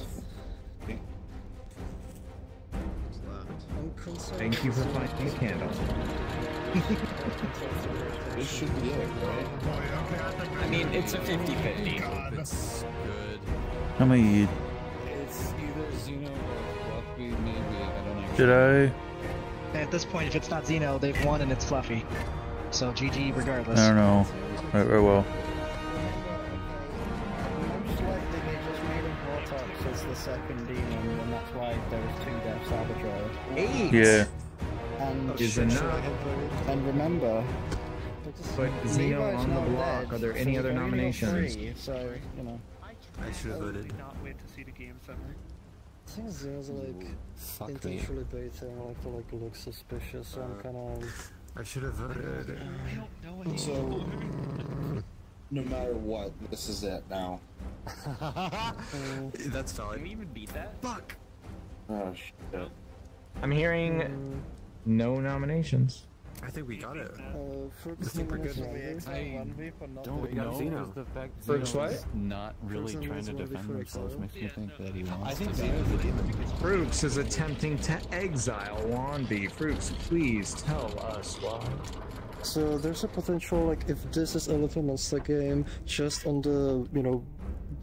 Thank you for finding the candle. This should be it, right? I mean, it's a 50-50. It's good. How many? It's either Zeno or Fluffy, maybe. I don't know. Did I? At this point, if it's not Zeno, they've won and it's Fluffy. So GG regardless. I don't know. Very well. Most likely they just made him Vortex as the second demon, and that's why there was 2 deaths arbitrary. 8! Yeah. And Is enough. And remember, But Zeno Levi's on the now block. dead, Are there so any we've other only got nominations? 3, so, you know. I should have voted. Not wait to see the game center. I think Xenos like Fuck me. intentionally baiting like to like look suspicious, so I'm kind of. I should have voted. So, no matter what, this is it now. That's valid. Can we even beat that? Fuck. Oh shit. I'm hearing no nominations. I think we got it. Fruits I think we're good. Don't know. Zeno. The fact Fruits Zeno's what? not really trying to defend himself makes me think that he wants I think to. Zeno's the demon. Fruits is attempting to exile Wanby. Fruits, please tell us why. So there's a potential, like, if this is a Little Monster game, just on the, you know,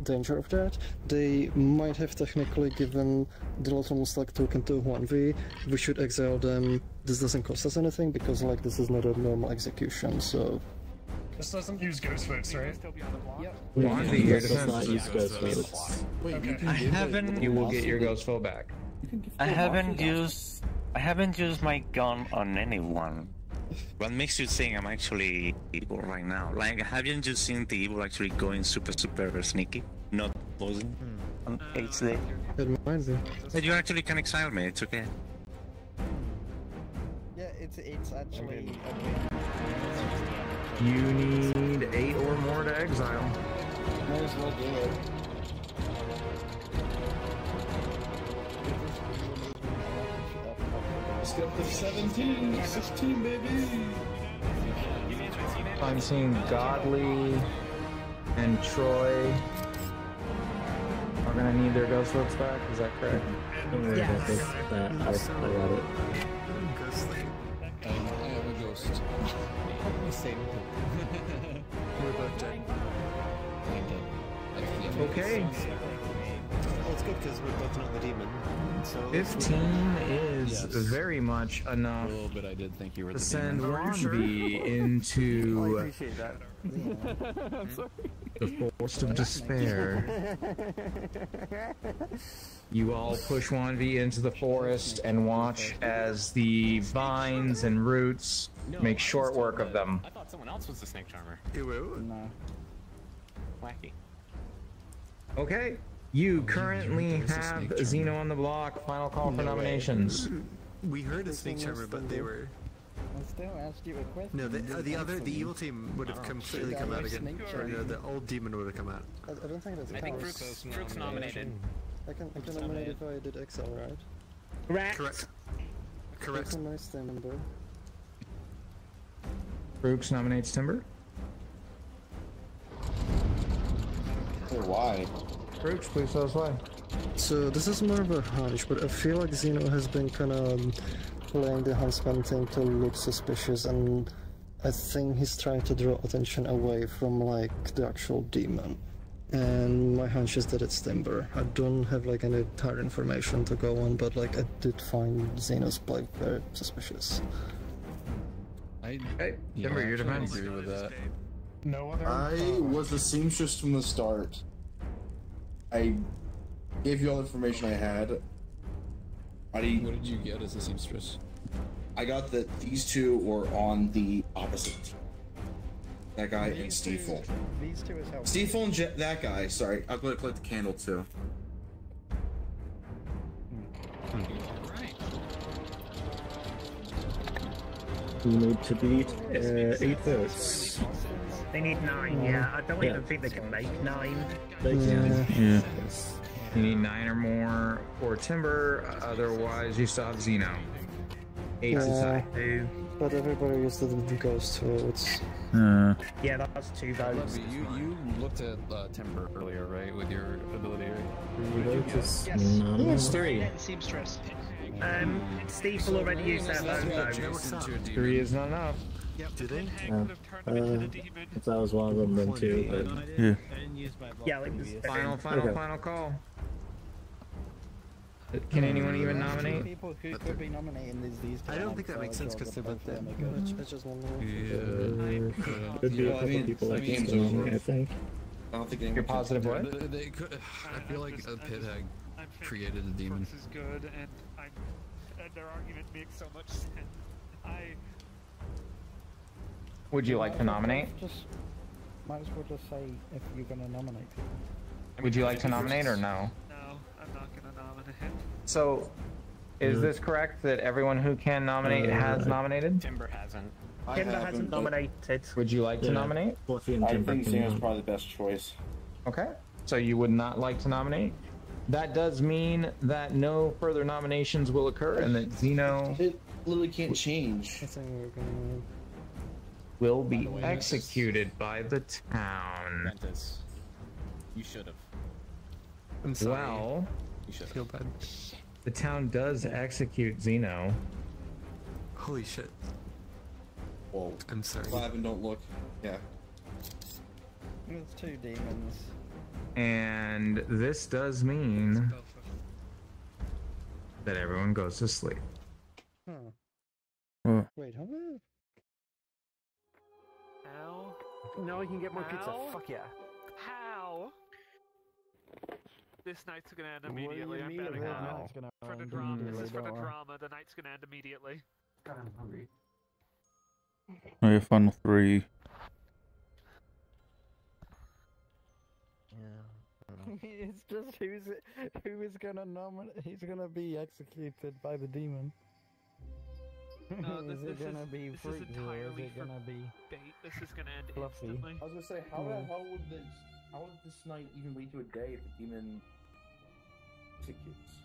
danger of that, they might have technically given the Little Monster token to 1v. We should exile them. This doesn't cost us anything because, like, this is not a normal execution, so. This doesn't use ghost votes, right? Wanby, your Does not defense. use ghost votes. Okay. I haven't. You will get your ghost vote back. I haven't used my gun on anyone. What makes you think I'm actually evil right now? Like, haven't you seen the evil actually going super sneaky, not posing on HD? It might be. But you actually can exile me. It's okay. Yeah, it's actually. You need 8 or more to exile. Might as well do it. Let's get up to 17, 16, baby. I'm seeing Godly and Troy are gonna need their ghost votes back. Is that correct? Don't worry about this. I got it. I have a ghost. We're both dead. Okay. Well, it's good because we're both not the demon. So 15 is very much enough A little bit I did think you were to the send demon. Wanby into I appreciate that. I'm sorry. the forest of despair. You all push Wanby into the forest and watch as the vines and roots make short work of them. I thought someone else was the snake charmer. No. Wacky. Okay. You currently have Zeno on the block. Final call for nominations. We heard a snake charmer, but they were. I still asked you a question. No, the evil team would have completely come out again. Or no, the old demon would have come out. I don't think that's I think counts. Fruit's nominated. I can nominate if I did Excel, right? Correct. Correct. That's a nice team member. Brooks nominates Timber. Why? Brooks, please tell us why. So this is more of a hunch, but I feel like Zeno has been kind of playing the huntsman thing to look suspicious, and I think he's trying to draw attention away from like the actual demon. And my hunch is that it's Timber. I don't have like any hard information to go on, but like I did find Xeno's plight very suspicious. Timber, you're defense. Agree with that. No other. I was the seamstress from the start. I gave you all the information I had. What did you get as a seamstress? I got that these two were on the opposite team. That guy and Steeful. These two is how. Steeful and that guy. Sorry, I'm going to collect the candle too. We need to beat 8 votes. They need 9, yeah. I don't even think they can make 9. They can. Yeah. You need 9 or more for Timber, otherwise you still have Xeno. 8 to tie. But everybody used the ghost, so it's... Yeah, that's 2 votes. You looked at Timber earlier, right? With your ability, right? Yes. Yes. 3. Seamstress. Steve will already use that vote. 3 is not enough. Do they? If that was one of them, then 2. But... Yeah. Yeah, like Final call. Can anyone even nominate? People who could be nominating these I don't think that makes sense because they're both dead. It's just one more. Could be a couple people like this nominate, I think. I don't think You're positive what? They could, I feel like a pit had created a demon. This is good, and their argument makes so much sense. Would you like to nominate? Might as well just say if you're gonna nominate people. Would you like to nominate or no? No, I'm not gonna nominate. So, is this correct that everyone who can nominate has nominated? Timber hasn't. Timber hasn't nominated. Would you like to nominate? I think Xeno's probably the best choice. Okay. So you would not like to nominate? That does mean that no further nominations will occur and that Xeno... It literally can't change. ...will be executed by the town. You should have. I'm sorry. Well, you should feel bad. The town does execute Xeno. Holy shit. Whoa. I'm sorry. Live and don't look. Yeah. There's 2 demons. And this does mean that everyone goes to sleep. Wait, how many? How? No, you can get more pizza. Fuck yeah. How? This night's gonna end immediately. I'm betting on it. For the drama. This is for the drama. The night's gonna end immediately. God, I'm hungry. Oh, yeah, final 3. It's just who is gonna nominate? He's gonna be executed by the demon. No, is it gonna be Freak or is it gonna be bait? This is gonna end Fluffy? instantly. I was gonna say, how the hell would this night even lead to a day if the demon executes?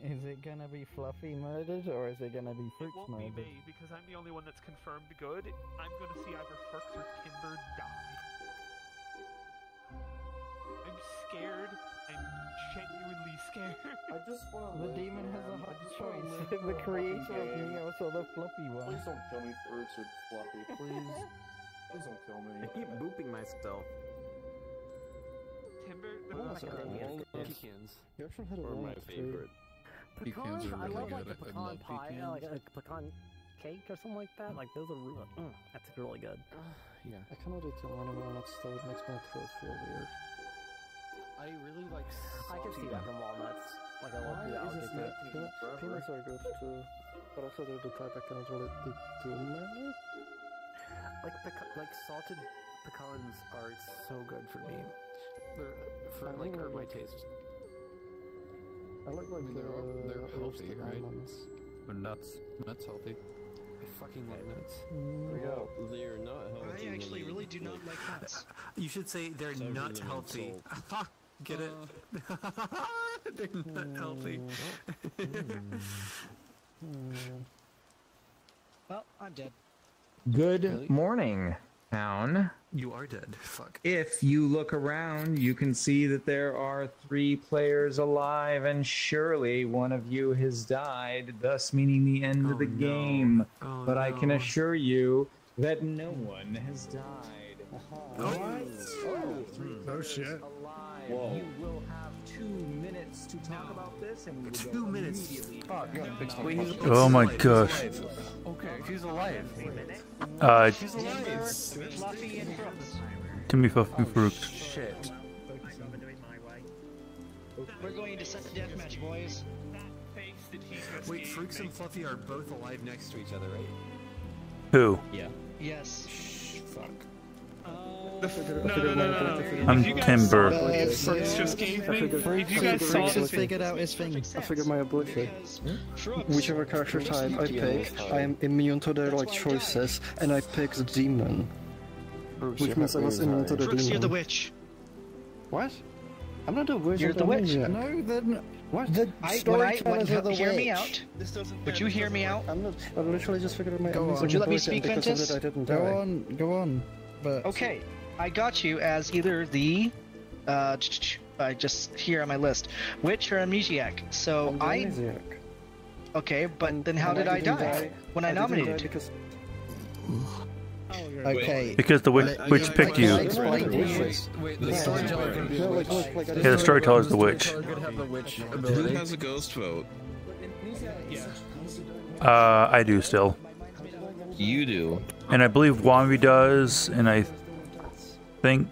Is it gonna be Fluffy murdered or is it gonna be It Freaks won't be murdered? me because I'm the only one that's confirmed good. I'm gonna see either Frux or Timber die. I'm scared. I'm genuinely scared. I just want The demon has a hard choice. The creator of Neos or the Fluffy one. Please don't kill me, Fruits or Fluffy. Please. Please don't kill me. I keep booping myself. Timber, the pecans You actually had a are roll my of 3. favorite. Pecans, are I really love good. like the I pecan love pie, pecans. like a pecan cake or something like that. Like those are really, that's really good. Yeah. I cannot eat too many walnuts though, it makes my throat feel weird. I really like I can see that from walnuts. Like I love the Is alligator. it peanuts are good too, but also they're the type I cannot really eat too many. Like salted pecans are so good for me. They're hurt my taste. I like they're healthy, right? almonds. But nuts healthy. I fucking love nuts. There we go. They're not healthy. I actually really do not like nuts. You should say they're not healthy. Get it? They're not healthy. Well, I'm dead. Good morning, town. You are dead. Fuck. If you look around, you can see that there are 3 players alive, and surely one of you has died, thus meaning the end of the game. But I can assure you that no one has died. Oh shit. You will have 2 minutes to talk about this, and we will 2 minutes. Oh my gosh. Okay, she's alive. She's alive. Timmy Fluffy Fruit. Shit. We're going into second deathmatch, boys. Wait, Fruits and Fluffy are both alive next to each other, right? Who? Yeah. Yes. Fuck. No. I'm Timber. Fruits just gave me. If you guys saw Fruits this, has figured out his thing. I figured my ability. Whichever character type I pick, I am immune to their like choices, and I pick the demon. Which means I was immune to the demon. You're the witch. What? I'm not a witch. You're the witch. No, then what? Hear me out. Would you hear me out? I'm not. I literally just figured out my. Go on. Would you let me speak, Ventus? Go on. But okay, I got you as either the, I just here on my list, witch or amnesiac. So amnesiac. Okay, but then how did I die when I nominated? Because... Okay. Because the witch picked you. Wait, the storyteller can be the witch. Yeah, the storyteller's the witch. Who has a ghost vote? I do still. You do. And I believe Wambi does, and I think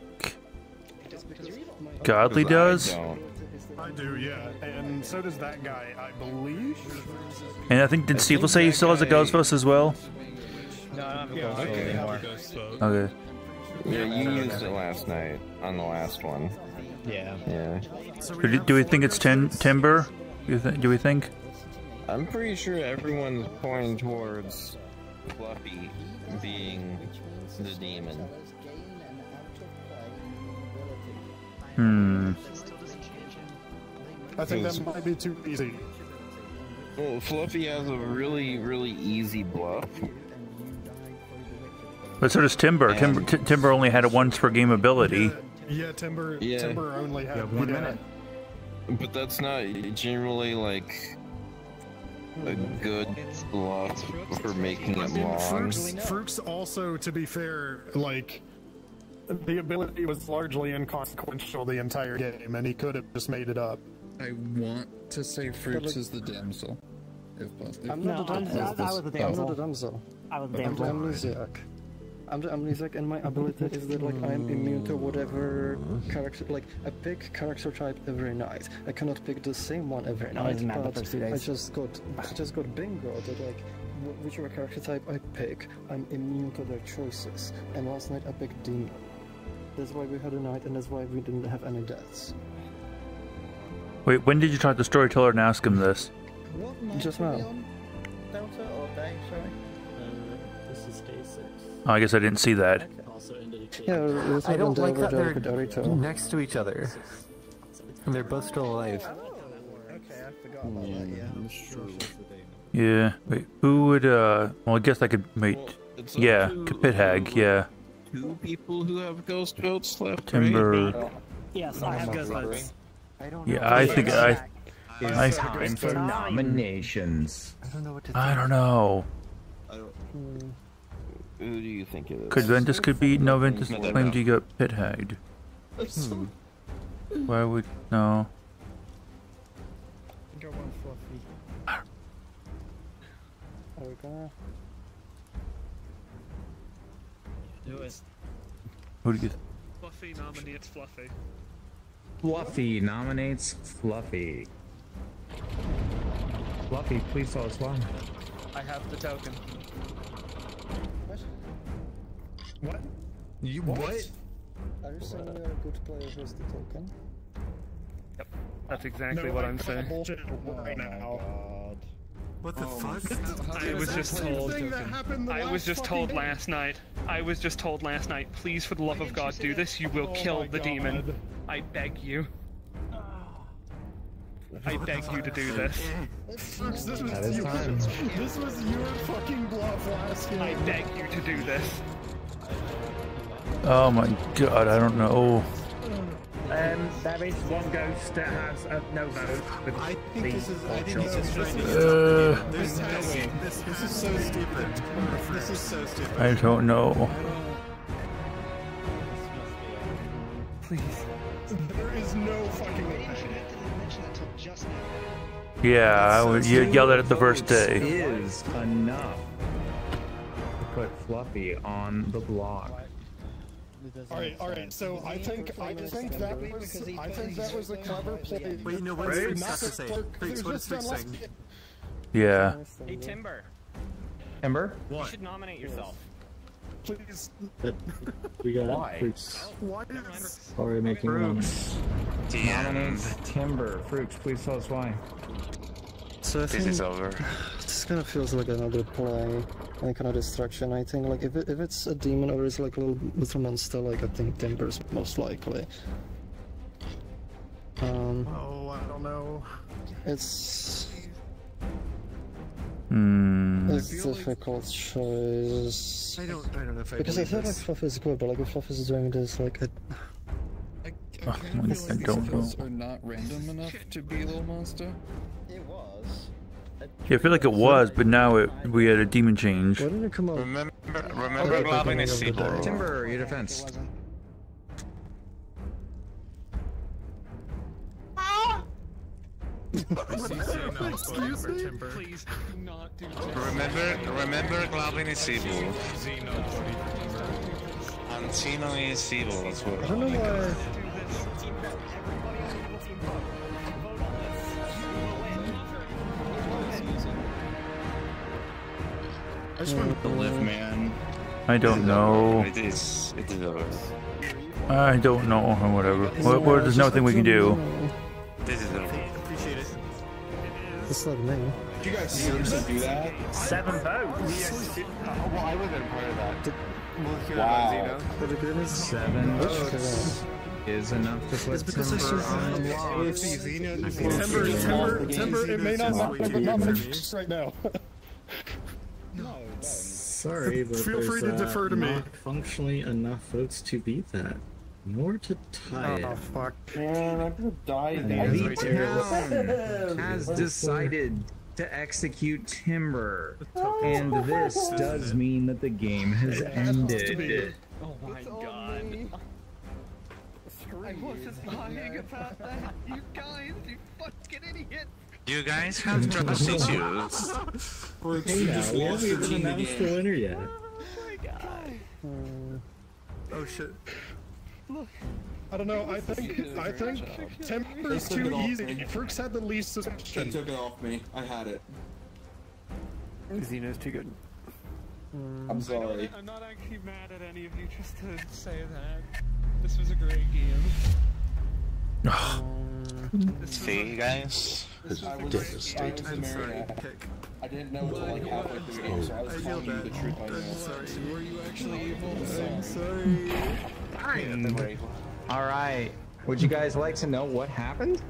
Godly does. I do, yeah. And so does that guy, I believe. And I think, did Steve say he still has a ghost vote as well? No, I don't have a ghost vote anymore. Okay. Yeah, you used it last night on the last one. Yeah. Yeah. Do we think it's Timber? Do we think? I'm pretty sure everyone's pointing towards Fluffy being the demon. I think that might be too easy. Well, Fluffy has a really, really easy bluff. But so does Timber. Timber only had a once per game ability. Yeah, Timber only had 1 minute. But that's not generally like a good bluff for making it long. Fruits also, to be fair, like, the ability was largely inconsequential the entire game, and he could have just made it up. I want to say Fruits is the damsel, if possible. I'm not a damsel. I was the damsel. I'm not a damsel. I was the I'm the damsel. amnesiac. I'm the amnesiac, and my ability is that like I'm immune to whatever character. Like I pick character type every night. I cannot pick the same one every night. But I just got bingo that like whichever character type I pick, I'm immune to their choices. And last night I picked demon. That's why we had a night, and that's why we didn't have any deaths. Wait, when did you talk to the storyteller and ask him this? Just now. Delta or day, sorry? This is day 6. Oh, I guess I didn't see that. Yeah, I don't like that they're next to each other. And they're both still alive. Okay, I forgot about that, Yeah. Wait, who would, well, I guess I could, wait. Yeah, Pithag, yeah. 2 people who have ghost votes left, Timber. right? Yes, I have ghost votes. Yeah, I think It's time for nominations. I don't know what to think. I don't know. Who do you think it is? Could Ventus could be? No, Ventus claimed he got Pithag. Why would no? Go on, Fluffy. Okay. Do it. Who do you? Fluffy nominates Fluffy. Fluffy nominates Fluffy. Fluffy, please tell us why. I have the token. What? You what? Are you saying you're a good player who's the token? Yep, that's exactly what I'm saying. Bullshit right now. What the fuck? I was just told. I was just told last night. I was just told last night. Please, for the love of God, do this. You will kill the demon. I beg you. I beg you to do this. This was your fucking bluff last game. I beg you to do this. Oh my god, I don't know. There is one ghost that has a no vote. I think this is. I think this is This is so stupid. This is so stupid. I don't know. Please. There is no just now. Yeah, you yelled at it the first day. Is enough to put Fluffy on the block. All right. So I think that was a clever play. Wait, no, what does Freaks have to say? Freaks, what does Freaks saying? Yeah. Hey, Timber. Timber? You should nominate yourself. Please. We got Why? Fruits. Why? Sorry, making Fruits. nominates Timber. Fruits, please tell us why. So I This think is over. this kind of feels like another play, like kind of distraction. I think like if it's a demon or it's like a little monster, like I think Timber's most likely. Oh, I don't know. It's It's a difficult choice. I don't know if I because I believe feel like this. Fluff is good, but like if Fluff is doing this, like I feel like these skills are not random enough to be a little monster. It was. Yeah, I feel like it was, but now we had a demon change. Why didn't it come up? Remember Glavin is Seaboard. Timber, your defense. Excuse me? Please do not do that. Remember Glavin is Seaboard. And Tino is Seaboard as well. I don't know why. I just want to live, man. I don't know. It is over. I don't know, or whatever. Well, there's nothing we can do. This is over. Appreciate it. It's not me. Did you guys seriously do that? 7 votes. Well, I wasn't part of that. We'll hear Wow. about Zeno. But it is 7 votes is enough to put Timber on the block. Timber, it may not be nominations right now. Sorry, but Feel free to there's, defer to me. not functionally enough votes to beat that, nor to tie it. Oh, fuck. Man, I'm gonna die The town has decided to execute Timber, and this does mean that the game has ended. Oh my god. I wasn't lying about that. You guys, you fucking idiots. You guys have trust issues. Hey now, we haven't even announced the winner yet. Oh my god. Oh shit. I don't know. I think Timber's too easy. Frooks had the least They suspicion. took it off me. I had it. Zeno's too good. I'm sorry. I'm not actually mad at any of you, just to say that. This was a great game. See, guys? I was a marionette. I didn't know until like halfway through the game, so I was telling you the truth I know. Were you actually evil? I'm sorry. All right. Would you guys like to know what happened?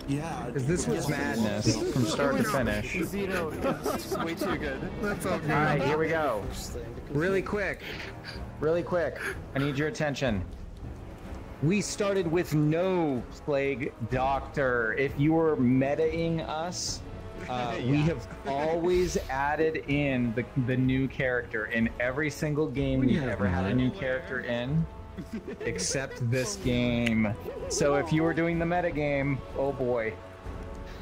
Yeah. Because this was madness from start to finish. Zeno is way too good. That's all good. All right, here we go. Really quick. I need your attention. We started with no Plague Doctor. If you were metaing us, we have always added in the new character in every single game we've ever had a new character in, except this game. So if you were doing the meta game, oh boy.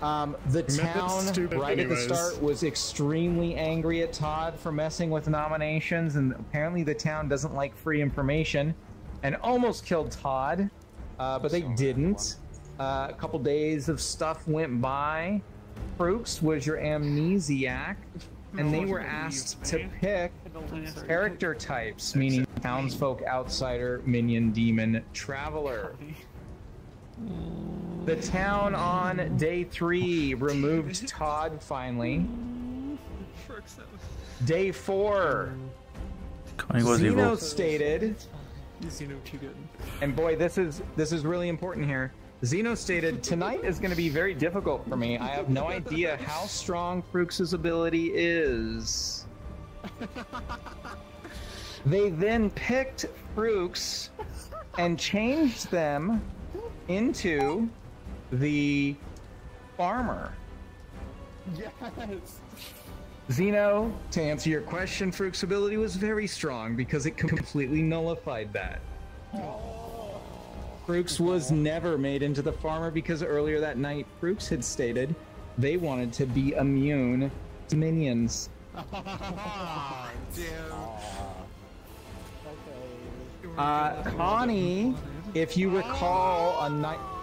The town right at the start was extremely angry at Todd for messing with nominations, and apparently the town doesn't like free information, and almost killed Todd, but they didn't. A couple days of stuff went by. Frooks was your amnesiac, and they were asked to pick character types, meaning townsfolk, outsider, minion, demon, traveler. The town on day 3 removed Todd finally. Day 4, Zeno stated, Zeno too good. and boy, this is really important here. Zeno stated, tonight is going to be very difficult for me. I have no idea how strong Frooks' ability is. They then picked Frooks and changed them into the farmer. Yes. Zeno, to answer your question, Frooks' ability was very strong because it completely nullified that. Frooks was never made into the farmer because earlier that night, Frooks had stated they wanted to be immune to minions. Connie, if you recall,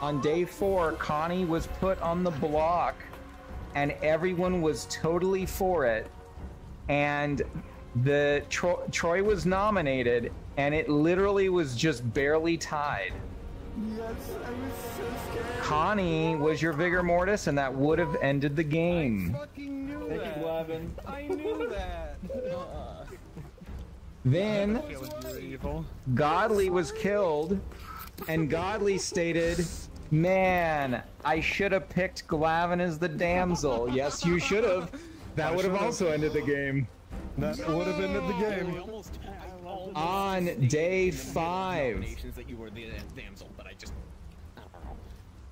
on day 4, Connie was put on the block, and everyone was totally for it. And the Troy was nominated, and it literally was just barely tied. Yes, I was so scared. Connie was your vigor mortis, and that would have ended the game. I knew that. I knew that. Then Godly was killed, and Godly stated, "Man, I should have picked Glavin as the damsel." Yes, you should have. That would have also ended the game. That would have ended the game. On day 5.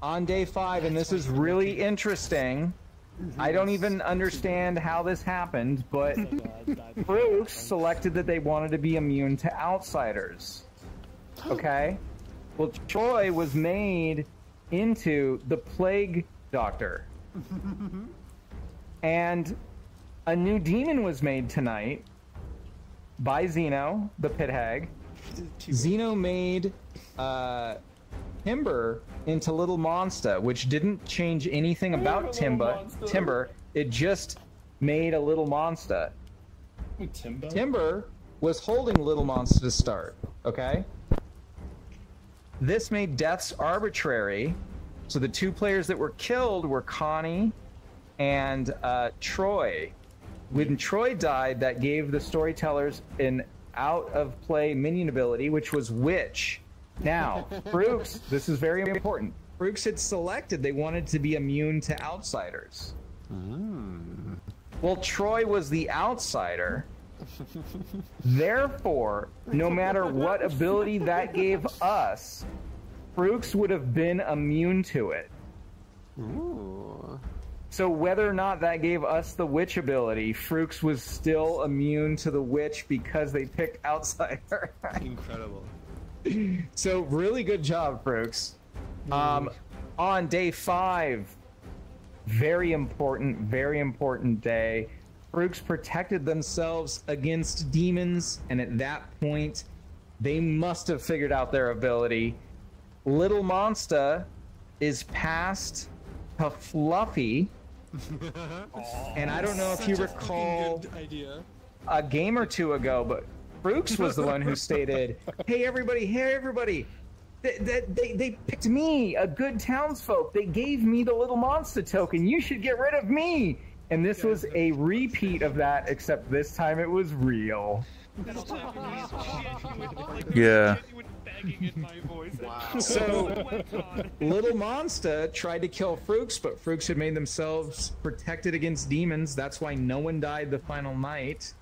On day 5, and this is really interesting. I don't even understand how this happened, but Frooks selected that they wanted to be immune to outsiders. Okay? Well, Troy was made into the Plague Doctor. And a new demon was made tonight by Zeno, the Pit Hag. Zeno made Timber into Little Monster, which didn't change anything about Timber. It just made a Little Monster. Timber was holding Little Monster to start, okay? This made deaths arbitrary, so the 2 players that were killed were Connie and Troy. When Troy died, that gave the Storytellers an out-of-play minion ability, which was Witch. Now, Frooks, this is very important. Frooks had selected they wanted to be immune to outsiders. Well, Troy was the outsider. Therefore, no matter what ability that gave us, Frooks would have been immune to it. So whether or not that gave us the Witch ability, Frooks was still immune to the Witch because they picked outsider. Incredible. So really good job, Frooks. On day 5, very important day. Frooks protected themselves against demons, and at that point, they must have figured out their ability. Little Monster is passed to Fluffy, and I don't know if you recall a game or 2 ago, but Frooks was the one who stated, hey everybody, they picked me, a good townsfolk. They gave me the Little Monster token. You should get rid of me. And this was a repeat of that, except this time it was real. Yeah. So, Little Monster tried to kill Frooks, but Frooks had made themselves protected against demons. That's why no one died the final night.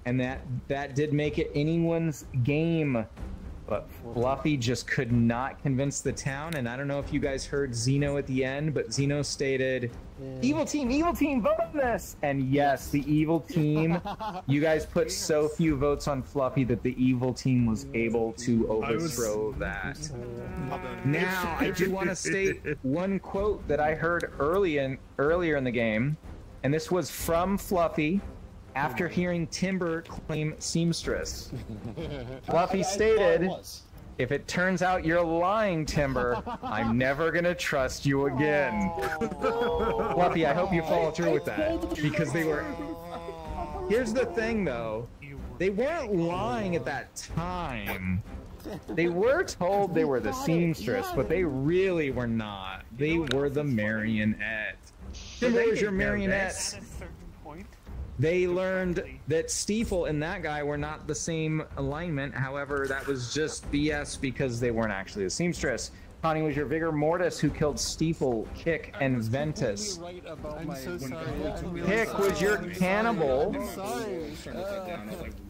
And that did make it anyone's game. But Fluffy just could not convince the town. And I don't know if you guys heard Zeno at the end, but Zeno stated, evil team, vote on this! And yes, the evil team, you guys put so few votes on Fluffy that the evil team was able to overthrow that. Now, I do want to state one quote that I heard earlier in the game, and this was from Fluffy after hearing Timber claim seamstress. Fluffy stated, if it turns out you're lying, Timber, I'm never gonna trust you again. Fluffy, I hope you follow through with that, because they were... Here's the thing, though. They weren't lying at that time. They were told they were the seamstress, but they really were not. They were the marionette. Timber was your marionette. They learned that Stiefel and that guy were not the same alignment. However, that was just BS because they weren't actually a seamstress. Connie was your vigor mortis who killed Stiefel, Kick, and Ventus. I'm so sorry. Kick was your cannibal.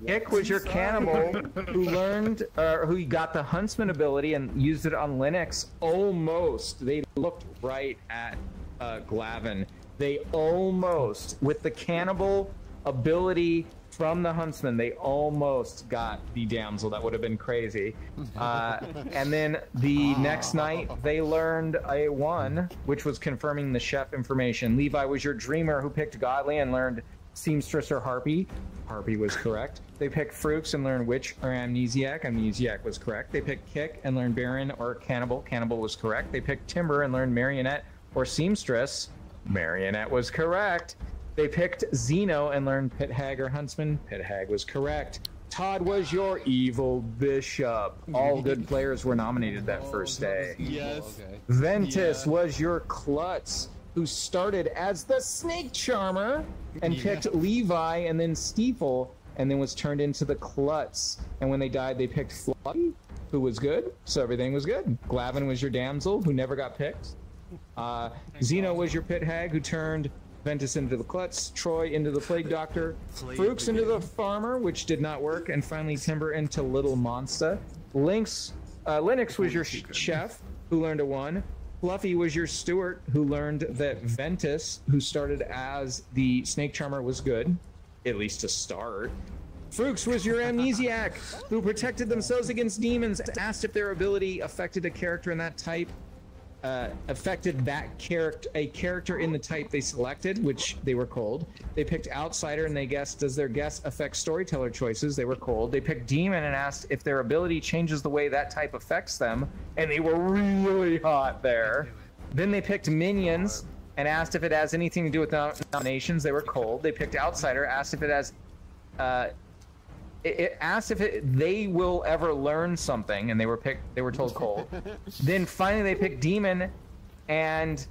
Kick was your cannibal who learned, who got the Huntsman ability and used it on Linux. Almost. They looked right at Glavin. They almost, with the cannibal ability from the Huntsman. They almost got the damsel. That would have been crazy. And then the next night, they learned a 1, which was confirming the chef information. Levi was your dreamer who picked Godly and learned seamstress or harpy. Harpy was correct. They picked Fruits and learned witch or amnesiac. Amnesiac was correct. They picked Kick and learned baron or cannibal. Cannibal was correct. They picked Timber and learned marionette or seamstress. Marionette was correct. They picked Zeno and learned pit hag or huntsman. Pit hag was correct. Todd was your evil bishop. All good players were nominated that first day. Yes. Ventus was your klutz, who started as the snake charmer and picked Levi and then Steeple and then was turned into the klutz. And when they died, they picked Fluffy, who was good. So everything was good. Glavin was your damsel, who never got picked. Zeno was your pit hag, who turned Ventus into the klutz, Troy into the plague doctor, Frooks into the farmer, which did not work, and finally Timber into little monster. Linux was your chef, who learned a 1. Fluffy was your steward, who learned that Ventus, who started as the snake charmer, was good, at least to start. Frooks was your amnesiac, who protected themselves against demons, asked if their ability affected a character in that type, affected a character in the type they selected, which they were cold. They picked Outsider and they guessed, does their guess affect storyteller choices? They were cold. They picked Demon and asked if their ability changes the way that type affects them, and they were really hot there. Then they picked Minions and asked if it has anything to do with nominations. They were cold. They picked Outsider, asked if it has it asked if they will ever learn something, and they were told cold. Then finally they picked Demon, and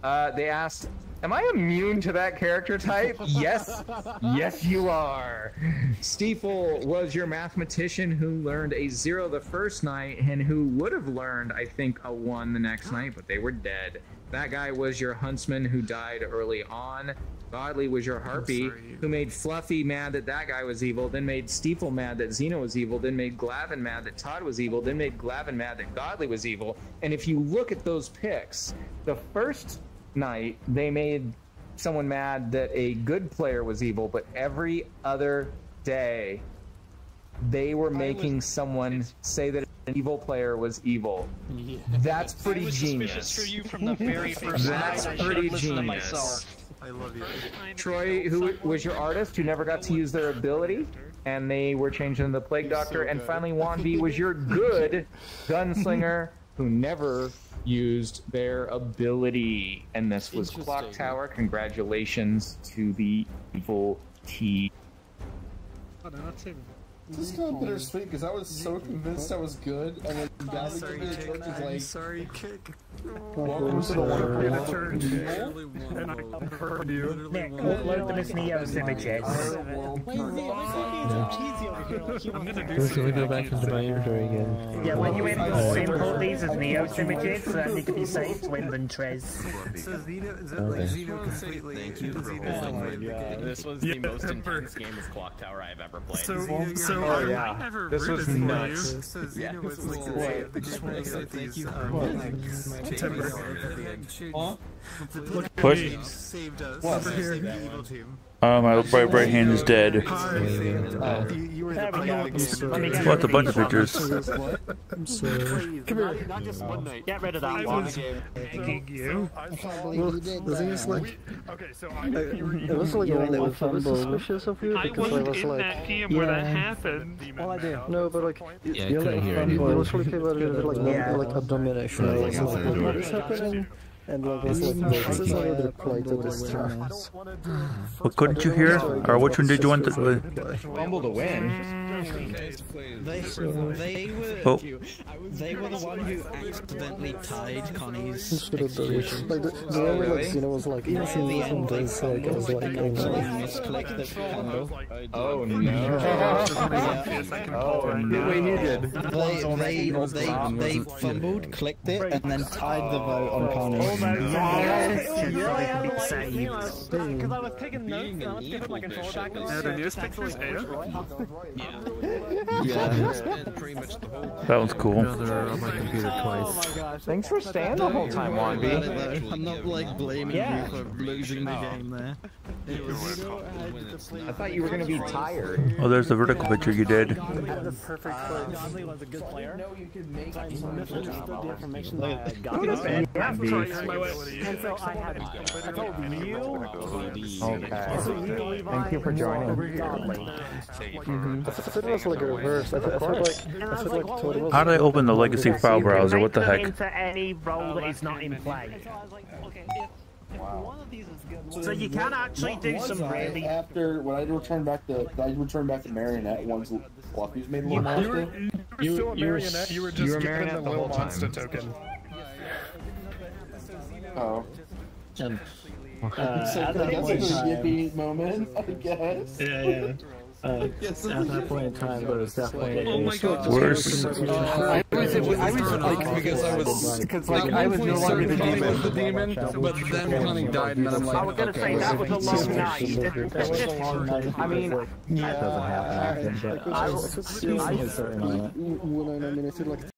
they asked, am I immune to that character type? Yes. Yes, you are. Steeple was your mathematician who learned a 0 the first night, and who would have learned, I think, a 1 the next night, but they were dead. That guy was your huntsman who died early on. Godly was your harpy, who made Fluffy mad that that guy was evil, then made Steeple mad that Zeno was evil, then made Glavin mad that Todd was evil, then made Glavin mad that Godly was evil. And if you look at those picks, the first night they made someone mad that a good player was evil, but every other day they were making someone say that an evil player was evil. Yeah. That's pretty genius. For you from the very first That's night. pretty genius. I love you. Troy, who was your artist, who never got to use their ability, and they were changed into the Plague Doctor. And finally, Wanby was your good gunslinger, who never used their ability. And this was Clocktower. Congratulations to the evil team. Oh, no, that's him. This is kind of bittersweet because I was so convinced I was good, and then Gabby gave me a look is like, sorry, Kick. Welcome to the wonderful church. And I heard you. Nick, load them as Neo's images. Can we go back into my inventory again? Yeah, when you import these as Neo's images, so that they can be saved to Windland Trez. So Zeno, is it like Zeno completely? Thank you for This was the most intense game of Clocktower I've ever played. So oh yeah, this was nuts. So Zeno was like the day of the Push. Saved us. What? Saved the evil team. My right hand is dead. You were the What? A bunch of pictures. I'm sorry. Come here. Not just one night. Get rid of that I one. was begging you. Well, the thing is, like, Okay, so it was like a little suspicious of you I because I wasn't was in like, that game where that happened. No, but like, Yeah, I you're couldn't like hear fanboy. anyone. It literally came out of like a domination. I was like, what is happening? And like, it's like, this is another plate of this trash. What couldn't you hear? Or which one did you want to play? Fumble to win. They were the one who accidentally tied Connie's Like the only like Zeno was like, yes, in this, like I was like, oh no. Misclicked the handle. Oh no. Oh no. Wait, he did. They fumbled, clicked it, and then tied the vote on Connie. Because I was taking notes and I was giving my control back. The news pictures, That was cool. On my computer twice. Oh my gosh. Thanks for staying the whole time, Wanby. I'm not like blaming you for losing the game there. I thought you were gonna be tired. Oh, there's the vertical picture you did. The perfect Godly was a good player. You could make Misunderstood the information Look that at Godly this man. And so I had I told you. Okay. So Thank you for joining. Godly. I said it was like a reverse. I said like total. How do I open the legacy file browser? What the heck? Into any role that is not in play. So you can actually do some really. After when I returned back to Marionette once Fluffy's made a little monster. You were still a Marionette. You were just given the little monster token. Oh. So That's a yippee moment, I guess. Yeah. At that point in time, there was definitely. Oh my god. Worse. I was like, because I was no longer the demon. Was the demon, but then Connie died, and then I'm like, I was gonna say that was a long night. I mean, that doesn't happen often, but When I nominated like